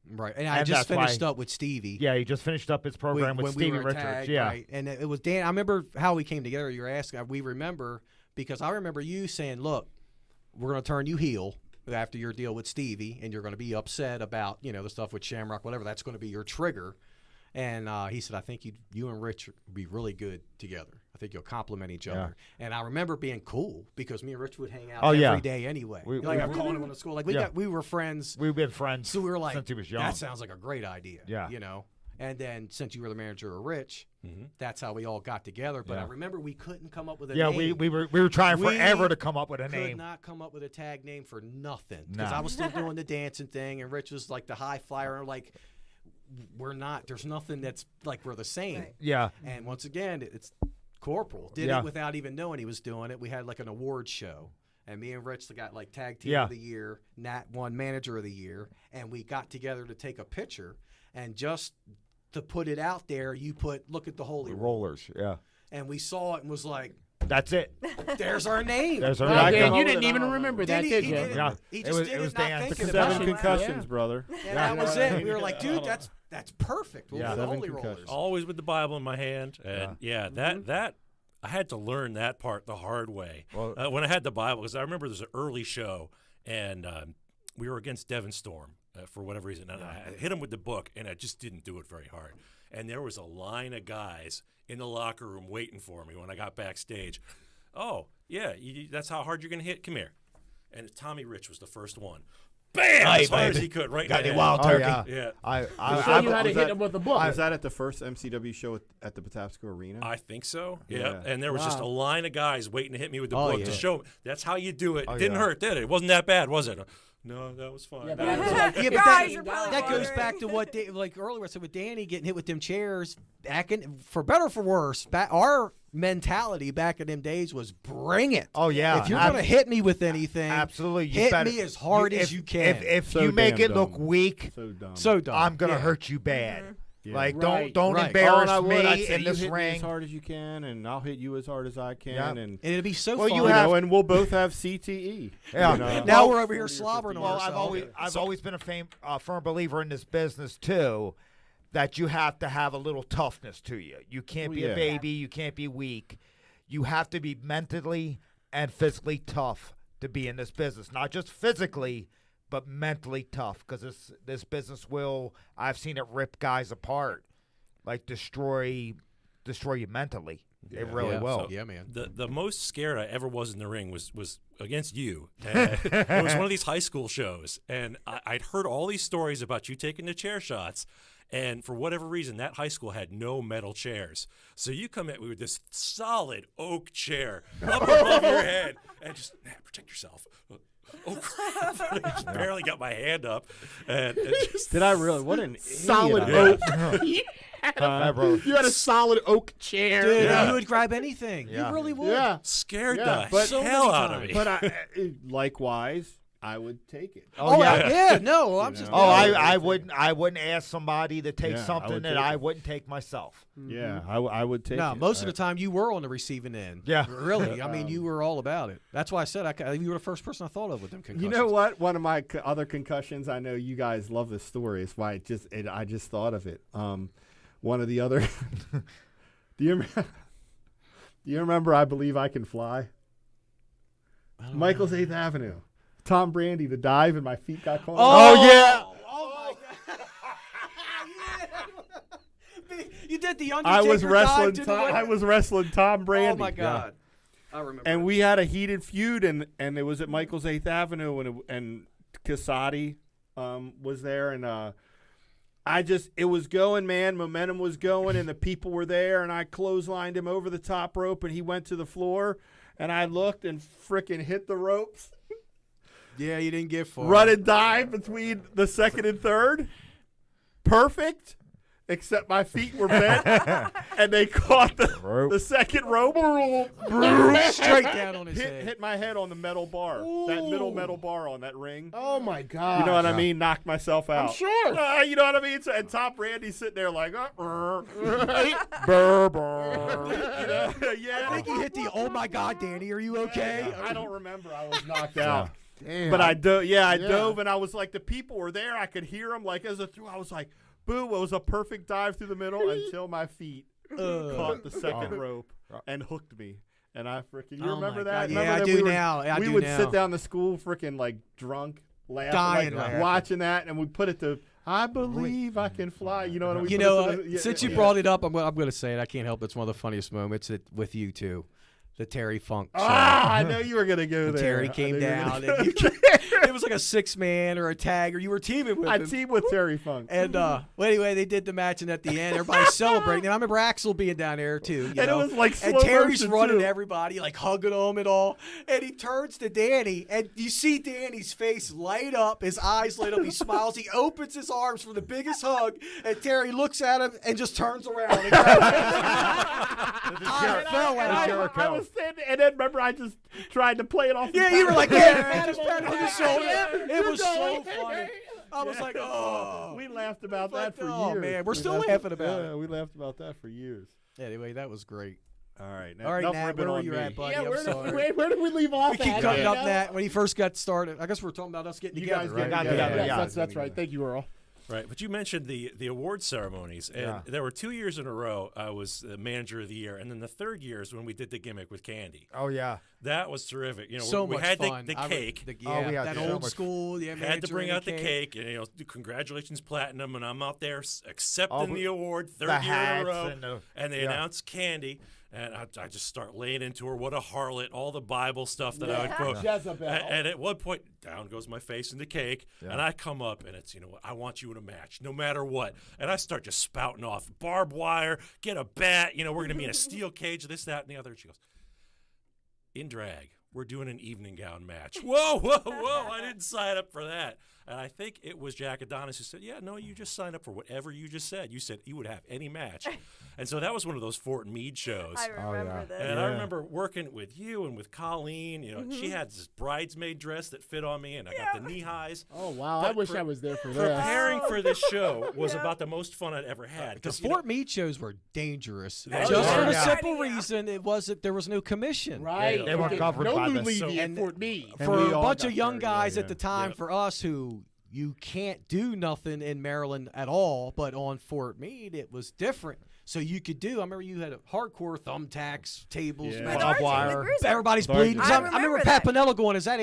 [SPEAKER 6] Right. And I
[SPEAKER 5] And
[SPEAKER 6] just
[SPEAKER 5] that's why-
[SPEAKER 6] finished up with Stevie.
[SPEAKER 5] Yeah, he just finished up his program with
[SPEAKER 6] when
[SPEAKER 5] Stevie
[SPEAKER 6] we were
[SPEAKER 5] Richards.
[SPEAKER 6] tagged,
[SPEAKER 5] Yeah.
[SPEAKER 6] right. And it was Dan. I remember how we came together. You were asking. We remember because I remember you saying, "Look, we're going to turn you heel after your deal with Stevie, and you're going to be upset about the stuff with Shamrock, whatever. That's going to be your trigger." And he said, "I think you and Rich would be really good together. I think you'll complement each other." And I remember being cool because me and Rich would hang out every day anyway. I'm calling him on the school. Like we were friends.
[SPEAKER 5] We've been friends
[SPEAKER 6] So we were like,
[SPEAKER 5] since he was young.
[SPEAKER 6] that sounds like a great idea.
[SPEAKER 5] Yeah.
[SPEAKER 6] And then since you were the manager of Rich, that's how we all got together. But I remember we couldn't come up with a name.
[SPEAKER 5] we were trying
[SPEAKER 6] We
[SPEAKER 5] forever to come up with a
[SPEAKER 6] could
[SPEAKER 5] name.
[SPEAKER 6] not come up with a tag name for nothing because
[SPEAKER 5] Nah.
[SPEAKER 6] I was still doing the dancing thing, and Rich was like the high flyer. And like, we're not. There's nothing that's like we're the same.
[SPEAKER 2] Right.
[SPEAKER 5] Yeah.
[SPEAKER 6] And once again, it's Corporal did
[SPEAKER 5] Yeah.
[SPEAKER 6] it without even knowing he was doing it. We had like an award show, and me and Rich got like tag team
[SPEAKER 5] Yeah.
[SPEAKER 6] of the year, Nat won manager of the year, and we got together to take a picture, and just to put it out there, you look at the Holy
[SPEAKER 5] Rollers. Yeah.
[SPEAKER 6] and we saw it and was like,
[SPEAKER 5] That's it.
[SPEAKER 6] there's our name.
[SPEAKER 5] There's our
[SPEAKER 1] Well,
[SPEAKER 5] name.
[SPEAKER 1] Dan, you didn't even remember that,
[SPEAKER 6] he
[SPEAKER 1] did you?
[SPEAKER 6] did it.
[SPEAKER 5] Yeah.
[SPEAKER 6] He
[SPEAKER 5] It
[SPEAKER 6] just
[SPEAKER 5] was-
[SPEAKER 6] did
[SPEAKER 5] it was
[SPEAKER 6] not
[SPEAKER 5] Dan.
[SPEAKER 6] thinking
[SPEAKER 5] The
[SPEAKER 6] about
[SPEAKER 3] 7
[SPEAKER 6] it.
[SPEAKER 3] concussions, brother.
[SPEAKER 6] And that was it. We were like, dude, that's perfect. We'll
[SPEAKER 5] Yeah.
[SPEAKER 6] do the
[SPEAKER 3] 7
[SPEAKER 6] Holy
[SPEAKER 3] concussions.
[SPEAKER 6] Rollers.
[SPEAKER 7] Always with the Bible in my hand. And that I had to learn that part the hard way.
[SPEAKER 5] Well-
[SPEAKER 7] When I had the Bible, because I remember there's an early show, and we were against Devon Storm for whatever reason. And I hit him with the book, and I just didn't do it very hard. And there was a line of guys in the locker room waiting for me when I got backstage. Oh, yeah, that's how hard you're going to hit? Come here. And Tommy Rich was the first one. Bam!
[SPEAKER 5] Hey,
[SPEAKER 7] as hard as
[SPEAKER 5] baby.
[SPEAKER 7] he could, right
[SPEAKER 5] Got
[SPEAKER 7] in
[SPEAKER 5] any
[SPEAKER 7] the
[SPEAKER 5] wild
[SPEAKER 7] head.
[SPEAKER 5] turkey?
[SPEAKER 7] Yeah.
[SPEAKER 5] I
[SPEAKER 1] Show you how to
[SPEAKER 3] was
[SPEAKER 1] hit
[SPEAKER 3] that-
[SPEAKER 1] him with a book.
[SPEAKER 3] Was that at the first MCW show at the Patapsco Arena?
[SPEAKER 7] I think so. Yeah.
[SPEAKER 3] Yeah.
[SPEAKER 7] And there was just a line of guys waiting to hit me with the
[SPEAKER 6] Oh,
[SPEAKER 7] book
[SPEAKER 6] yeah.
[SPEAKER 7] to show that's how you do it.
[SPEAKER 5] Oh,
[SPEAKER 7] Didn't
[SPEAKER 5] yeah.
[SPEAKER 7] hurt, did it? It wasn't that bad, was it? No, that was fine.
[SPEAKER 1] Yeah, but
[SPEAKER 6] Yeah, but
[SPEAKER 2] Guys, you're probably
[SPEAKER 6] that goes
[SPEAKER 2] wondering.
[SPEAKER 6] back to what like earlier I said with Danny getting hit with them chairs. For better or for worse, our mentality back in them days was bring it.
[SPEAKER 5] Oh, yeah.
[SPEAKER 6] If you're gonna hit me with anything,
[SPEAKER 5] Absolutely. You
[SPEAKER 6] hit
[SPEAKER 5] better-
[SPEAKER 6] me as hard as you can.
[SPEAKER 5] If
[SPEAKER 3] So
[SPEAKER 5] you make
[SPEAKER 3] damn
[SPEAKER 5] it look
[SPEAKER 3] dumb.
[SPEAKER 5] weak,
[SPEAKER 3] So dumb.
[SPEAKER 6] so dumb.
[SPEAKER 5] I'm gonna
[SPEAKER 6] Yeah.
[SPEAKER 5] hurt you bad.
[SPEAKER 3] Yeah.
[SPEAKER 5] Like,
[SPEAKER 1] Right,
[SPEAKER 5] don't
[SPEAKER 6] right.
[SPEAKER 5] embarrass
[SPEAKER 3] I'd
[SPEAKER 5] me
[SPEAKER 3] say
[SPEAKER 5] in
[SPEAKER 3] you
[SPEAKER 5] this
[SPEAKER 3] hit me as
[SPEAKER 5] ring.
[SPEAKER 3] hard as you can, and I'll hit you as hard as I can,
[SPEAKER 5] Yeah.
[SPEAKER 3] and
[SPEAKER 6] And it'd be so
[SPEAKER 5] Well,
[SPEAKER 6] fun.
[SPEAKER 5] you
[SPEAKER 3] you
[SPEAKER 5] have-
[SPEAKER 3] know, and we'll both have CTE.
[SPEAKER 5] Yeah.
[SPEAKER 3] You know?
[SPEAKER 6] now
[SPEAKER 5] Well,
[SPEAKER 6] we're over here
[SPEAKER 3] 40 or
[SPEAKER 6] slobbering
[SPEAKER 3] 50
[SPEAKER 6] on
[SPEAKER 5] Well,
[SPEAKER 6] ourselves.
[SPEAKER 5] I've always been a firm believer in this business too, that you have to have a little toughness to you. You can't
[SPEAKER 3] Well,
[SPEAKER 5] be
[SPEAKER 3] yeah.
[SPEAKER 5] a baby. You can't be weak. You have to be mentally and physically tough to be in this business. Not just physically, but mentally tough. Because this business will, I've seen it rip guys apart, like destroy you mentally. It really
[SPEAKER 6] Yeah,
[SPEAKER 5] will.
[SPEAKER 6] so- yeah, man.
[SPEAKER 7] The most scared I ever was in the ring was against you. It was one of these high school shows, and I'd heard all these stories about you taking the chair shots. And for whatever reason, that high school had no metal chairs. So you come at me with this solid oak chair up above your head, and just protect yourself. Oh crap! I just barely got my hand up, and just
[SPEAKER 3] Did I really? What an
[SPEAKER 1] Solid
[SPEAKER 3] idiot
[SPEAKER 1] oak.
[SPEAKER 5] Bro.
[SPEAKER 1] You had a solid oak chair.
[SPEAKER 6] Dude,
[SPEAKER 3] Yeah.
[SPEAKER 6] you would grab anything.
[SPEAKER 5] Yeah.
[SPEAKER 6] You really would.
[SPEAKER 1] Yeah.
[SPEAKER 7] scared
[SPEAKER 1] Yeah,
[SPEAKER 7] the
[SPEAKER 6] so
[SPEAKER 7] hell
[SPEAKER 6] many
[SPEAKER 7] out of
[SPEAKER 6] times.
[SPEAKER 7] me.
[SPEAKER 3] But likewise, I would take it.
[SPEAKER 5] Oh, yeah.
[SPEAKER 6] No, I'm
[SPEAKER 3] You
[SPEAKER 6] just.
[SPEAKER 3] know?
[SPEAKER 5] Oh,
[SPEAKER 3] Yeah.
[SPEAKER 5] I wouldn't ask somebody to take
[SPEAKER 3] Yeah, I
[SPEAKER 5] something
[SPEAKER 3] would
[SPEAKER 5] that
[SPEAKER 3] take
[SPEAKER 5] I
[SPEAKER 3] it.
[SPEAKER 5] wouldn't take myself.
[SPEAKER 3] Yeah, I would take
[SPEAKER 6] No,
[SPEAKER 3] it.
[SPEAKER 6] most of the time you were on the receiving end.
[SPEAKER 5] Yeah.
[SPEAKER 6] Really. I mean, you were all about it. That's why I said you were the first person I thought of with them concussions.
[SPEAKER 3] You know what? One of my other concussions. I know you guys love this story. It's why I just thought of it. One of the other. Do you remember? I Believe I Can Fly. Michael's 8th Avenue. Tom Brady, the dive, and my feet got caught.
[SPEAKER 5] Oh, yeah.
[SPEAKER 6] Oh my God. You did the Undertaker
[SPEAKER 3] I was wrestling.
[SPEAKER 6] dive to the
[SPEAKER 3] I was wrestling Tom Brady.
[SPEAKER 6] Oh my God. I remember.
[SPEAKER 3] And we had a heated feud, and it was at Michael's 8th Avenue, and Casati was there, and it was going, man. Momentum was going, and the people were there, and I clotheslined him over the top rope, and he went to the floor, and I looked and frickin' hit the ropes.
[SPEAKER 6] Yeah, you didn't get far.
[SPEAKER 3] Run and dive between the second and third. Perfect. Except my feet were bent, and they caught the second rope.
[SPEAKER 6] straight down on his head.
[SPEAKER 3] Hit my head on the metal bar. That middle metal bar on that ring.
[SPEAKER 1] Oh my God.
[SPEAKER 3] You know what I mean? Knocked myself out.
[SPEAKER 1] I'm sure.
[SPEAKER 3] You know what I mean? So, and Tom Brandy's sitting there like, burr, burr. You know? Yeah.
[SPEAKER 6] I think he hit the. Oh my God, Danny, are you okay?
[SPEAKER 3] I don't remember. I was knocked out.
[SPEAKER 1] Damn.
[SPEAKER 3] But I dove, and I was like, the people were there. I could hear them. Like, as a through, I was like, boo. It was a perfect dive through the middle until my feet caught the second rope and hooked me. And I freaking, you
[SPEAKER 6] Oh
[SPEAKER 3] remember
[SPEAKER 6] my
[SPEAKER 3] that?
[SPEAKER 6] God. Yeah,
[SPEAKER 3] Remember
[SPEAKER 6] I
[SPEAKER 3] that
[SPEAKER 6] do
[SPEAKER 3] we were-
[SPEAKER 6] now. I
[SPEAKER 3] we
[SPEAKER 6] do
[SPEAKER 3] would
[SPEAKER 6] now.
[SPEAKER 3] sit down to school freaking like drunk, laughing,
[SPEAKER 6] Dying
[SPEAKER 3] like,
[SPEAKER 6] laughing.
[SPEAKER 3] watching that, and we put it to, I believe I can fly. You know what I mean?
[SPEAKER 6] You know, since you brought it up, I'm going to say it. I can't help it. It's one of the funniest moments with you two. The Terry Funk show.
[SPEAKER 3] I know you were going to go
[SPEAKER 6] And
[SPEAKER 3] there.
[SPEAKER 6] Terry
[SPEAKER 3] I
[SPEAKER 6] came
[SPEAKER 3] knew you were
[SPEAKER 6] down.
[SPEAKER 3] gonna-
[SPEAKER 6] And it was like a 6-man or a tag, or you were teaming with
[SPEAKER 3] I
[SPEAKER 6] him.
[SPEAKER 3] teamed with Terry Funk.
[SPEAKER 6] And well, anyway, they did the match, and at the end, everybody's celebrating. And I remember Axel being down there too. You
[SPEAKER 3] And
[SPEAKER 6] know?
[SPEAKER 3] it was like
[SPEAKER 6] and
[SPEAKER 3] slow
[SPEAKER 6] Terry's
[SPEAKER 3] motion,
[SPEAKER 6] running
[SPEAKER 3] too.
[SPEAKER 6] everybody, like hugging them and all. And he turns to Danny, and you see Danny's face light up, his eyes light up. He smiles. He opens his arms for the biggest hug, and Terry looks at him and just turns around. And I fell out.
[SPEAKER 3] I was standing, and then remember, I just tried to play it off.
[SPEAKER 6] Yeah, you were like, yeah, just pat on his shoulder. It was so funny. I was like, oh.
[SPEAKER 3] We laughed about that for
[SPEAKER 6] Oh,
[SPEAKER 3] years.
[SPEAKER 6] man, we're
[SPEAKER 3] We
[SPEAKER 6] still
[SPEAKER 3] laughed-
[SPEAKER 6] laughing about
[SPEAKER 3] Yeah, we laughed about that for years.
[SPEAKER 6] Anyway, that was great.
[SPEAKER 3] All right,
[SPEAKER 6] All right,
[SPEAKER 3] enough
[SPEAKER 6] Nat,
[SPEAKER 3] ribbon
[SPEAKER 6] where were
[SPEAKER 3] on
[SPEAKER 6] you
[SPEAKER 3] me.
[SPEAKER 6] at, buddy?
[SPEAKER 1] Yeah,
[SPEAKER 6] I'm sorry.
[SPEAKER 1] where did we leave off
[SPEAKER 6] We keep
[SPEAKER 1] at?
[SPEAKER 6] cutting
[SPEAKER 1] You
[SPEAKER 6] up
[SPEAKER 1] know?
[SPEAKER 6] Nat when he first got started. I guess we're talking about us getting
[SPEAKER 3] You
[SPEAKER 6] together,
[SPEAKER 3] guys
[SPEAKER 6] right?
[SPEAKER 3] got
[SPEAKER 1] Yeah,
[SPEAKER 3] together,
[SPEAKER 1] yeah,
[SPEAKER 3] yeah.
[SPEAKER 1] that's right. Thank you, Earl.
[SPEAKER 7] Right, but you mentioned the award ceremonies, and there were 2 years in a row I was the manager of the year, and then the third year is when we did the gimmick with Candy.
[SPEAKER 5] Oh, yeah.
[SPEAKER 7] That was terrific. You know,
[SPEAKER 6] So
[SPEAKER 7] we
[SPEAKER 6] much
[SPEAKER 7] had
[SPEAKER 6] fun.
[SPEAKER 7] the
[SPEAKER 6] I re-
[SPEAKER 7] cake.
[SPEAKER 6] the-
[SPEAKER 5] Oh,
[SPEAKER 6] yeah,
[SPEAKER 5] we had
[SPEAKER 6] that
[SPEAKER 5] so
[SPEAKER 6] old
[SPEAKER 5] much-
[SPEAKER 6] school. Yeah,
[SPEAKER 7] Had to bring
[SPEAKER 6] manager
[SPEAKER 7] out the
[SPEAKER 6] and
[SPEAKER 7] cake, and congratulations, platinum, and I'm out there accepting
[SPEAKER 5] All
[SPEAKER 7] the award, third
[SPEAKER 5] the
[SPEAKER 7] year in a
[SPEAKER 5] hats
[SPEAKER 7] row,
[SPEAKER 5] and
[SPEAKER 7] they
[SPEAKER 5] yeah.
[SPEAKER 7] announced Candy, and I just start laying into her what a harlot, all the Bible stuff that I would quote.
[SPEAKER 1] Jezebel.
[SPEAKER 7] And at one point, down goes my face in the cake, and I come up, and it's, you know what, I want you in a match, no matter what. And I start just spouting off barbed wire, get a bat, you know, we're going to be in a steel cage, this, that, and the other. And she goes, in drag, we're doing an evening gown match. Whoa, whoa, whoa. I didn't sign up for that. And I think it was Jack Adonis who said, yeah, no, you just signed up for whatever you just said. You said you would have any match. And so that was one of those Fort Meade shows.
[SPEAKER 2] I remember this.
[SPEAKER 7] And I remember working with you and with Colleen. You know, she had this bridesmaid dress that fit on me, and I got the knee highs.
[SPEAKER 1] Oh, wow.
[SPEAKER 7] But
[SPEAKER 1] I wish I was there for that.
[SPEAKER 7] Preparing for this show was about the most fun I'd ever had.
[SPEAKER 6] The Fort Meade shows were dangerous.
[SPEAKER 7] They
[SPEAKER 6] Just
[SPEAKER 7] were.
[SPEAKER 6] for the
[SPEAKER 7] Yeah.
[SPEAKER 6] simple reason there was no commission.
[SPEAKER 1] Right.
[SPEAKER 5] They weren't covered
[SPEAKER 1] no
[SPEAKER 5] by
[SPEAKER 1] Lou
[SPEAKER 5] this.
[SPEAKER 1] Levy
[SPEAKER 6] And
[SPEAKER 1] at Fort Meade.
[SPEAKER 5] And
[SPEAKER 6] For
[SPEAKER 5] we
[SPEAKER 6] a
[SPEAKER 5] all
[SPEAKER 6] bunch
[SPEAKER 5] got
[SPEAKER 6] of young
[SPEAKER 5] hurt,
[SPEAKER 6] guys
[SPEAKER 5] yeah,
[SPEAKER 6] at the time,
[SPEAKER 7] Yep.
[SPEAKER 6] for us who you can't do nothing in Maryland at all, but on Fort Meade it was different. So you could do. I remember you had a hardcore thumbtacks, tables,
[SPEAKER 3] Yeah.
[SPEAKER 2] With
[SPEAKER 5] Barbed
[SPEAKER 2] Archie,
[SPEAKER 5] wire.
[SPEAKER 2] with Bruiser.
[SPEAKER 6] everybody's
[SPEAKER 3] Sorry.
[SPEAKER 6] bleeding.
[SPEAKER 2] I
[SPEAKER 6] I remember
[SPEAKER 2] remember
[SPEAKER 6] Pat
[SPEAKER 2] that.
[SPEAKER 6] Pinella going, "Is that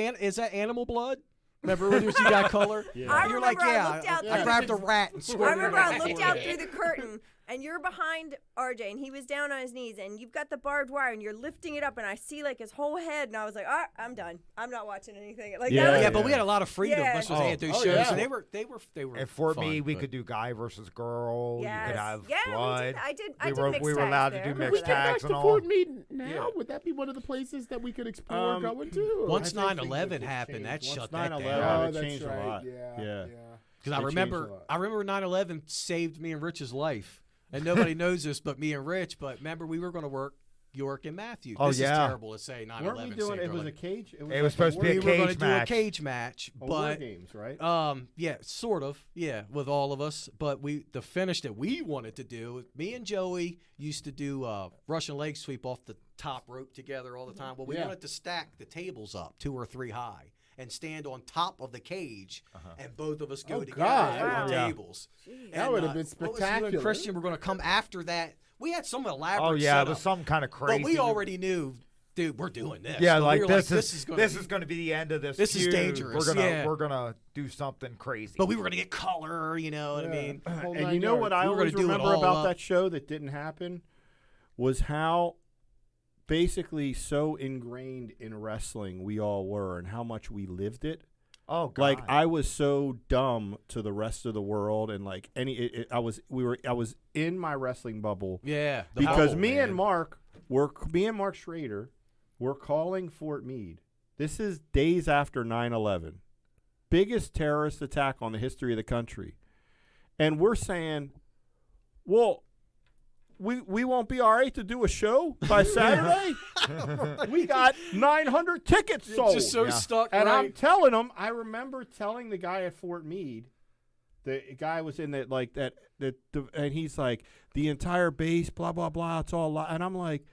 [SPEAKER 6] animal blood?" Remember when you got color?
[SPEAKER 3] Yeah.
[SPEAKER 2] I
[SPEAKER 6] And you're
[SPEAKER 2] remember
[SPEAKER 6] like,
[SPEAKER 2] I
[SPEAKER 6] "Yeah."
[SPEAKER 2] looked out
[SPEAKER 6] I
[SPEAKER 2] through
[SPEAKER 6] grabbed
[SPEAKER 2] the-
[SPEAKER 6] a rat and
[SPEAKER 2] I
[SPEAKER 6] squirted
[SPEAKER 2] remember
[SPEAKER 6] it
[SPEAKER 2] I
[SPEAKER 6] out.
[SPEAKER 2] looked out through the curtain, and you're behind RJ, and he was down on his knees, and you've got the barbed wire, and you're lifting it up, and I see like his whole head, and I was like, "Ah, I'm done. I'm not watching anything." Like
[SPEAKER 3] Yeah.
[SPEAKER 2] that was,
[SPEAKER 6] Yeah, but we had a lot of freedom.
[SPEAKER 2] Yeah.
[SPEAKER 6] Much as they had those
[SPEAKER 1] Oh,
[SPEAKER 6] shows,
[SPEAKER 1] yeah.
[SPEAKER 6] and they were.
[SPEAKER 5] And for
[SPEAKER 6] fun,
[SPEAKER 5] me, we
[SPEAKER 6] but-
[SPEAKER 5] could do guy versus girl.
[SPEAKER 2] Yes.
[SPEAKER 5] You could have
[SPEAKER 2] Yeah, we did.
[SPEAKER 5] blood.
[SPEAKER 2] I did
[SPEAKER 5] We
[SPEAKER 2] mixed
[SPEAKER 5] were
[SPEAKER 2] tags
[SPEAKER 5] allowed
[SPEAKER 2] there.
[SPEAKER 5] to do
[SPEAKER 2] I remember
[SPEAKER 5] mixed
[SPEAKER 2] that.
[SPEAKER 1] Back
[SPEAKER 5] tags
[SPEAKER 1] to
[SPEAKER 5] and all.
[SPEAKER 1] Fort Meade now.
[SPEAKER 3] Yeah.
[SPEAKER 1] Would that be one of the places that we could explore going to?
[SPEAKER 6] Once
[SPEAKER 3] I think
[SPEAKER 6] 9/11
[SPEAKER 3] things have
[SPEAKER 6] happened, that
[SPEAKER 3] changed.
[SPEAKER 6] shut
[SPEAKER 3] Once
[SPEAKER 6] that
[SPEAKER 3] 9/11,
[SPEAKER 6] down.
[SPEAKER 1] Oh,
[SPEAKER 3] it
[SPEAKER 1] that's
[SPEAKER 3] changed
[SPEAKER 1] right.
[SPEAKER 3] a lot.
[SPEAKER 1] Yeah.
[SPEAKER 6] Because I
[SPEAKER 3] It changed
[SPEAKER 6] remember,
[SPEAKER 3] a lot.
[SPEAKER 6] 9/11 saved me and Rich's life, and nobody knows this but me and Rich. But remember, we were going to work York and Matthew.
[SPEAKER 5] Oh,
[SPEAKER 6] This
[SPEAKER 5] yeah.
[SPEAKER 6] is terrible to say. 9/11
[SPEAKER 3] Weren't we doing
[SPEAKER 6] saved
[SPEAKER 3] it?
[SPEAKER 6] our
[SPEAKER 3] Was a
[SPEAKER 6] life.
[SPEAKER 3] cage?
[SPEAKER 5] It was
[SPEAKER 3] like
[SPEAKER 5] supposed to be a
[SPEAKER 6] We
[SPEAKER 3] war
[SPEAKER 6] were going
[SPEAKER 5] cage
[SPEAKER 6] to do a
[SPEAKER 5] match.
[SPEAKER 6] cage match,
[SPEAKER 3] a war
[SPEAKER 6] but
[SPEAKER 3] games, right?
[SPEAKER 6] yeah, sort of, yeah, with all of us. But the finish that we wanted to do, me and Joey used to do Russian leg sweep off the top rope together all the time. Well, we
[SPEAKER 1] Yeah.
[SPEAKER 6] wanted to stack the tables up 2 or 3 high and stand on top of the cage, and both of us go
[SPEAKER 1] Oh,
[SPEAKER 6] together
[SPEAKER 1] God.
[SPEAKER 6] through
[SPEAKER 5] Wow.
[SPEAKER 6] the
[SPEAKER 5] Yeah.
[SPEAKER 6] tables.
[SPEAKER 1] That would have been
[SPEAKER 6] What was you and
[SPEAKER 1] spectacular.
[SPEAKER 6] Christian were going to come after that. We had some elaborate
[SPEAKER 5] Oh yeah, it
[SPEAKER 6] setup,
[SPEAKER 5] was some kind of crazy.
[SPEAKER 6] but we already knew, dude, we're doing this.
[SPEAKER 5] Yeah,
[SPEAKER 6] But
[SPEAKER 5] like
[SPEAKER 6] we were
[SPEAKER 5] this is
[SPEAKER 6] gonna
[SPEAKER 5] this
[SPEAKER 6] be-
[SPEAKER 5] is going to be the end of this.
[SPEAKER 6] This is
[SPEAKER 5] feud.
[SPEAKER 6] dangerous, yeah.
[SPEAKER 5] We're gonna do something crazy.
[SPEAKER 6] But we were going to get color, you know what I mean?
[SPEAKER 1] Whole
[SPEAKER 3] And
[SPEAKER 1] nine
[SPEAKER 3] you know what
[SPEAKER 1] yards.
[SPEAKER 3] I
[SPEAKER 6] We were gonna
[SPEAKER 3] always
[SPEAKER 6] do it
[SPEAKER 3] remember
[SPEAKER 6] all
[SPEAKER 3] about
[SPEAKER 6] up.
[SPEAKER 3] that show that didn't happen was how basically so ingrained in wrestling we all were and how much we lived it.
[SPEAKER 5] oh god,
[SPEAKER 3] Like I was so dumb to the rest of the world, and like I was in my wrestling bubble
[SPEAKER 6] Yeah. the
[SPEAKER 3] because
[SPEAKER 6] bubble,
[SPEAKER 3] me
[SPEAKER 6] man.
[SPEAKER 3] and Mark Schrader were calling Fort Meade. This is days after 9/11, biggest terrorist attack on the history of the country, and we're saying, well, we won't be all right to do a show by Saturday. We got 900 tickets sold.
[SPEAKER 6] Just so
[SPEAKER 5] Yeah.
[SPEAKER 6] stuck,
[SPEAKER 3] And I'm
[SPEAKER 6] right?
[SPEAKER 3] telling him, I remember telling the guy at Fort Meade, the guy was in that like that and he's like, the entire base, blah blah blah, it's all and I'm like,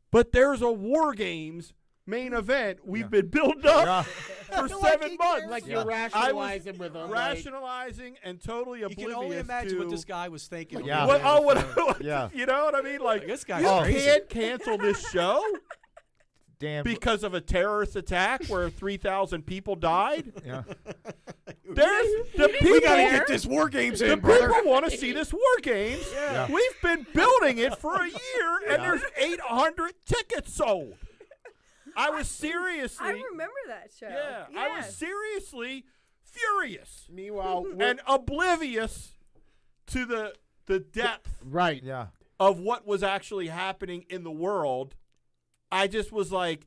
[SPEAKER 3] but there's a War Games main event we've been building up for 7 months.
[SPEAKER 1] Like
[SPEAKER 5] Yeah.
[SPEAKER 1] you're rationalizing with them.
[SPEAKER 3] Rationalizing and totally
[SPEAKER 6] You
[SPEAKER 3] oblivious
[SPEAKER 6] can only imagine
[SPEAKER 3] to
[SPEAKER 6] what this guy was thinking. on
[SPEAKER 5] Yeah.
[SPEAKER 6] the
[SPEAKER 3] what,
[SPEAKER 6] other
[SPEAKER 3] oh,
[SPEAKER 6] phone.
[SPEAKER 3] what,
[SPEAKER 5] Yeah.
[SPEAKER 3] you know what I mean? Like,
[SPEAKER 6] This guy's
[SPEAKER 3] you
[SPEAKER 6] crazy.
[SPEAKER 3] can't cancel this show
[SPEAKER 5] damn.
[SPEAKER 3] because of a terrorist attack where 3,000 people died.
[SPEAKER 5] yeah.
[SPEAKER 3] There's the people.
[SPEAKER 6] We gotta get this War Games
[SPEAKER 3] The
[SPEAKER 6] in, brother.
[SPEAKER 3] people want to see this War Games.
[SPEAKER 5] Yeah.
[SPEAKER 3] We've been building it for a year, and there's 800 tickets sold. I was seriously,
[SPEAKER 2] I remember that show.
[SPEAKER 3] yeah, I was
[SPEAKER 2] Yes.
[SPEAKER 3] seriously furious
[SPEAKER 1] Meanwhile,
[SPEAKER 3] and oblivious to the depth
[SPEAKER 1] right.
[SPEAKER 5] Yeah.
[SPEAKER 3] of what was actually happening in the world. I just was like,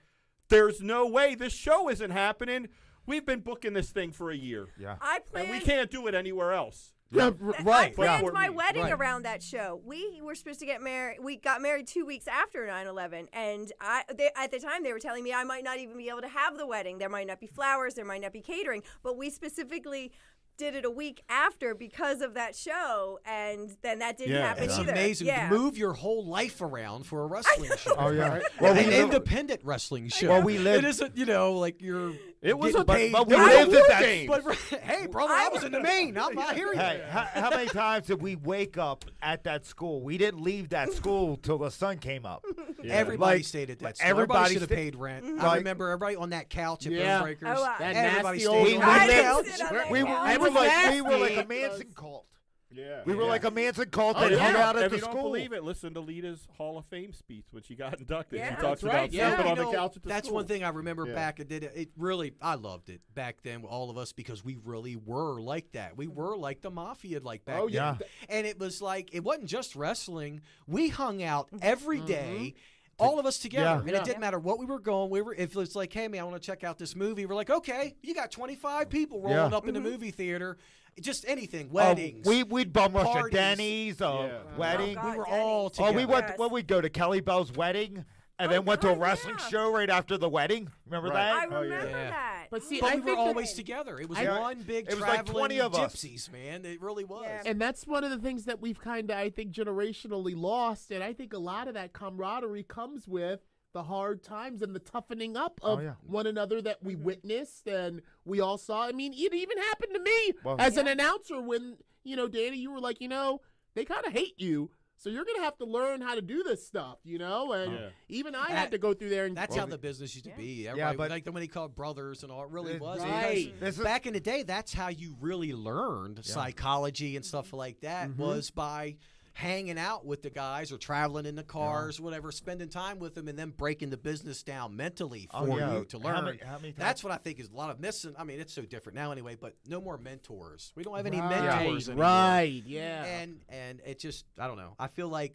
[SPEAKER 3] there's no way this show isn't happening. We've been booking this thing for a year,
[SPEAKER 5] Yeah.
[SPEAKER 2] I
[SPEAKER 3] and
[SPEAKER 2] planned.
[SPEAKER 3] we can't do it anywhere else.
[SPEAKER 1] Yeah,
[SPEAKER 2] I
[SPEAKER 1] right.
[SPEAKER 2] planned
[SPEAKER 3] Yeah.
[SPEAKER 2] my wedding
[SPEAKER 5] Right.
[SPEAKER 2] around that show. We were supposed to get married. We got married 2 weeks after 9/11, and at the time they were telling me I might not even be able to have the wedding. There might not be flowers. There might not be catering. But we specifically did it a week after because of that show, and then that didn't
[SPEAKER 3] Yeah.
[SPEAKER 2] happen
[SPEAKER 6] It's
[SPEAKER 2] either.
[SPEAKER 6] amazing
[SPEAKER 2] Yeah.
[SPEAKER 6] to move your whole life around for a wrestling show.
[SPEAKER 5] Oh yeah.
[SPEAKER 6] Well,
[SPEAKER 5] Well,
[SPEAKER 6] an
[SPEAKER 5] we
[SPEAKER 6] independent wrestling show.
[SPEAKER 5] Well, we lived-
[SPEAKER 6] It isn't, like you're.
[SPEAKER 3] It was
[SPEAKER 6] getting
[SPEAKER 3] a
[SPEAKER 6] paid.
[SPEAKER 5] but we
[SPEAKER 3] it was
[SPEAKER 5] lived
[SPEAKER 3] a
[SPEAKER 5] at
[SPEAKER 3] War
[SPEAKER 5] that-
[SPEAKER 3] Games.
[SPEAKER 6] But hey, brother, I was in the main. I'm not hearing
[SPEAKER 5] Hey,
[SPEAKER 6] you.
[SPEAKER 5] how many times did we wake up at that school? We didn't leave that school till the sun came up.
[SPEAKER 6] Everybody
[SPEAKER 5] Like,
[SPEAKER 6] stayed at that.
[SPEAKER 5] like,
[SPEAKER 6] School. Everybody
[SPEAKER 5] everybody
[SPEAKER 6] should have
[SPEAKER 5] sta-
[SPEAKER 6] paid rent. I
[SPEAKER 5] Like-
[SPEAKER 6] remember everybody on that couch at
[SPEAKER 1] Yeah.
[SPEAKER 6] Bone Breakers.
[SPEAKER 2] Oh, wow.
[SPEAKER 1] That
[SPEAKER 6] Everybody
[SPEAKER 1] nasty
[SPEAKER 6] stayed
[SPEAKER 1] old
[SPEAKER 6] on
[SPEAKER 5] We
[SPEAKER 6] that
[SPEAKER 5] lived-
[SPEAKER 6] couch.
[SPEAKER 2] Sit on that
[SPEAKER 5] We
[SPEAKER 2] couch.
[SPEAKER 5] were like
[SPEAKER 1] nasty.
[SPEAKER 5] a Manson cult.
[SPEAKER 3] Yeah,
[SPEAKER 5] We were like a Manson cult
[SPEAKER 3] Oh,
[SPEAKER 5] that hung
[SPEAKER 3] yeah.
[SPEAKER 5] out at
[SPEAKER 3] if
[SPEAKER 5] the
[SPEAKER 3] you don't
[SPEAKER 5] school.
[SPEAKER 3] believe it, listen to Lita's Hall of Fame speech when she got inducted.
[SPEAKER 2] Yeah.
[SPEAKER 3] She talks
[SPEAKER 1] That's right,
[SPEAKER 3] about
[SPEAKER 1] yeah.
[SPEAKER 3] sleeping on
[SPEAKER 6] You
[SPEAKER 3] the
[SPEAKER 6] know,
[SPEAKER 3] couch at the
[SPEAKER 6] that's
[SPEAKER 3] school.
[SPEAKER 6] one thing I remember
[SPEAKER 3] Yeah.
[SPEAKER 6] back. It really, I loved it back then, all of us, because we really were like that. We were like the mafia, like back
[SPEAKER 1] Oh,
[SPEAKER 6] then.
[SPEAKER 1] yeah.
[SPEAKER 6] And it was like, it wasn't just wrestling. We hung out every day All of us together.
[SPEAKER 5] Yeah.
[SPEAKER 6] And it didn't matter what we were going. If it was like, hey, man, I want to check out this movie. We're like, okay, you got 25 people rolling up in the movie theater. Just anything, weddings.
[SPEAKER 5] We'd bum rush at
[SPEAKER 6] parties.
[SPEAKER 5] Denny's, wedding.
[SPEAKER 2] Oh, God,
[SPEAKER 6] we were
[SPEAKER 2] Denny's.
[SPEAKER 6] all together.
[SPEAKER 5] We'd go to Kelly Bell's wedding and then went to a wrestling show right after the wedding. Remember
[SPEAKER 2] I
[SPEAKER 5] that?
[SPEAKER 2] remember
[SPEAKER 6] Yeah.
[SPEAKER 2] that.
[SPEAKER 1] But see,
[SPEAKER 6] But
[SPEAKER 1] I
[SPEAKER 6] we were
[SPEAKER 1] think
[SPEAKER 6] always together. It was one big
[SPEAKER 5] It was like
[SPEAKER 6] traveling
[SPEAKER 5] 20 of us.
[SPEAKER 6] gypsies, man. It really was.
[SPEAKER 2] Yeah.
[SPEAKER 1] and that's one of the things that we've kind of, I think, generationally lost. And I think a lot of that camaraderie comes with the hard times and the toughening up of one another that we witnessed and we all saw. I mean, it even happened to me as an announcer when, Danny, you were like, they kind of hate you. So you're going to have to learn how to do this stuff, And even I had to go through there. And
[SPEAKER 6] That's how the business used to be. Everybody,
[SPEAKER 5] but-
[SPEAKER 6] like the when he called brothers and all, it really was.
[SPEAKER 1] Right.
[SPEAKER 6] Because back in the day, that's how you really learned psychology and stuff like that was by hanging out with the guys or traveling in the cars, whatever, spending time with them and then breaking the business down mentally for you to learn.
[SPEAKER 5] How many
[SPEAKER 6] That's what I think is a lot of missing. I mean, it's so different now anyway, but no more mentors. We don't have any
[SPEAKER 1] Right.
[SPEAKER 6] mentors anymore.
[SPEAKER 1] Right, yeah.
[SPEAKER 6] And it just, I don't know. I feel like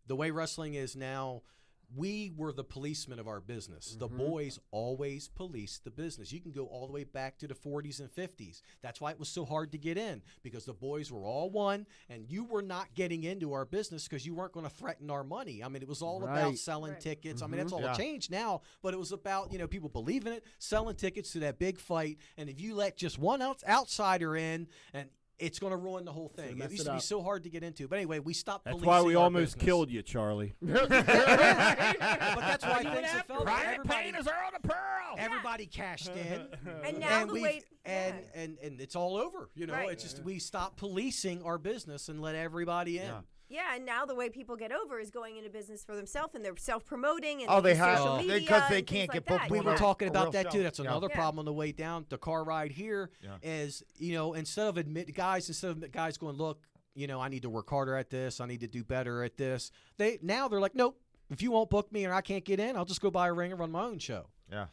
[SPEAKER 6] the way wrestling is now, we were the policemen of our business. The boys always policed the business. You can go all the way back to the 40s and 50s. That's why it was so hard to get in, because the boys were all one, and you were not getting into our business because you weren't going to threaten our money. I mean, it was all about selling tickets. I mean, that's all changed now, but it was about, people believing it, selling tickets to that big fight, and if you let just one outsider in, and it's going to ruin the whole thing. It used to be so hard to get into. But anyway, we stopped
[SPEAKER 3] That's
[SPEAKER 6] policing
[SPEAKER 3] why we
[SPEAKER 6] our
[SPEAKER 3] almost
[SPEAKER 6] business.
[SPEAKER 3] killed you, Charlie.
[SPEAKER 6] But that's why things have felt like everybody,
[SPEAKER 3] Earl to Pearl.
[SPEAKER 6] everybody cashed in.
[SPEAKER 2] And now the
[SPEAKER 6] we've-
[SPEAKER 2] way
[SPEAKER 6] and it's all over.
[SPEAKER 2] Right.
[SPEAKER 6] It's just we stopped policing our business and let everybody in.
[SPEAKER 2] Yeah, and now the way people get over is going into business for themselves, and they're self-promoting and
[SPEAKER 5] they
[SPEAKER 2] use
[SPEAKER 5] have
[SPEAKER 2] social media
[SPEAKER 5] because they
[SPEAKER 2] and things
[SPEAKER 5] can't
[SPEAKER 2] like
[SPEAKER 5] get
[SPEAKER 2] that.
[SPEAKER 5] booked
[SPEAKER 6] We were
[SPEAKER 5] Yeah.
[SPEAKER 6] talking
[SPEAKER 5] A
[SPEAKER 6] about
[SPEAKER 5] real
[SPEAKER 6] that too.
[SPEAKER 5] show.
[SPEAKER 6] That's another problem on the way down. The car ride here is, instead of guys going, look, I need to work harder at this. I need to do better at this. They're like, nope. If you won't book me or I can't get in, I'll just go buy a ring and run my own show.
[SPEAKER 5] Yeah.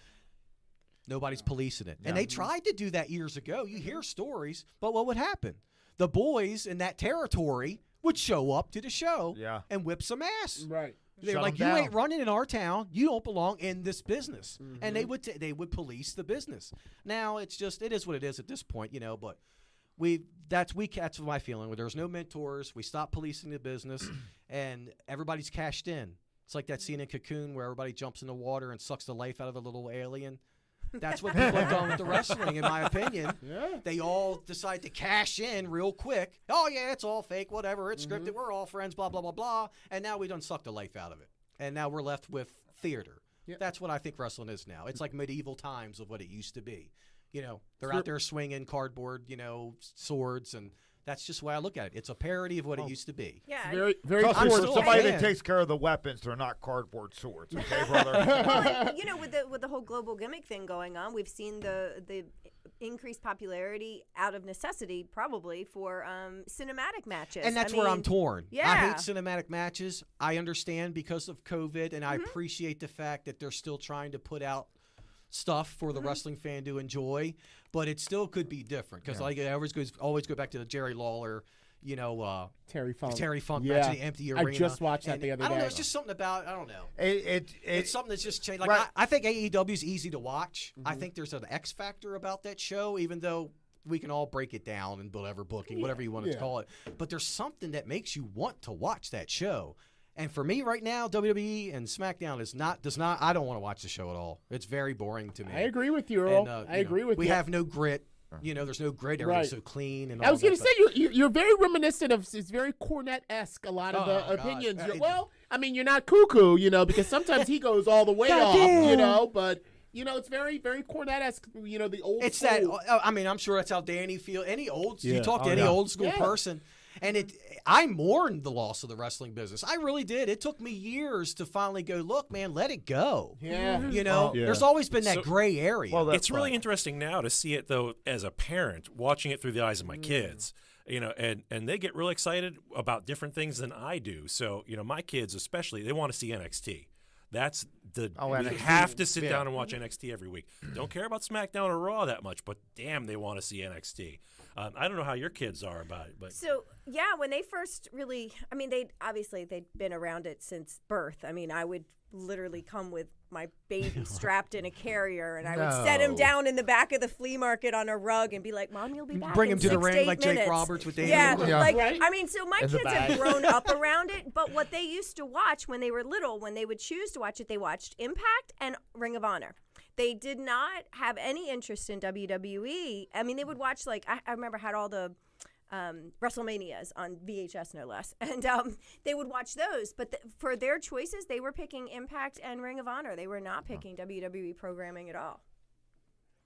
[SPEAKER 6] Nobody's policing it. And they tried to do that years ago. You hear stories, but what would happen? The boys in that territory would show up to the show and whip some ass.
[SPEAKER 1] Right.
[SPEAKER 6] They're
[SPEAKER 5] Shut
[SPEAKER 6] like,
[SPEAKER 5] 'em
[SPEAKER 6] you
[SPEAKER 5] down.
[SPEAKER 6] ain't running in our town. You don't belong in this business. And they would police the business. Now it is what it is at this point, but that's my feeling. There's no mentors. We stopped policing the business and everybody's cashed in. It's like that scene in Cocoon where everybody jumps in the water and sucks the life out of the little alien. That's what people have done with the wrestling, in my opinion.
[SPEAKER 1] Yeah.
[SPEAKER 6] They all decide to cash in real quick. Oh, yeah, it's all fake, whatever. It's scripted. We're all friends, blah, blah, blah, blah. And now we done sucked the life out of it. And now we're left with theater.
[SPEAKER 1] Yeah.
[SPEAKER 6] That's what I think wrestling is now. It's like medieval times of what it used to be. They're out there swinging cardboard, swords, and that's just the way I look at it. It's a parody of what it used to be.
[SPEAKER 2] Yeah.
[SPEAKER 1] Very, very
[SPEAKER 5] Trust
[SPEAKER 6] I'm
[SPEAKER 5] me,
[SPEAKER 6] still
[SPEAKER 5] for
[SPEAKER 6] a
[SPEAKER 5] somebody
[SPEAKER 6] fan.
[SPEAKER 5] that takes care of the weapons, they're not cardboard swords, okay, brother?
[SPEAKER 2] With the whole global gimmick thing going on, we've seen the increased popularity out of necessity, probably for cinematic matches.
[SPEAKER 6] And that's where I'm torn. I
[SPEAKER 2] Yeah.
[SPEAKER 6] hate cinematic matches. I understand because of COVID, and I appreciate the fact that they're still trying to put out stuff for the wrestling fan to enjoy, but it still could be different because I always go back to the Jerry Lawler,
[SPEAKER 1] Terry Funk.
[SPEAKER 6] match in the empty arena.
[SPEAKER 1] I just watched that the other day.
[SPEAKER 6] I don't know. It's just something about, I don't know.
[SPEAKER 5] It's
[SPEAKER 6] It's something that's just changed. Like
[SPEAKER 5] Right.
[SPEAKER 6] I think AEW is easy to watch. I think there's an X factor about that show, even though we can all break it down and whatever booking, whatever you want to call it. But there's something that makes you want to watch that show. And for me right now, WWE and SmackDown does not. I don't want to watch the show at all. It's very boring to me.
[SPEAKER 1] I agree with you, Earl.
[SPEAKER 6] And,
[SPEAKER 1] I agree with you.
[SPEAKER 6] We have no grit. There's no grit. Everything's
[SPEAKER 1] Right.
[SPEAKER 6] so clean. And
[SPEAKER 1] I was
[SPEAKER 6] all
[SPEAKER 1] going to
[SPEAKER 6] that,
[SPEAKER 1] say you're very reminiscent of. It's very Cornette-esque. A lot of the
[SPEAKER 6] Oh, God.
[SPEAKER 1] opinions. You're not cuckoo, because sometimes he goes all the way off, but. It's very, very Cornette-esque, the old
[SPEAKER 6] It's
[SPEAKER 1] school.
[SPEAKER 6] that. I'm sure that's how Danny feels. You
[SPEAKER 3] Yeah.
[SPEAKER 6] talk to
[SPEAKER 3] Oh,
[SPEAKER 6] any
[SPEAKER 3] yeah.
[SPEAKER 6] old school person, and I mourned the loss of the wrestling business. I really did. It took me years to finally go, look, man, let it go.
[SPEAKER 1] Yeah.
[SPEAKER 6] There's always been that
[SPEAKER 7] So-
[SPEAKER 6] gray area.
[SPEAKER 5] Well,
[SPEAKER 7] It's really interesting now to see it, though, as a parent, watching it through the eyes of my kids. And they get really excited about different things than I do. So, my kids especially, they want to see NXT. That's you
[SPEAKER 5] NXT.
[SPEAKER 7] have to sit down and watch NXT every week. Don't care about SmackDown or Raw that much, but damn, they want to see NXT. I don't know how your kids are about it, but
[SPEAKER 2] So when they first really, they'd been around it since birth. I would literally come with my baby strapped in a carrier, and I would set him down in the back of the flea market on a rug and be like, "Mom, you'll be back."
[SPEAKER 6] Bring
[SPEAKER 2] in
[SPEAKER 6] him to the
[SPEAKER 2] 6 to
[SPEAKER 6] ring
[SPEAKER 2] 8
[SPEAKER 6] like
[SPEAKER 2] minutes.
[SPEAKER 6] Jake Roberts with Daniel.
[SPEAKER 2] Yeah, like
[SPEAKER 1] Right?
[SPEAKER 2] I mean, so my
[SPEAKER 5] In the
[SPEAKER 2] kids have
[SPEAKER 5] bag.
[SPEAKER 2] grown up around it. But what they used to watch when they were little, when they would choose to watch it, they watched Impact and Ring of Honor. They did not have any interest in WWE. I mean, they would watch like I remember had all the WrestleManias on VHS, no less, and they would watch those. But for their choices, they were picking Impact and Ring of Honor. They were not picking WWE programming at all.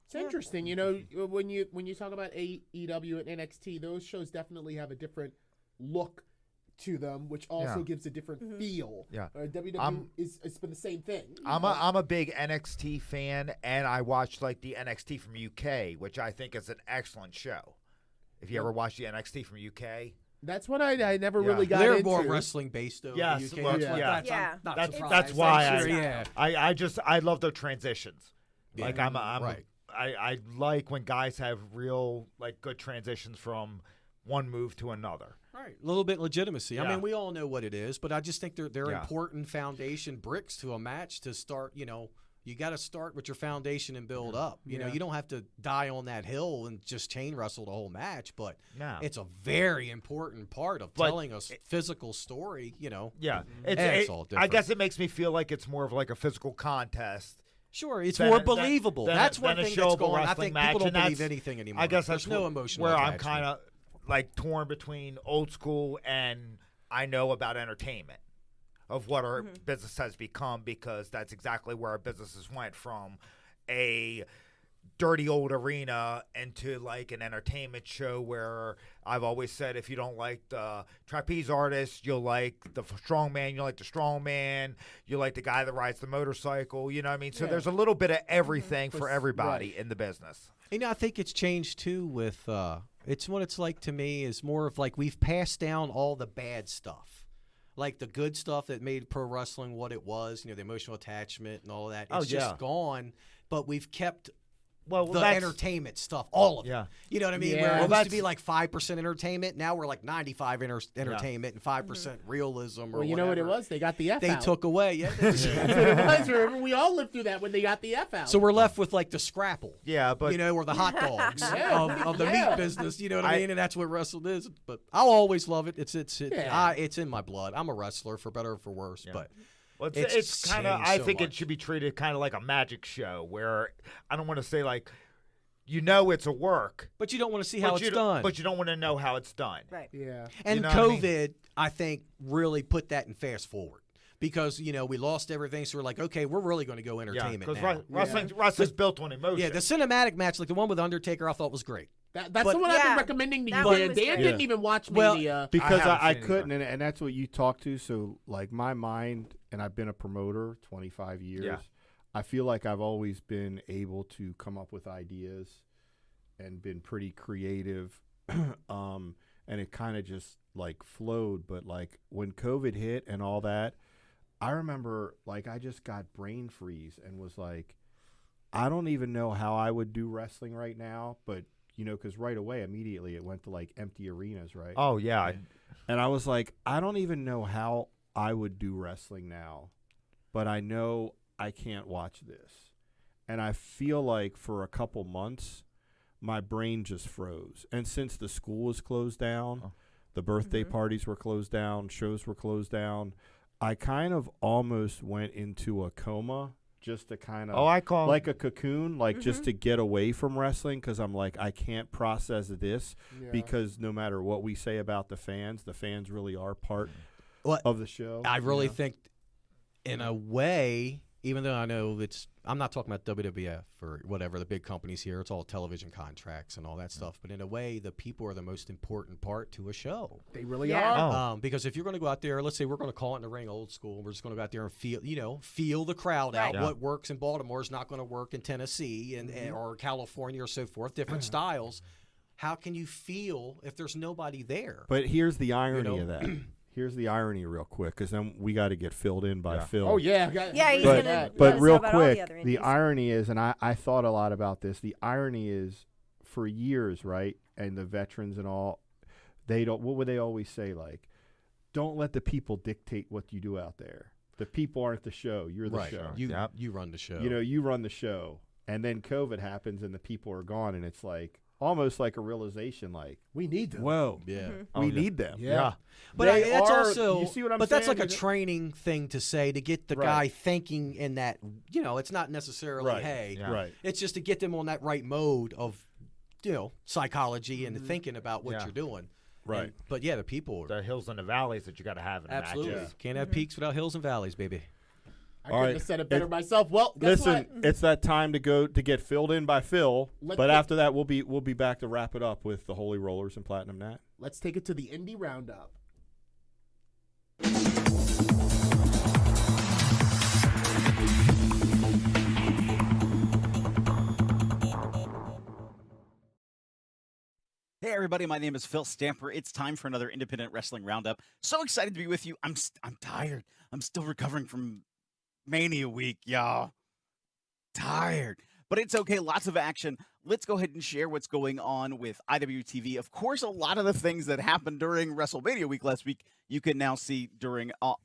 [SPEAKER 1] It's interesting, you know, when you talk about AEW and NXT, those shows definitely have a different look to them, which also gives a different feel.
[SPEAKER 8] Yeah.
[SPEAKER 1] WWE it's been the same thing.
[SPEAKER 8] I'm a big NXT fan, and I watched like the NXT from UK, which I think is an excellent show. If you ever watched the NXT from UK,
[SPEAKER 1] That's what I never really got
[SPEAKER 6] They're
[SPEAKER 1] into.
[SPEAKER 6] more wrestling based though.
[SPEAKER 8] Yes,
[SPEAKER 6] the UK.
[SPEAKER 8] well,
[SPEAKER 6] That's what-
[SPEAKER 8] yeah.
[SPEAKER 6] that's-
[SPEAKER 2] Yeah.
[SPEAKER 6] I'm not
[SPEAKER 8] that's
[SPEAKER 6] surprised.
[SPEAKER 8] why
[SPEAKER 6] I'm sure, yeah.
[SPEAKER 8] I love their transitions.
[SPEAKER 6] Yeah.
[SPEAKER 8] Like I'm
[SPEAKER 6] Right.
[SPEAKER 8] I like when guys have real like good transitions from one move to another.
[SPEAKER 6] Right, a little bit legitimacy. I
[SPEAKER 8] Yeah.
[SPEAKER 6] mean, we all know what it is, but I just think they're
[SPEAKER 8] Yeah.
[SPEAKER 6] important foundation bricks to a match to start. You know, you got to start with your foundation and build up. You know, you don't have to die on that hill and just chain wrestle the whole match, but
[SPEAKER 8] No.
[SPEAKER 6] it's a very important part of
[SPEAKER 8] But
[SPEAKER 6] telling a physical story. You know,
[SPEAKER 8] Yeah,
[SPEAKER 6] It's all
[SPEAKER 8] I
[SPEAKER 6] different.
[SPEAKER 8] guess it makes me feel like it's more of like a physical contest.
[SPEAKER 6] sure, it's
[SPEAKER 8] Than
[SPEAKER 6] more
[SPEAKER 8] a-
[SPEAKER 6] believable.
[SPEAKER 8] than a-
[SPEAKER 6] That's one
[SPEAKER 8] than a
[SPEAKER 6] thing
[SPEAKER 8] show
[SPEAKER 6] that's
[SPEAKER 8] of a
[SPEAKER 6] going. I
[SPEAKER 8] wrestling
[SPEAKER 6] think
[SPEAKER 8] match,
[SPEAKER 6] people don't
[SPEAKER 8] and
[SPEAKER 6] believe
[SPEAKER 8] that's-
[SPEAKER 6] anything anymore.
[SPEAKER 8] I guess
[SPEAKER 6] there's
[SPEAKER 8] that's
[SPEAKER 6] no
[SPEAKER 8] where-
[SPEAKER 6] emotional
[SPEAKER 8] where I'm
[SPEAKER 6] attachment.
[SPEAKER 8] kind of like torn between old school and I know about entertainment of what our business has become, because that's exactly where our businesses went from a dirty old arena into like an entertainment show where I've always said if you don't like the trapeze artist, you'll like the strongman, you like the strongman, you like the guy that rides the motorcycle, you know what I mean? So there's a little bit of everything for everybody in the business.
[SPEAKER 6] You know, I think it's changed too with it's what it's like to me is more of like we've passed down all the bad stuff. Like the good stuff that made pro wrestling what it was, you know, the emotional attachment and all of that. It's just gone, but we've kept the
[SPEAKER 8] that's-
[SPEAKER 6] entertainment stuff, all of it.
[SPEAKER 8] Yeah.
[SPEAKER 6] You know what I mean?
[SPEAKER 1] Yeah.
[SPEAKER 6] Where
[SPEAKER 1] Well,
[SPEAKER 6] it used to be like 5% entertainment, now we're like 95 entertainment and 5% realism or
[SPEAKER 1] Well, you know what it
[SPEAKER 6] whatever.
[SPEAKER 1] was? They got the F
[SPEAKER 6] They
[SPEAKER 1] out.
[SPEAKER 6] took away. Yeah.
[SPEAKER 1] That's what it was. Remember, we all lived through that when they got the F out.
[SPEAKER 6] So we're left with like the scrapple.
[SPEAKER 8] Yeah, but
[SPEAKER 6] You know, or the hot dogs
[SPEAKER 1] Yeah.
[SPEAKER 6] of the
[SPEAKER 1] Yeah.
[SPEAKER 6] meat business. You know what I mean? And that's what wrestling is. But I'll always love it. It's
[SPEAKER 1] Yeah.
[SPEAKER 6] it's in my blood. I'm a wrestler for better or for worse. But
[SPEAKER 8] well,
[SPEAKER 6] It's
[SPEAKER 8] it's kind of.
[SPEAKER 6] changed
[SPEAKER 8] I
[SPEAKER 6] so
[SPEAKER 8] think it
[SPEAKER 6] much.
[SPEAKER 8] should be treated kind of like a magic show, where I don't want to say like, you know, it's a work,
[SPEAKER 6] but you don't want to see how
[SPEAKER 8] but
[SPEAKER 6] it's
[SPEAKER 8] you
[SPEAKER 6] done.
[SPEAKER 8] but you don't want to know how it's done.
[SPEAKER 2] Right.
[SPEAKER 1] yeah.
[SPEAKER 6] And
[SPEAKER 8] you know what I mean?
[SPEAKER 6] COVID, I think, really put that in fast forward. Because, you know, we lost everything, so we're like, okay, we're really going to go
[SPEAKER 8] Yeah,
[SPEAKER 6] entertainment
[SPEAKER 8] because
[SPEAKER 6] now.
[SPEAKER 8] wrestling's built on emotion.
[SPEAKER 6] Yeah, the cinematic match, like the one with Undertaker, I thought was great.
[SPEAKER 1] That's
[SPEAKER 6] But-
[SPEAKER 1] the one I've
[SPEAKER 2] Yeah,
[SPEAKER 1] been recommending to
[SPEAKER 2] that
[SPEAKER 1] you,
[SPEAKER 2] one
[SPEAKER 1] Dan.
[SPEAKER 2] was
[SPEAKER 1] Dan
[SPEAKER 2] great.
[SPEAKER 1] didn't even watch
[SPEAKER 6] Well,
[SPEAKER 1] Mania.
[SPEAKER 3] Because
[SPEAKER 8] haven't
[SPEAKER 3] I
[SPEAKER 8] seen it
[SPEAKER 3] couldn't,
[SPEAKER 8] either.
[SPEAKER 3] and that's what you talked to. So, like, my mind, and I've been a promoter 25 years.
[SPEAKER 8] Yeah.
[SPEAKER 3] I feel like I've always been able to come up with ideas and been pretty creative. And it kind of just, like, flowed. But, like, when COVID hit and all that, I remember, like, I just got brain freeze and was like, I don't even know how I would do wrestling right now. But, you know, because right away, immediately, it went to, like, empty arenas, right?
[SPEAKER 8] Oh yeah.
[SPEAKER 3] And I was like, I don't even know how I would do wrestling now, but I know I can't watch this. And I feel like for a couple months, my brain just froze. And since the school was closed down, the birthday parties were closed down, shows were closed down, I kind of almost went into a coma just to kind of
[SPEAKER 8] I call
[SPEAKER 3] like a cocoon, like just to get away from wrestling, because I'm like, I can't process this because no matter what we say about the fans really are part
[SPEAKER 6] Well,
[SPEAKER 3] of the show.
[SPEAKER 6] I really think, in a way, even though I know I'm not talking about WWF or whatever, the big companies here, it's all television contracts and all that stuff. But in a way, the people are the most important part to a show.
[SPEAKER 1] They really
[SPEAKER 2] Yeah.
[SPEAKER 1] are.
[SPEAKER 6] Because if you're going to go out there, let's say we're going to call it in the ring old school, we're just going to go out there and feel the crowd out.
[SPEAKER 2] Right.
[SPEAKER 8] Yeah.
[SPEAKER 6] What works in Baltimore is not going to work in Tennessee and or California or so forth, different styles. How can you feel if there's nobody there?
[SPEAKER 3] But here's the irony
[SPEAKER 6] know?
[SPEAKER 3] of that. Here's the irony real quick, because then we got to get filled in by Phil.
[SPEAKER 1] Oh yeah.
[SPEAKER 2] Yeah, he's
[SPEAKER 3] But-
[SPEAKER 2] gonna let
[SPEAKER 3] But
[SPEAKER 2] us
[SPEAKER 3] real
[SPEAKER 2] know about all the
[SPEAKER 3] quick,
[SPEAKER 2] other
[SPEAKER 3] the
[SPEAKER 2] indies.
[SPEAKER 3] irony is, and I thought a lot about this, the irony is for years, right, and the veterans and all, they don't, what would they always say, like, don't let the people dictate what you do out there. The people aren't the show. You're the
[SPEAKER 6] Right.
[SPEAKER 3] show.
[SPEAKER 6] You run the show.
[SPEAKER 3] You know, you run the show, and then COVID happens, and the people are gone, and it's like almost like a realization, like,
[SPEAKER 1] We need them.
[SPEAKER 3] whoa,
[SPEAKER 6] Yeah.
[SPEAKER 3] we need them.
[SPEAKER 1] Yeah.
[SPEAKER 6] But
[SPEAKER 3] They
[SPEAKER 6] that's
[SPEAKER 3] are-
[SPEAKER 6] also,
[SPEAKER 3] you see what I'm
[SPEAKER 6] but that's
[SPEAKER 3] saying?
[SPEAKER 6] like a training thing to say to get the
[SPEAKER 3] Right.
[SPEAKER 6] guy thinking in that. You know, it's not necessarily
[SPEAKER 3] Right.
[SPEAKER 6] hey.
[SPEAKER 8] Yeah.
[SPEAKER 3] Right.
[SPEAKER 6] It's just to get them on that right mode of, psychology and thinking about what
[SPEAKER 8] Yeah.
[SPEAKER 6] you're doing.
[SPEAKER 3] Right.
[SPEAKER 6] And- but yeah, the people are
[SPEAKER 8] The hills and the valleys that you got to have in
[SPEAKER 6] absolutely
[SPEAKER 8] matches.
[SPEAKER 6] can't have peaks without hills and valleys, baby.
[SPEAKER 1] I
[SPEAKER 3] All
[SPEAKER 1] couldn't
[SPEAKER 3] right.
[SPEAKER 1] have said it better myself. Well, guess
[SPEAKER 3] Listen,
[SPEAKER 1] what?
[SPEAKER 3] it's that time to go to get filled in by Phil.
[SPEAKER 1] Let's
[SPEAKER 3] but
[SPEAKER 1] get-
[SPEAKER 3] after that, we'll be back to wrap it up with the Holy Rollers and Platinum Nat.
[SPEAKER 1] Let's take it to the Indie Roundup.
[SPEAKER 9] Hey everybody, my name is Phil Stamper. It's time for another Independent Wrestling Roundup. So excited to be with you. I'm tired. I'm still recovering from Mania week, y'all. Tired. But it's okay, lots of action. Let's go ahead and share what's going on with IWTV. Of course, a lot of the things that happened during WrestleMania week last week, you can now see during on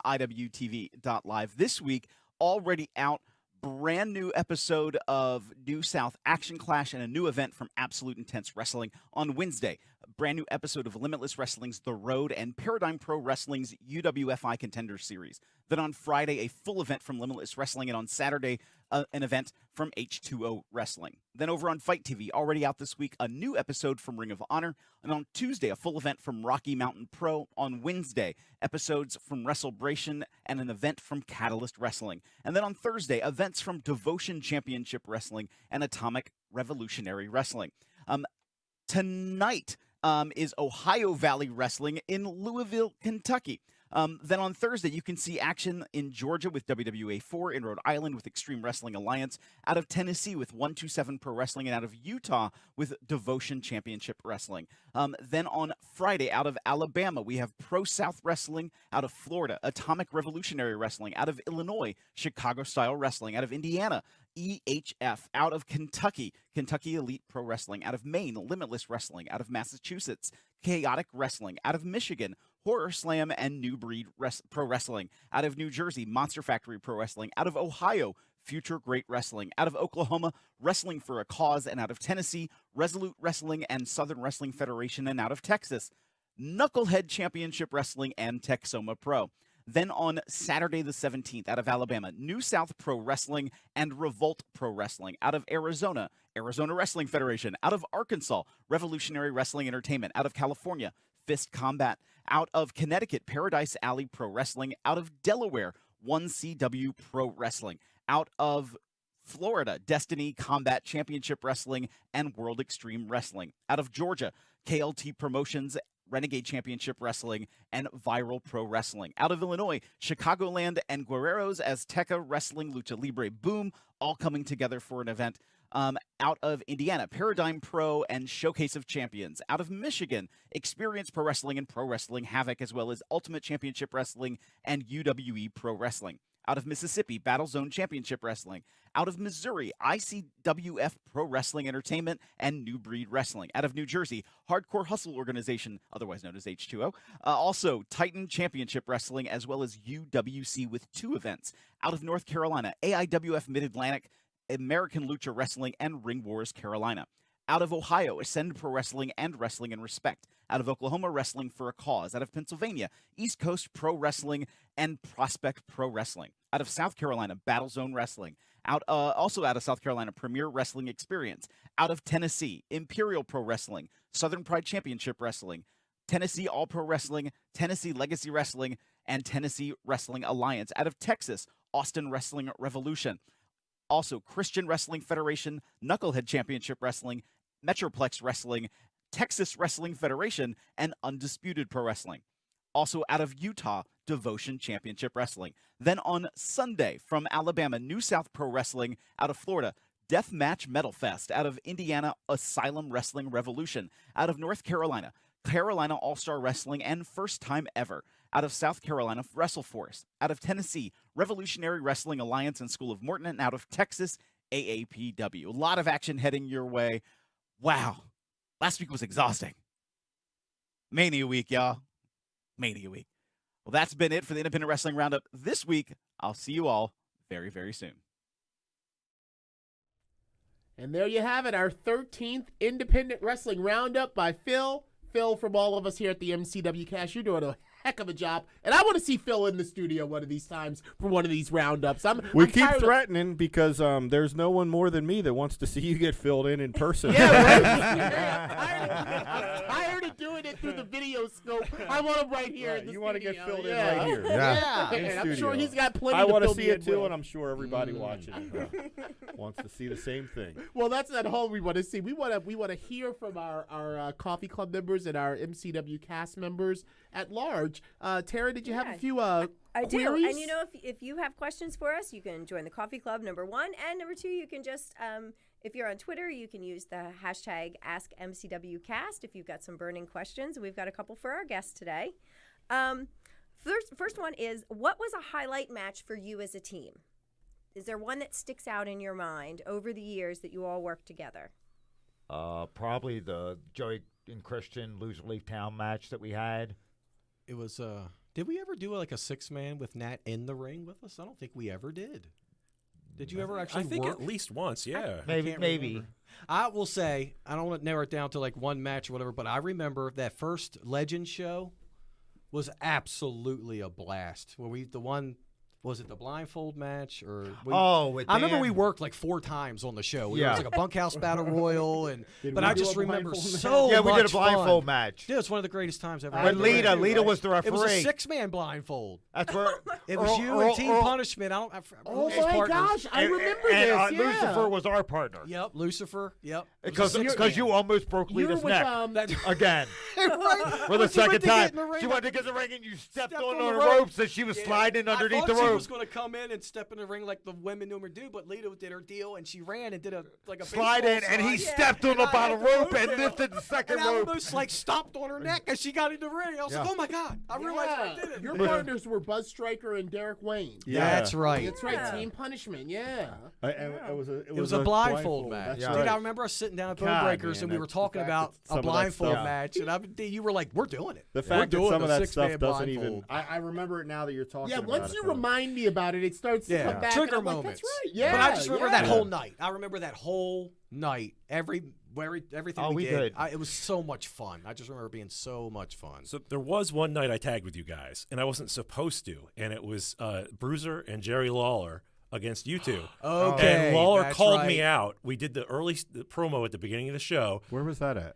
[SPEAKER 9] IWTV.live this week. Already out, brand new episode of New South Action Clash and a new event from Absolute Intense Wrestling on Wednesday. A brand new episode of Limitless Wrestling's The Road and Paradigm Pro Wrestling's UWFI Contender Series. Then on Friday, a full event from Limitless Wrestling, and on Saturday, an event from H2O Wrestling. Then over on Fight TV, already out this week, a new episode from Ring of Honor. And on Tuesday, a full event from Rocky Mountain Pro. On Wednesday, episodes from WrestleBration and an event from Catalyst Wrestling. And then on Thursday, events from Devotion Championship Wrestling and Atomic Revolutionary Wrestling. Tonight is Ohio Valley Wrestling in Louisville, Kentucky. Then on Thursday, you can see action in Georgia with WWA 4, in Rhode Island with Extreme Wrestling Alliance, out of Tennessee with 127 Pro Wrestling, and out of Utah with Devotion Championship Wrestling. Then on Friday, out of Alabama, we have Pro South Wrestling, out of Florida, Atomic Revolutionary Wrestling, out of Illinois, Chicago Style Wrestling, out of Indiana, EHF, out of Kentucky, Kentucky Elite Pro Wrestling, out of Maine, Limitless Wrestling, out of Massachusetts, Chaotic Wrestling, out of Michigan, Horror Slam and New Breed Pro Wrestling, out of New Jersey, Monster Factory Pro Wrestling, out of Ohio, Future Great Wrestling, out of Oklahoma, Wrestling for a Cause, and out of Tennessee, Resolute Wrestling and Southern Wrestling Federation, and out of Texas, Knucklehead Championship Wrestling and Texoma Pro. Then on Saturday the 17th, out of Alabama, New South Pro Wrestling and Revolt Pro Wrestling. Out of Arizona, Arizona Wrestling Federation. Out of Arkansas, Revolutionary Wrestling Entertainment. Out of California, Fist Combat. Out of Connecticut, Paradise Alley Pro Wrestling. Out of Delaware, 1CW Pro Wrestling. Out of Florida, Destiny Combat Championship Wrestling and World Extreme Wrestling. Out of Georgia, KLT Promotions, Renegade Championship Wrestling, and Viral Pro Wrestling. Out of Illinois, Chicagoland and Guerreros Azteca Wrestling Lucha Libre Boom, all coming together for an event. Out of Indiana, Paradigm Pro and Showcase of Champions. Out of Michigan, Experience Pro Wrestling and Pro Wrestling Havoc, as well as Ultimate Championship Wrestling and UWE Pro Wrestling. Out of Mississippi, Battle Zone Championship Wrestling. Out of Missouri, ICWF Pro Wrestling Entertainment and New Breed Wrestling. Out of New Jersey, Hardcore Hustle Organization, otherwise known as H2O. Also, Titan Championship Wrestling, as well as UWC with 2 events. Out of North Carolina, AIWF Mid-Atlantic, American Lucha Wrestling, and Ring Wars Carolina. Out of Ohio, Ascend Pro Wrestling and Wrestling in Respect. Out of Oklahoma, Wrestling for a Cause. Out of Pennsylvania, East Coast Pro Wrestling and Prospect Pro Wrestling. Out of South Carolina, Battle Zone Wrestling. Also out of South Carolina, Premier Wrestling Experience. Out of Tennessee, Imperial Pro Wrestling, Southern Pride Championship Wrestling, Tennessee All Pro Wrestling, Tennessee Legacy Wrestling, and Tennessee Wrestling Alliance. Out of Texas, Austin Wrestling Revolution. Also, Christian Wrestling Federation, Knucklehead Championship Wrestling, Metroplex Wrestling, Texas Wrestling Federation, and Undisputed Pro Wrestling. Also out of Utah, Devotion Championship Wrestling. Then on Sunday, from Alabama, New South Pro Wrestling. Out of Florida, Deathmatch Metal Fest. Out of Indiana, Asylum Wrestling Revolution. Out of North Carolina, Carolina All-Star Wrestling and First Time Ever. Out of South Carolina, WrestleForce. Out of Tennessee, Revolutionary Wrestling Alliance and School of Morton. And out of Texas, AAPW. A lot of action heading your way. Wow. Last week was exhausting. Mania week, y'all. Mania week. Well, that's been it for the Independent Wrestling Roundup this week. I'll see you all very, very soon.
[SPEAKER 1] And there you have it, our 13th Independent Wrestling Roundup by Phil. Phil, from all of us here at the MCW Cast, you're doing a heck of a job. And I want to see Phil in the studio one of these times for one of these roundups.
[SPEAKER 3] We
[SPEAKER 1] I'm
[SPEAKER 3] keep
[SPEAKER 1] tired of-
[SPEAKER 3] threatening because there's no one more than me that wants to see you get filled in person.
[SPEAKER 1] Yeah, I'm tired of doing it through the video scope. I want him right here.
[SPEAKER 3] Right,
[SPEAKER 1] In the
[SPEAKER 3] you want to get
[SPEAKER 1] studio.
[SPEAKER 3] filled in
[SPEAKER 1] Yeah.
[SPEAKER 3] right here.
[SPEAKER 8] Yeah.
[SPEAKER 3] In
[SPEAKER 1] And I'm sure
[SPEAKER 3] studio.
[SPEAKER 1] he's got plenty
[SPEAKER 3] I
[SPEAKER 1] to
[SPEAKER 3] want to
[SPEAKER 1] fill
[SPEAKER 3] see
[SPEAKER 1] me
[SPEAKER 3] it
[SPEAKER 1] in
[SPEAKER 3] too,
[SPEAKER 1] with.
[SPEAKER 3] and I'm sure everybody watching it wants to see the same thing.
[SPEAKER 1] Well, that's not all we want to see. We want to hear from our coffee club members and our MCW cast members at large. Tara, did you have a few
[SPEAKER 2] I
[SPEAKER 1] queries?
[SPEAKER 2] do. And you know, if you have questions for us, you can join the coffee club, number one. And number two, you can just, if you're on Twitter, you can use the hashtag AskMCWCast if you've got some burning questions. We've got a couple for our guests today. First one is, what was a highlight match for you as a team? Is there one that sticks out in your mind over the years that you all worked together?
[SPEAKER 5] Probably the Joey and Christian Loser Leave Town match that we had.
[SPEAKER 6] It was. Did we ever do like a 6-man with Nat in the ring with us? I don't think we ever did. Did you ever actually
[SPEAKER 7] I think
[SPEAKER 6] work?
[SPEAKER 7] at least once, yeah.
[SPEAKER 5] Maybe.
[SPEAKER 6] Remember. I will say, I don't want to narrow it down to like one match or whatever, but I remember that first Legend show was absolutely a blast. Where was it the blindfold match or?
[SPEAKER 5] With
[SPEAKER 6] I remember
[SPEAKER 5] Dan.
[SPEAKER 6] we worked like 4 times on the show. It
[SPEAKER 5] Yeah.
[SPEAKER 6] was like a bunkhouse battle royal,
[SPEAKER 3] Did
[SPEAKER 6] but
[SPEAKER 3] we
[SPEAKER 6] I
[SPEAKER 3] do
[SPEAKER 6] just
[SPEAKER 3] a
[SPEAKER 6] remember
[SPEAKER 3] blindfold match?
[SPEAKER 6] so
[SPEAKER 5] Yeah, we did a
[SPEAKER 6] much
[SPEAKER 5] blindfold
[SPEAKER 6] fun.
[SPEAKER 5] match.
[SPEAKER 6] Dude, it's one of the greatest times ever.
[SPEAKER 5] With Lita.
[SPEAKER 1] Right.
[SPEAKER 5] Lita was the
[SPEAKER 6] It was
[SPEAKER 5] referee.
[SPEAKER 6] a 6-man blindfold.
[SPEAKER 5] That's where
[SPEAKER 6] It was you and Team Punishment.
[SPEAKER 1] Oh
[SPEAKER 6] who's
[SPEAKER 1] my
[SPEAKER 6] partners?
[SPEAKER 1] gosh, I remember
[SPEAKER 5] and
[SPEAKER 1] this. Yeah.
[SPEAKER 5] Lucifer was our partner.
[SPEAKER 6] Yep, Lucifer. Yep.
[SPEAKER 5] Because
[SPEAKER 6] It was a 6-man.
[SPEAKER 5] you almost broke
[SPEAKER 1] You were
[SPEAKER 5] Lita's
[SPEAKER 1] with
[SPEAKER 5] neck again
[SPEAKER 6] Right.
[SPEAKER 5] for the
[SPEAKER 6] When she went
[SPEAKER 5] second
[SPEAKER 6] to get
[SPEAKER 5] time.
[SPEAKER 6] in the ring,
[SPEAKER 5] She went to get in the ring and you stepped on
[SPEAKER 6] on
[SPEAKER 5] the
[SPEAKER 6] the rope.
[SPEAKER 5] ropes and she was sliding underneath
[SPEAKER 6] I
[SPEAKER 5] the
[SPEAKER 6] thought she
[SPEAKER 5] rope.
[SPEAKER 6] was going to come in and step in the ring like the women normally do, but Lita did her deal and she ran and did a
[SPEAKER 5] Slide in
[SPEAKER 6] baseball
[SPEAKER 5] and he
[SPEAKER 6] slide.
[SPEAKER 5] stepped on
[SPEAKER 6] And
[SPEAKER 5] the
[SPEAKER 6] I
[SPEAKER 5] bottom
[SPEAKER 6] had the
[SPEAKER 5] rope and
[SPEAKER 6] down.
[SPEAKER 5] lifted the second
[SPEAKER 6] And I
[SPEAKER 5] rope.
[SPEAKER 6] almost like stomped on her neck as she got in the ring. I was like,
[SPEAKER 5] Yeah.
[SPEAKER 6] oh my God, I realized I did it.
[SPEAKER 1] Your partners were Buzz Stryker and Derek Wayne.
[SPEAKER 3] Yeah.
[SPEAKER 6] That's right.
[SPEAKER 1] That's right, Team Punishment, yeah.
[SPEAKER 3] It
[SPEAKER 6] It was a blindfold match.
[SPEAKER 3] That's
[SPEAKER 5] Yeah.
[SPEAKER 6] Dude,
[SPEAKER 3] right.
[SPEAKER 6] I remember us sitting down at Bone
[SPEAKER 3] God,
[SPEAKER 6] Breakers
[SPEAKER 3] man,
[SPEAKER 6] and we were
[SPEAKER 3] that's the
[SPEAKER 6] talking
[SPEAKER 3] fact
[SPEAKER 6] about
[SPEAKER 3] that some
[SPEAKER 6] a
[SPEAKER 3] of that
[SPEAKER 6] blindfold
[SPEAKER 3] stuff-
[SPEAKER 6] match, and you were like, we're doing it.
[SPEAKER 3] The
[SPEAKER 6] We're
[SPEAKER 3] fact that
[SPEAKER 6] doing
[SPEAKER 3] some of
[SPEAKER 6] the
[SPEAKER 3] that stuff
[SPEAKER 6] 6-man
[SPEAKER 3] doesn't even.
[SPEAKER 6] blindfold.
[SPEAKER 3] I remember it now that you're talking
[SPEAKER 1] Yeah,
[SPEAKER 3] about
[SPEAKER 1] once
[SPEAKER 3] it,
[SPEAKER 1] you
[SPEAKER 3] though.
[SPEAKER 1] remind me about it, it starts to come back.
[SPEAKER 6] Trigger
[SPEAKER 1] and I'm like,
[SPEAKER 6] moments.
[SPEAKER 1] That's right. Yeah.
[SPEAKER 6] But I just remember
[SPEAKER 1] yeah.
[SPEAKER 6] that whole night. I remember that whole night. Everything
[SPEAKER 5] Oh,
[SPEAKER 6] we
[SPEAKER 5] we
[SPEAKER 6] did.
[SPEAKER 5] did.
[SPEAKER 6] It was so much fun. I just remember it being so much fun.
[SPEAKER 7] So there was one night I tagged with you guys, and I wasn't supposed to, and it was Bruiser and Jerry Lawler against you two.
[SPEAKER 6] Okay,
[SPEAKER 7] And Lawler
[SPEAKER 6] that's
[SPEAKER 7] called
[SPEAKER 6] right.
[SPEAKER 7] me out. We did the promo at the beginning of the show
[SPEAKER 3] Where was that at?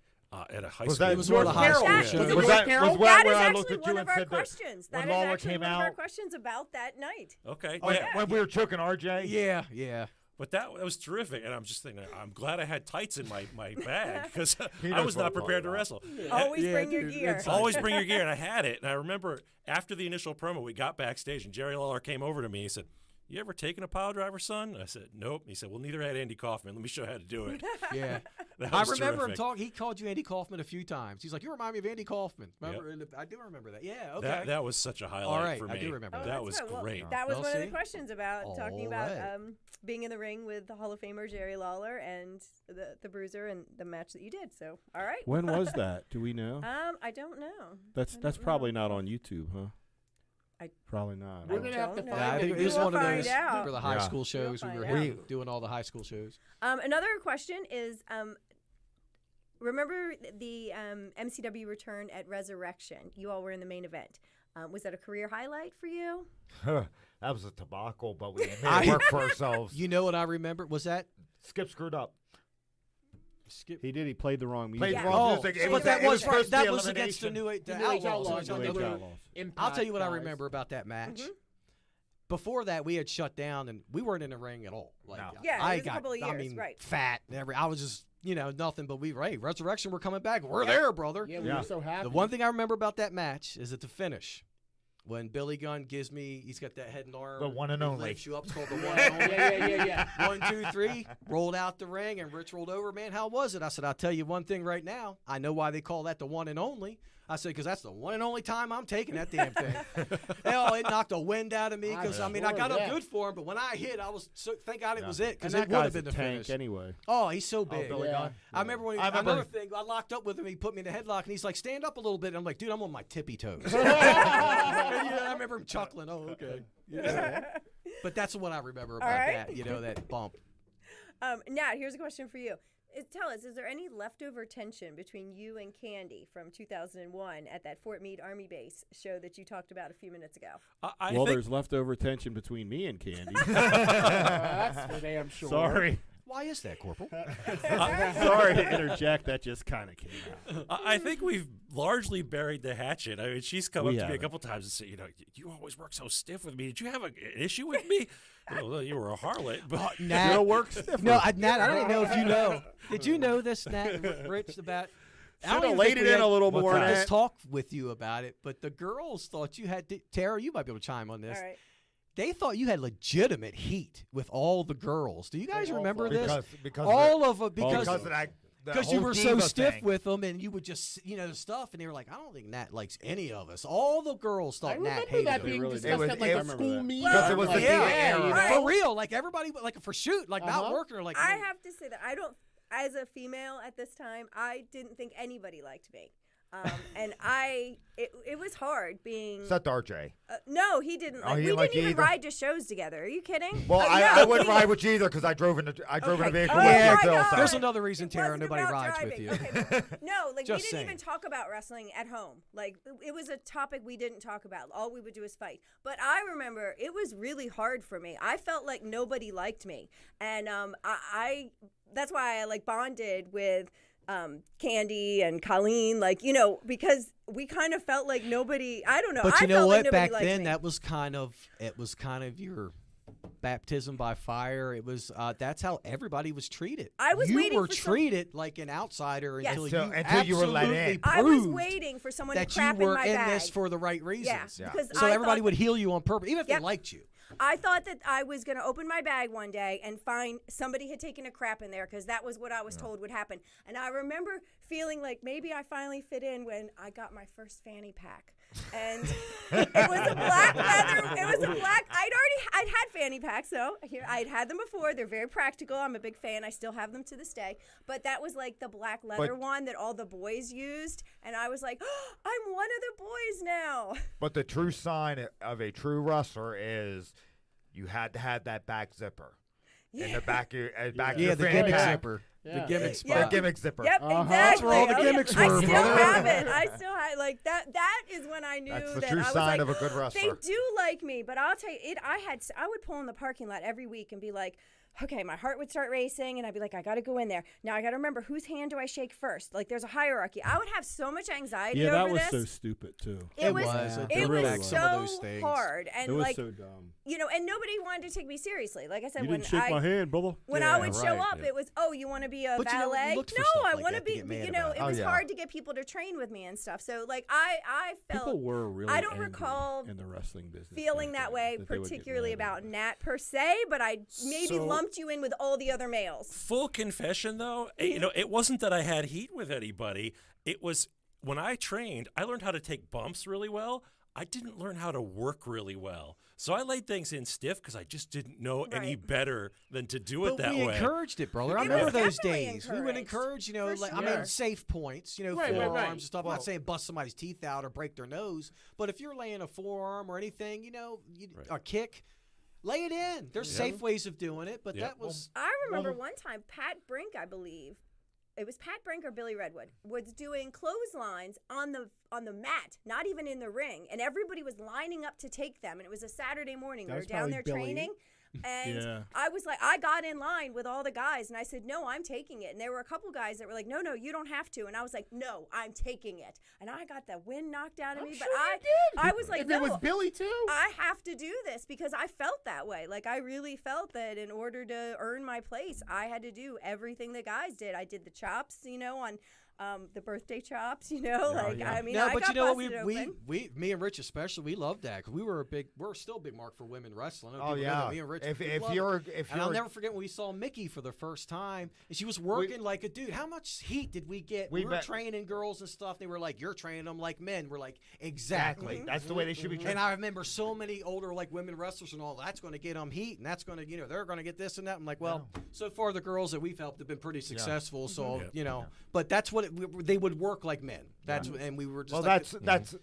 [SPEAKER 7] at a high
[SPEAKER 5] Was
[SPEAKER 7] school.
[SPEAKER 5] that-
[SPEAKER 6] It was one of the
[SPEAKER 1] North
[SPEAKER 6] high school
[SPEAKER 1] Carroll.
[SPEAKER 6] shows.
[SPEAKER 1] Was it
[SPEAKER 5] Was
[SPEAKER 1] North
[SPEAKER 5] that
[SPEAKER 1] Carroll?
[SPEAKER 5] where
[SPEAKER 2] That is
[SPEAKER 5] I
[SPEAKER 2] actually
[SPEAKER 5] looked at
[SPEAKER 2] one
[SPEAKER 5] you
[SPEAKER 2] of
[SPEAKER 5] and
[SPEAKER 2] our
[SPEAKER 5] said that
[SPEAKER 2] questions.
[SPEAKER 5] when
[SPEAKER 2] That is
[SPEAKER 5] Lawler
[SPEAKER 2] actually
[SPEAKER 5] came
[SPEAKER 2] one of our
[SPEAKER 5] out?
[SPEAKER 2] questions about that night.
[SPEAKER 7] Okay,
[SPEAKER 5] Oh,
[SPEAKER 7] yeah.
[SPEAKER 5] when we were choking RJ?
[SPEAKER 6] Yeah.
[SPEAKER 7] But that was terrific, and I'm just thinking, I'm glad I had tights in my bag because
[SPEAKER 5] He
[SPEAKER 7] I
[SPEAKER 5] knows
[SPEAKER 7] was
[SPEAKER 5] what
[SPEAKER 7] not
[SPEAKER 5] I'm
[SPEAKER 7] prepared to
[SPEAKER 5] talking
[SPEAKER 7] wrestle.
[SPEAKER 2] Always
[SPEAKER 6] Yeah,
[SPEAKER 2] bring your
[SPEAKER 6] dude,
[SPEAKER 2] gear.
[SPEAKER 6] it's
[SPEAKER 7] Always bring your gear, and I had it. And I remember after the initial promo, we got backstage, and Jerry Lawler came over to me. He said, "You ever taken a pile driver, son?" I said, "Nope." He said, "Well, neither had Andy Kaufman. Let me show you how to do it."
[SPEAKER 6] Yeah.
[SPEAKER 7] That
[SPEAKER 6] I
[SPEAKER 7] was
[SPEAKER 6] remember him
[SPEAKER 7] terrific.
[SPEAKER 6] talking. He called you Andy Kaufman a few times. He's like, "You remind me of Andy Kaufman." Remember? And I do remember that. Yeah. Okay.
[SPEAKER 7] That was such a highlight
[SPEAKER 6] All right,
[SPEAKER 7] for me.
[SPEAKER 6] I do remember
[SPEAKER 2] Oh,
[SPEAKER 6] that.
[SPEAKER 7] That
[SPEAKER 2] that's
[SPEAKER 7] was
[SPEAKER 2] good. Well,
[SPEAKER 7] great.
[SPEAKER 2] that was
[SPEAKER 6] Well,
[SPEAKER 2] one of
[SPEAKER 6] see?
[SPEAKER 2] the questions about talking
[SPEAKER 6] All
[SPEAKER 2] about
[SPEAKER 6] right.
[SPEAKER 2] being in the ring with the Hall of Famer Jerry Lawler and the Bruiser and the match that you did. So, all right.
[SPEAKER 3] When was that? Do we know?
[SPEAKER 2] I don't know.
[SPEAKER 3] That's
[SPEAKER 2] don't
[SPEAKER 3] probably
[SPEAKER 2] know.
[SPEAKER 3] not on YouTube, huh?
[SPEAKER 2] I-
[SPEAKER 3] Probably not.
[SPEAKER 1] We're gonna have to
[SPEAKER 2] don't know.
[SPEAKER 1] find
[SPEAKER 6] Yeah, I think
[SPEAKER 1] it.
[SPEAKER 6] it was
[SPEAKER 2] We'll
[SPEAKER 6] one of
[SPEAKER 2] find
[SPEAKER 6] those
[SPEAKER 2] out.
[SPEAKER 6] for the high
[SPEAKER 5] Yeah.
[SPEAKER 6] school shows. We
[SPEAKER 2] We'll
[SPEAKER 6] were
[SPEAKER 2] find out.
[SPEAKER 6] doing all the high school shows.
[SPEAKER 2] Another question is, remember the MCW return at Resurrection? You all were in the main event. Was that a career highlight for you?
[SPEAKER 5] That was a debacle, but we made it work for ourselves.
[SPEAKER 6] You know what I remember? Was that
[SPEAKER 5] Skip screwed up.
[SPEAKER 6] Skip?
[SPEAKER 3] He did. He played the wrong music.
[SPEAKER 5] Played
[SPEAKER 2] Yeah.
[SPEAKER 5] the wrong
[SPEAKER 6] Oh,
[SPEAKER 5] music.
[SPEAKER 6] but
[SPEAKER 5] It was,
[SPEAKER 6] that
[SPEAKER 5] it
[SPEAKER 6] was
[SPEAKER 5] supposed to
[SPEAKER 6] that
[SPEAKER 5] be
[SPEAKER 6] was against the
[SPEAKER 5] elimination.
[SPEAKER 6] new
[SPEAKER 1] The New Age
[SPEAKER 6] Outlaws.
[SPEAKER 1] Outlaws.
[SPEAKER 3] New
[SPEAKER 1] New
[SPEAKER 3] Age
[SPEAKER 1] Age
[SPEAKER 3] Outlaws.
[SPEAKER 6] I'll tell you what I
[SPEAKER 1] guys.
[SPEAKER 6] remember about that match.
[SPEAKER 2] Mhm.
[SPEAKER 6] Before that, we had shut down and we weren't in the ring at all. Like,
[SPEAKER 5] No.
[SPEAKER 2] Yeah, it
[SPEAKER 6] I
[SPEAKER 2] was a
[SPEAKER 6] got,
[SPEAKER 2] couple of
[SPEAKER 6] I
[SPEAKER 2] years,
[SPEAKER 6] mean,
[SPEAKER 2] right.
[SPEAKER 6] fat. And I was just, nothing. But Resurrection, we're coming back. We're there, brother.
[SPEAKER 1] Yeah, we
[SPEAKER 5] Yeah.
[SPEAKER 1] were so happy.
[SPEAKER 6] The one thing I remember about that match is at the finish, when Billy Gunn gives me, he's got that head and arm.
[SPEAKER 5] The one and
[SPEAKER 6] he
[SPEAKER 5] only.
[SPEAKER 6] lifts you up. It's called the
[SPEAKER 1] Yeah,
[SPEAKER 6] one and only.
[SPEAKER 1] yeah.
[SPEAKER 6] 1, 2, 3, rolled out the ring, and Rich rolled over. Man, how was it? I said, I'll tell you one thing right now. I know why they call that the one and only. I said, because that's the one and only time I'm taking that damn thing. Hell, it knocked the wind out of me because, I got
[SPEAKER 1] sure,
[SPEAKER 6] up
[SPEAKER 1] yeah.
[SPEAKER 6] good for him, but when I hit, I was thank God it was it because
[SPEAKER 3] And
[SPEAKER 6] it
[SPEAKER 3] that
[SPEAKER 6] would have
[SPEAKER 3] guy's
[SPEAKER 6] been
[SPEAKER 3] a
[SPEAKER 6] the
[SPEAKER 3] tank
[SPEAKER 6] finish.
[SPEAKER 3] anyway.
[SPEAKER 6] Oh, he's so big.
[SPEAKER 5] Billy
[SPEAKER 1] Yeah.
[SPEAKER 5] Gunn?
[SPEAKER 6] I remember when
[SPEAKER 5] I remember-
[SPEAKER 6] another thing, I locked up with him. He put me in the headlock, and he's like, "Stand up a little bit." And I'm like, "Dude, I'm on my tippy toes." I remember him chuckling. Oh, okay. But that's what I remember about that. That bump.
[SPEAKER 2] Nat, here's a question for you. Tell us, is there any leftover tension between you and Candy from 2001 at that Fort Meade Army Base show that you talked about a few minutes ago?
[SPEAKER 3] There's leftover tension between me and Candy.
[SPEAKER 1] That's for damn sure.
[SPEAKER 3] Sorry.
[SPEAKER 6] Why is that, Corporal?
[SPEAKER 3] Sorry to interject. That just kind of came out.
[SPEAKER 7] I think we've largely buried the hatchet. I mean, she's come up to me a
[SPEAKER 3] haven't.
[SPEAKER 7] couple times and said, you always work so stiff with me. Did you have an issue with me? Well, you were a harlot. But
[SPEAKER 6] Nat,
[SPEAKER 3] work stiffer.
[SPEAKER 6] No, Nat, I don't know if you know. Did you know this, Nat and Rich, about...
[SPEAKER 3] Should have laid it in a little more.
[SPEAKER 6] Let's talk with you about it. But the girls thought you had... Tara, you might be able to chime on this.
[SPEAKER 2] All right.
[SPEAKER 6] They thought you had legitimate heat with all the girls. Do you guys remember this?
[SPEAKER 8] Because
[SPEAKER 6] you were so stiff with them, and you would just, stuff, and they were like, I don't think Nat likes any of us. All the girls
[SPEAKER 1] I
[SPEAKER 6] thought Nat
[SPEAKER 1] remember
[SPEAKER 6] hated
[SPEAKER 1] that
[SPEAKER 6] them.
[SPEAKER 1] being
[SPEAKER 3] really
[SPEAKER 1] discussed
[SPEAKER 3] did.
[SPEAKER 1] at like a school meeting.
[SPEAKER 8] Because it was the
[SPEAKER 6] Yeah,
[SPEAKER 8] DA.
[SPEAKER 6] for real. Like everybody, like for shoot, like not working, or like.
[SPEAKER 2] I have to say that I don't, as a female at this time, I didn't think anybody liked me. And it was hard being.
[SPEAKER 8] Except RJ.
[SPEAKER 2] No, he didn't.
[SPEAKER 8] Oh, he
[SPEAKER 2] we
[SPEAKER 8] didn't like
[SPEAKER 2] didn't even
[SPEAKER 8] you either?
[SPEAKER 2] ride to shows together. Are you kidding?
[SPEAKER 8] Well,
[SPEAKER 2] No,
[SPEAKER 8] I wouldn't
[SPEAKER 2] he-
[SPEAKER 8] ride with you either because I drove in a vehicle.
[SPEAKER 2] Oh,
[SPEAKER 6] Yeah,
[SPEAKER 2] my God.
[SPEAKER 6] there's another reason,
[SPEAKER 2] It
[SPEAKER 6] Tara,
[SPEAKER 2] wasn't
[SPEAKER 6] nobody
[SPEAKER 2] about
[SPEAKER 6] rides
[SPEAKER 2] driving.
[SPEAKER 6] with you.
[SPEAKER 2] Okay, no, like we
[SPEAKER 6] Just
[SPEAKER 2] didn't even
[SPEAKER 6] saying.
[SPEAKER 2] talk about wrestling at home. Like it was a topic we didn't talk about. All we would do is fight. But I remember it was really hard for me. I felt like nobody liked me, and I that's why I like bonded with Candy and Colleen, because we kind of felt like nobody. I don't know.
[SPEAKER 6] But
[SPEAKER 2] I
[SPEAKER 6] you know
[SPEAKER 2] felt
[SPEAKER 6] what?
[SPEAKER 2] Like nobody
[SPEAKER 6] Back
[SPEAKER 2] liked
[SPEAKER 6] then,
[SPEAKER 2] me.
[SPEAKER 6] that was kind of your baptism by fire. It was that's how everybody was treated.
[SPEAKER 2] I was
[SPEAKER 6] you
[SPEAKER 2] waiting
[SPEAKER 6] were
[SPEAKER 2] for some-
[SPEAKER 6] treated like an outsider
[SPEAKER 2] Yes.
[SPEAKER 6] until
[SPEAKER 8] you were let in.
[SPEAKER 6] absolutely
[SPEAKER 2] I was
[SPEAKER 6] proved
[SPEAKER 2] waiting for someone
[SPEAKER 6] that
[SPEAKER 2] to
[SPEAKER 6] you
[SPEAKER 2] crap
[SPEAKER 6] were
[SPEAKER 2] in my
[SPEAKER 6] in
[SPEAKER 2] bag.
[SPEAKER 6] this for the right reasons.
[SPEAKER 2] Yeah, because
[SPEAKER 6] So
[SPEAKER 2] I
[SPEAKER 6] everybody
[SPEAKER 2] thought
[SPEAKER 6] would heal you on purpose, even if
[SPEAKER 2] Yep.
[SPEAKER 6] they liked you.
[SPEAKER 2] I thought that I was going to open my bag one day and find somebody had taken a crap in there because that was what I was told would happen. And I remember feeling like maybe I finally fit in when I got my first fanny pack. And it was a black leather. It was a black. I'd had fanny packs though. I'd had them before. They're very practical. I'm a big fan. I still have them to this day. But that was like the black leather one that all the boys used. And I was like, oh, I'm one of the boys now.
[SPEAKER 8] But the true sign of a true wrestler is you had to have that back zipper. In the back of your,
[SPEAKER 6] Yeah, the
[SPEAKER 8] fanny
[SPEAKER 6] gimmick
[SPEAKER 8] pack.
[SPEAKER 6] zipper.
[SPEAKER 1] Yeah.
[SPEAKER 6] The gimmick spot.
[SPEAKER 8] The gimmick zipper.
[SPEAKER 2] Yep,
[SPEAKER 1] Uh-huh.
[SPEAKER 2] exactly.
[SPEAKER 6] That's where all the gimmicks
[SPEAKER 2] I
[SPEAKER 6] were,
[SPEAKER 2] still
[SPEAKER 6] brother.
[SPEAKER 2] have it. I still have like that. That is when I knew
[SPEAKER 8] That's the
[SPEAKER 2] that
[SPEAKER 8] true
[SPEAKER 2] I was
[SPEAKER 8] sign
[SPEAKER 2] like,
[SPEAKER 8] of a good wrestler.
[SPEAKER 2] They do like me, but I'll tell you, I would pull in the parking lot every week and be like, okay, my heart would start racing, and I'd be like, I got to go in there. Now I got to remember whose hand do I shake first? Like, there's a hierarchy. I would have so much anxiety over
[SPEAKER 3] that was
[SPEAKER 2] this.
[SPEAKER 3] so stupid too.
[SPEAKER 6] It was.
[SPEAKER 2] It
[SPEAKER 3] really
[SPEAKER 2] was
[SPEAKER 3] was.
[SPEAKER 2] so
[SPEAKER 6] Some of those things.
[SPEAKER 2] hard, and
[SPEAKER 3] It was
[SPEAKER 2] like
[SPEAKER 3] so dumb.
[SPEAKER 2] and nobody wanted to take me seriously. Like I said,
[SPEAKER 3] You
[SPEAKER 2] when
[SPEAKER 3] didn't shake my hand, brother.
[SPEAKER 2] when
[SPEAKER 6] Yeah,
[SPEAKER 2] I would show
[SPEAKER 6] right,
[SPEAKER 2] up,
[SPEAKER 6] yeah.
[SPEAKER 2] it was, oh, you want to be a
[SPEAKER 6] But you know, you
[SPEAKER 2] valet?
[SPEAKER 6] looked for
[SPEAKER 2] No,
[SPEAKER 6] stuff
[SPEAKER 2] I
[SPEAKER 6] like
[SPEAKER 2] want to
[SPEAKER 6] that to
[SPEAKER 2] be.
[SPEAKER 6] get mad
[SPEAKER 2] You know,
[SPEAKER 6] about.
[SPEAKER 2] it
[SPEAKER 8] Oh,
[SPEAKER 2] was
[SPEAKER 8] yeah.
[SPEAKER 2] hard to get people to train with me and stuff. So like I felt
[SPEAKER 3] People were really
[SPEAKER 2] I don't
[SPEAKER 3] angry
[SPEAKER 2] recall
[SPEAKER 3] in the wrestling business
[SPEAKER 2] feeling
[SPEAKER 3] back
[SPEAKER 2] that
[SPEAKER 3] then,
[SPEAKER 2] way
[SPEAKER 3] that they would get
[SPEAKER 2] particularly
[SPEAKER 3] mad
[SPEAKER 2] about Nat per se, but I maybe
[SPEAKER 7] So-
[SPEAKER 2] lumped you in with all the other males.
[SPEAKER 7] Full confession, though, it wasn't that I had heat with anybody. It was when I trained, I learned how to take bumps really well. I didn't learn how to work really well. So I laid things in stiff because I just didn't know any
[SPEAKER 2] Right.
[SPEAKER 7] better than to do it
[SPEAKER 6] But
[SPEAKER 7] that
[SPEAKER 6] we
[SPEAKER 7] way.
[SPEAKER 6] encouraged it, brother. I
[SPEAKER 2] It
[SPEAKER 6] remember
[SPEAKER 2] was
[SPEAKER 6] those
[SPEAKER 2] definitely
[SPEAKER 6] days. We would encourage,
[SPEAKER 2] For
[SPEAKER 6] like
[SPEAKER 2] sure.
[SPEAKER 6] safe points,
[SPEAKER 1] Right,
[SPEAKER 6] forearms
[SPEAKER 1] right, right.
[SPEAKER 6] and stuff. I'm not saying bust somebody's teeth out or break their nose, but if you're laying a forearm or anything, a kick, lay it in. There's safe ways of doing it, but
[SPEAKER 7] Yeah.
[SPEAKER 6] that was
[SPEAKER 2] I remember one time Pat Brink, I believe, it was Pat Brink or Billy Redwood, was doing clotheslines on the mat, not even in the ring, and everybody was lining up to take them. And it was a Saturday morning.
[SPEAKER 1] That
[SPEAKER 2] We were
[SPEAKER 1] was
[SPEAKER 2] down there
[SPEAKER 1] probably Billy.
[SPEAKER 2] training. And
[SPEAKER 3] Yeah.
[SPEAKER 2] I was like, I got in line with all the guys, and I said, no, I'm taking it. And there were a couple guys that were like, no, you don't have to. And I was like, no, I'm taking it. And I got the wind knocked out of me.
[SPEAKER 1] I'm
[SPEAKER 2] But
[SPEAKER 1] sure
[SPEAKER 2] I
[SPEAKER 1] you did.
[SPEAKER 2] I was like,
[SPEAKER 1] if
[SPEAKER 2] no,
[SPEAKER 1] it was Billy too.
[SPEAKER 2] I have to do this because I felt that way. Like, I really felt that in order to earn my place, I had to do everything the guys did. I did the chops, on the birthday chops, I mean,
[SPEAKER 6] no,
[SPEAKER 2] I
[SPEAKER 6] but
[SPEAKER 2] got
[SPEAKER 6] you know what?
[SPEAKER 2] busted
[SPEAKER 6] We,
[SPEAKER 2] open.
[SPEAKER 6] me and Rich especially, we loved that because we're still a big mark for women wrestling. I know
[SPEAKER 8] Oh
[SPEAKER 6] people know
[SPEAKER 8] yeah.
[SPEAKER 6] that. Me and Rich,
[SPEAKER 8] If
[SPEAKER 6] we
[SPEAKER 8] if
[SPEAKER 6] loved
[SPEAKER 8] you're
[SPEAKER 6] it.
[SPEAKER 8] if
[SPEAKER 6] And
[SPEAKER 8] you're
[SPEAKER 6] I'll never forget when we saw Mickey for the first time, and she was working like a dude. How much heat did we get? We were
[SPEAKER 8] met-
[SPEAKER 6] training girls and stuff. They were like, "You're training them like men." We're like,
[SPEAKER 8] exactly
[SPEAKER 6] "Exactly."
[SPEAKER 8] that's the way they should be trained.
[SPEAKER 6] And I remember so many older like women wrestlers and all. That's going to get them heat, and that's going to they're going to get this and that. I'm like, well, so far the girls that we've helped have been pretty successful. So but that's what they would work like men. And we were just
[SPEAKER 8] Well,
[SPEAKER 6] like,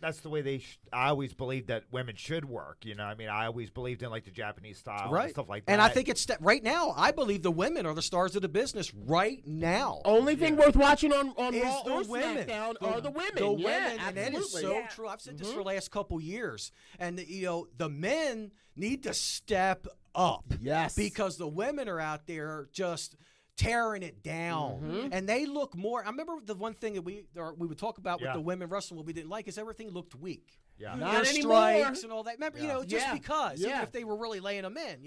[SPEAKER 8] that's the way they. I always believed that women should work. You know, I mean, I always believed in like the Japanese style and stuff like that.
[SPEAKER 6] And I think it's right now. I believe the women are the stars of the business right now.
[SPEAKER 1] Only thing worth watching on
[SPEAKER 6] Is
[SPEAKER 1] Raw
[SPEAKER 6] the
[SPEAKER 1] or
[SPEAKER 6] women.
[SPEAKER 1] SmackDown are the women.
[SPEAKER 6] The
[SPEAKER 1] yeah,
[SPEAKER 6] women, and that is
[SPEAKER 1] absolutely.
[SPEAKER 6] so true. I've said this for the last couple years, and the men need to step up.
[SPEAKER 1] Yes.
[SPEAKER 6] Because the women are out there just tearing it down, and they look more. I remember the one thing that we would talk about with the women wrestling. What we didn't like is everything looked weak.
[SPEAKER 8] Yeah.
[SPEAKER 1] Not
[SPEAKER 6] Their
[SPEAKER 1] anymore.
[SPEAKER 6] strikes and all that. Remember, just because, even if they were really laying them in,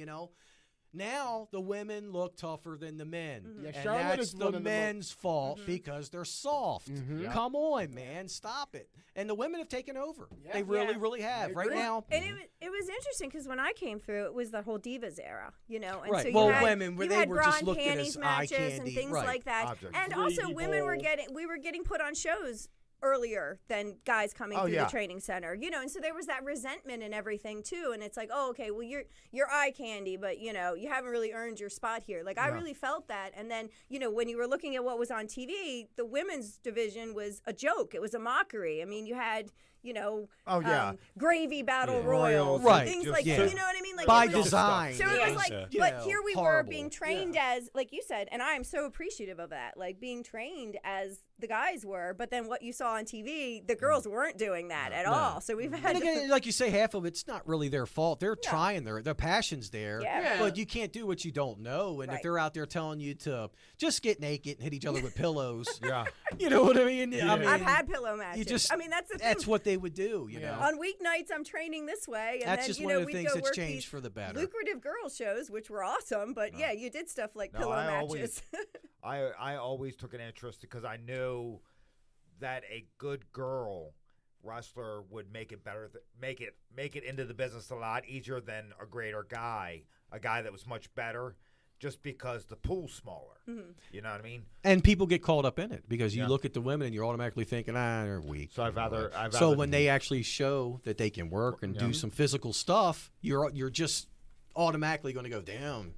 [SPEAKER 6] Now the women look tougher than the men,
[SPEAKER 1] Yeah,
[SPEAKER 6] and
[SPEAKER 1] Charlotte
[SPEAKER 6] that's
[SPEAKER 1] is
[SPEAKER 6] the
[SPEAKER 1] one of the
[SPEAKER 6] men's fault because they're soft. Come on, man, stop it. And the women have taken over.
[SPEAKER 1] Yeah.
[SPEAKER 6] They really have. Right now,
[SPEAKER 2] And it was interesting because when I came through, it was the whole Divas era, And
[SPEAKER 6] Right.
[SPEAKER 2] so you
[SPEAKER 6] Well,
[SPEAKER 2] had,
[SPEAKER 6] women,
[SPEAKER 2] you
[SPEAKER 6] they
[SPEAKER 2] had
[SPEAKER 6] were
[SPEAKER 2] bra
[SPEAKER 6] just
[SPEAKER 2] and
[SPEAKER 6] looked at
[SPEAKER 2] panties
[SPEAKER 6] as eye
[SPEAKER 2] matches
[SPEAKER 6] candy.
[SPEAKER 2] and things
[SPEAKER 6] Right.
[SPEAKER 2] like that.
[SPEAKER 8] Objects.
[SPEAKER 2] And also, women were getting put on shows earlier than guys coming through the training center, and so there was that resentment and everything too. And it's like, oh, okay, well you're eye candy, but you haven't really earned your spot here. Like I really felt that. And then when you were looking at what was on TV, the women's division was a joke. It was a mockery. I mean, you had gravy battle royals,
[SPEAKER 6] Right.
[SPEAKER 2] things
[SPEAKER 6] Just-
[SPEAKER 2] like
[SPEAKER 6] yeah.
[SPEAKER 2] that. You know what I mean? Like
[SPEAKER 6] by
[SPEAKER 2] it was,
[SPEAKER 6] design.
[SPEAKER 2] so it was like,
[SPEAKER 7] Yeah.
[SPEAKER 2] but here we were
[SPEAKER 6] horrible.
[SPEAKER 2] being trained as, like you said, and I am so appreciative of that, like being trained as the guys were. But then what you saw on TV, the girls weren't doing that at all. So we've had
[SPEAKER 6] And again, like you say, half of it's not really their fault. They're trying, their passion's there.
[SPEAKER 2] Yeah.
[SPEAKER 6] But you can't do what you don't know. And if
[SPEAKER 2] Right.
[SPEAKER 6] they're out there telling you to just get naked and hit each other with pillows,
[SPEAKER 8] Yeah.
[SPEAKER 6] you know what I mean? I mean,
[SPEAKER 2] I've had pillow matches. I mean, that's the
[SPEAKER 6] that's
[SPEAKER 2] thing.
[SPEAKER 6] what they would do, you know.
[SPEAKER 2] On weeknights, I'm training this way, and
[SPEAKER 6] That's
[SPEAKER 2] then
[SPEAKER 6] just one of the
[SPEAKER 2] we'd
[SPEAKER 6] things
[SPEAKER 2] go
[SPEAKER 6] that's
[SPEAKER 2] work
[SPEAKER 6] changed
[SPEAKER 2] these
[SPEAKER 6] for the better.
[SPEAKER 2] lucrative girl shows, which were awesome. But yeah, you did stuff like pillow
[SPEAKER 8] I
[SPEAKER 2] matches.
[SPEAKER 8] I always took an interest because I knew that a good girl wrestler would make it better, make it into the business a lot easier than a greater guy, a guy that was much better, just because the pool's smaller. You know what I mean?
[SPEAKER 6] And people get caught up in it because you look at the women and you're automatically thinking, they're weak.
[SPEAKER 8] So I'd rather.
[SPEAKER 6] So when they actually show that they can work and do some physical stuff, you're just automatically going to go, damn,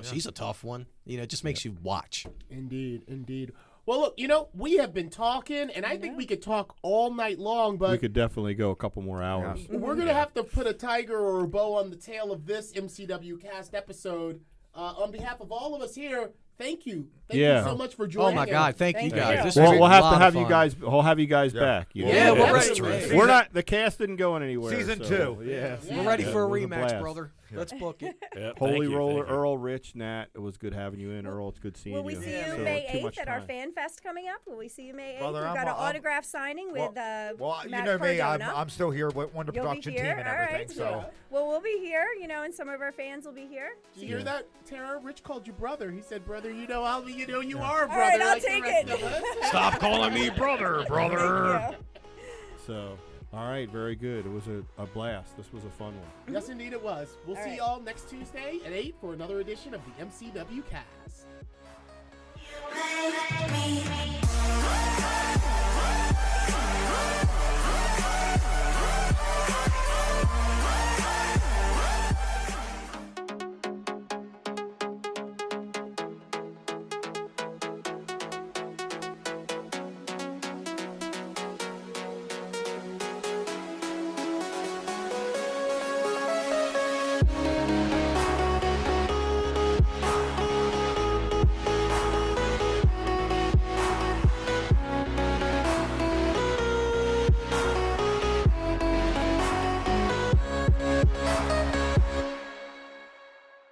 [SPEAKER 6] she's a tough one. It just makes you watch.
[SPEAKER 1] Indeed. Well, look, we have been talking, and I think we could talk all night long, but
[SPEAKER 3] We could definitely go a couple more hours.
[SPEAKER 1] we're going to have to put a tiger or a bow on the tail of this MCW Cast episode. On behalf of all of us here, thank you. Thank you so much for joining
[SPEAKER 6] Oh my
[SPEAKER 1] us.
[SPEAKER 6] God, thank you
[SPEAKER 2] Thank
[SPEAKER 6] guys.
[SPEAKER 2] you.
[SPEAKER 6] This
[SPEAKER 3] Well,
[SPEAKER 6] was
[SPEAKER 3] we'll
[SPEAKER 6] a
[SPEAKER 3] have
[SPEAKER 6] lot
[SPEAKER 3] to
[SPEAKER 6] of
[SPEAKER 3] have you
[SPEAKER 6] fun.
[SPEAKER 3] guys. We'll have you guys back. You know?
[SPEAKER 6] Yeah, we're
[SPEAKER 3] That's
[SPEAKER 6] ready.
[SPEAKER 3] true. We're not. The cast didn't go anywhere.
[SPEAKER 8] Season
[SPEAKER 3] so,
[SPEAKER 8] 2.
[SPEAKER 3] Yeah.
[SPEAKER 6] We're ready for a
[SPEAKER 3] It was
[SPEAKER 6] rematch,
[SPEAKER 3] blast.
[SPEAKER 6] brother. Let's book it.
[SPEAKER 7] Yeah, thank
[SPEAKER 3] Holy
[SPEAKER 7] you,
[SPEAKER 3] Roller,
[SPEAKER 7] thank you.
[SPEAKER 3] Earl, Rich, Nat. It was good having you in, Earl. It's good seeing
[SPEAKER 2] Will we
[SPEAKER 3] you.
[SPEAKER 2] see you
[SPEAKER 3] So,
[SPEAKER 2] May
[SPEAKER 3] too much
[SPEAKER 2] 8th at our
[SPEAKER 3] time.
[SPEAKER 2] Fan Fest coming up? Will we see you May 8th?
[SPEAKER 8] Brother,
[SPEAKER 2] We've got
[SPEAKER 8] I'm-
[SPEAKER 2] an
[SPEAKER 8] I'm-
[SPEAKER 2] autograph signing with
[SPEAKER 8] Well, you
[SPEAKER 2] Matt
[SPEAKER 8] know me.
[SPEAKER 2] Cardona.
[SPEAKER 8] I'm still here with the
[SPEAKER 2] You'll be
[SPEAKER 8] production
[SPEAKER 2] here?
[SPEAKER 8] team and
[SPEAKER 2] All
[SPEAKER 8] everything.
[SPEAKER 2] right.
[SPEAKER 8] So
[SPEAKER 2] Well, we'll be here, and some of our fans will be here.
[SPEAKER 1] Did you hear that, Tara? Rich called you brother. He said, brother, you are a brother.
[SPEAKER 2] All right, I'll
[SPEAKER 1] like the
[SPEAKER 2] take
[SPEAKER 1] rest
[SPEAKER 2] it.
[SPEAKER 1] of us.
[SPEAKER 6] Stop calling me brother.
[SPEAKER 2] Thank you.
[SPEAKER 3] So, all right, very good. It was a blast. This was a fun one.
[SPEAKER 1] Yes, indeed it was. We'll
[SPEAKER 2] All
[SPEAKER 1] see
[SPEAKER 2] right.
[SPEAKER 1] y'all next Tuesday at 8 for another edition of the MCW Cast.
[SPEAKER 10] Make me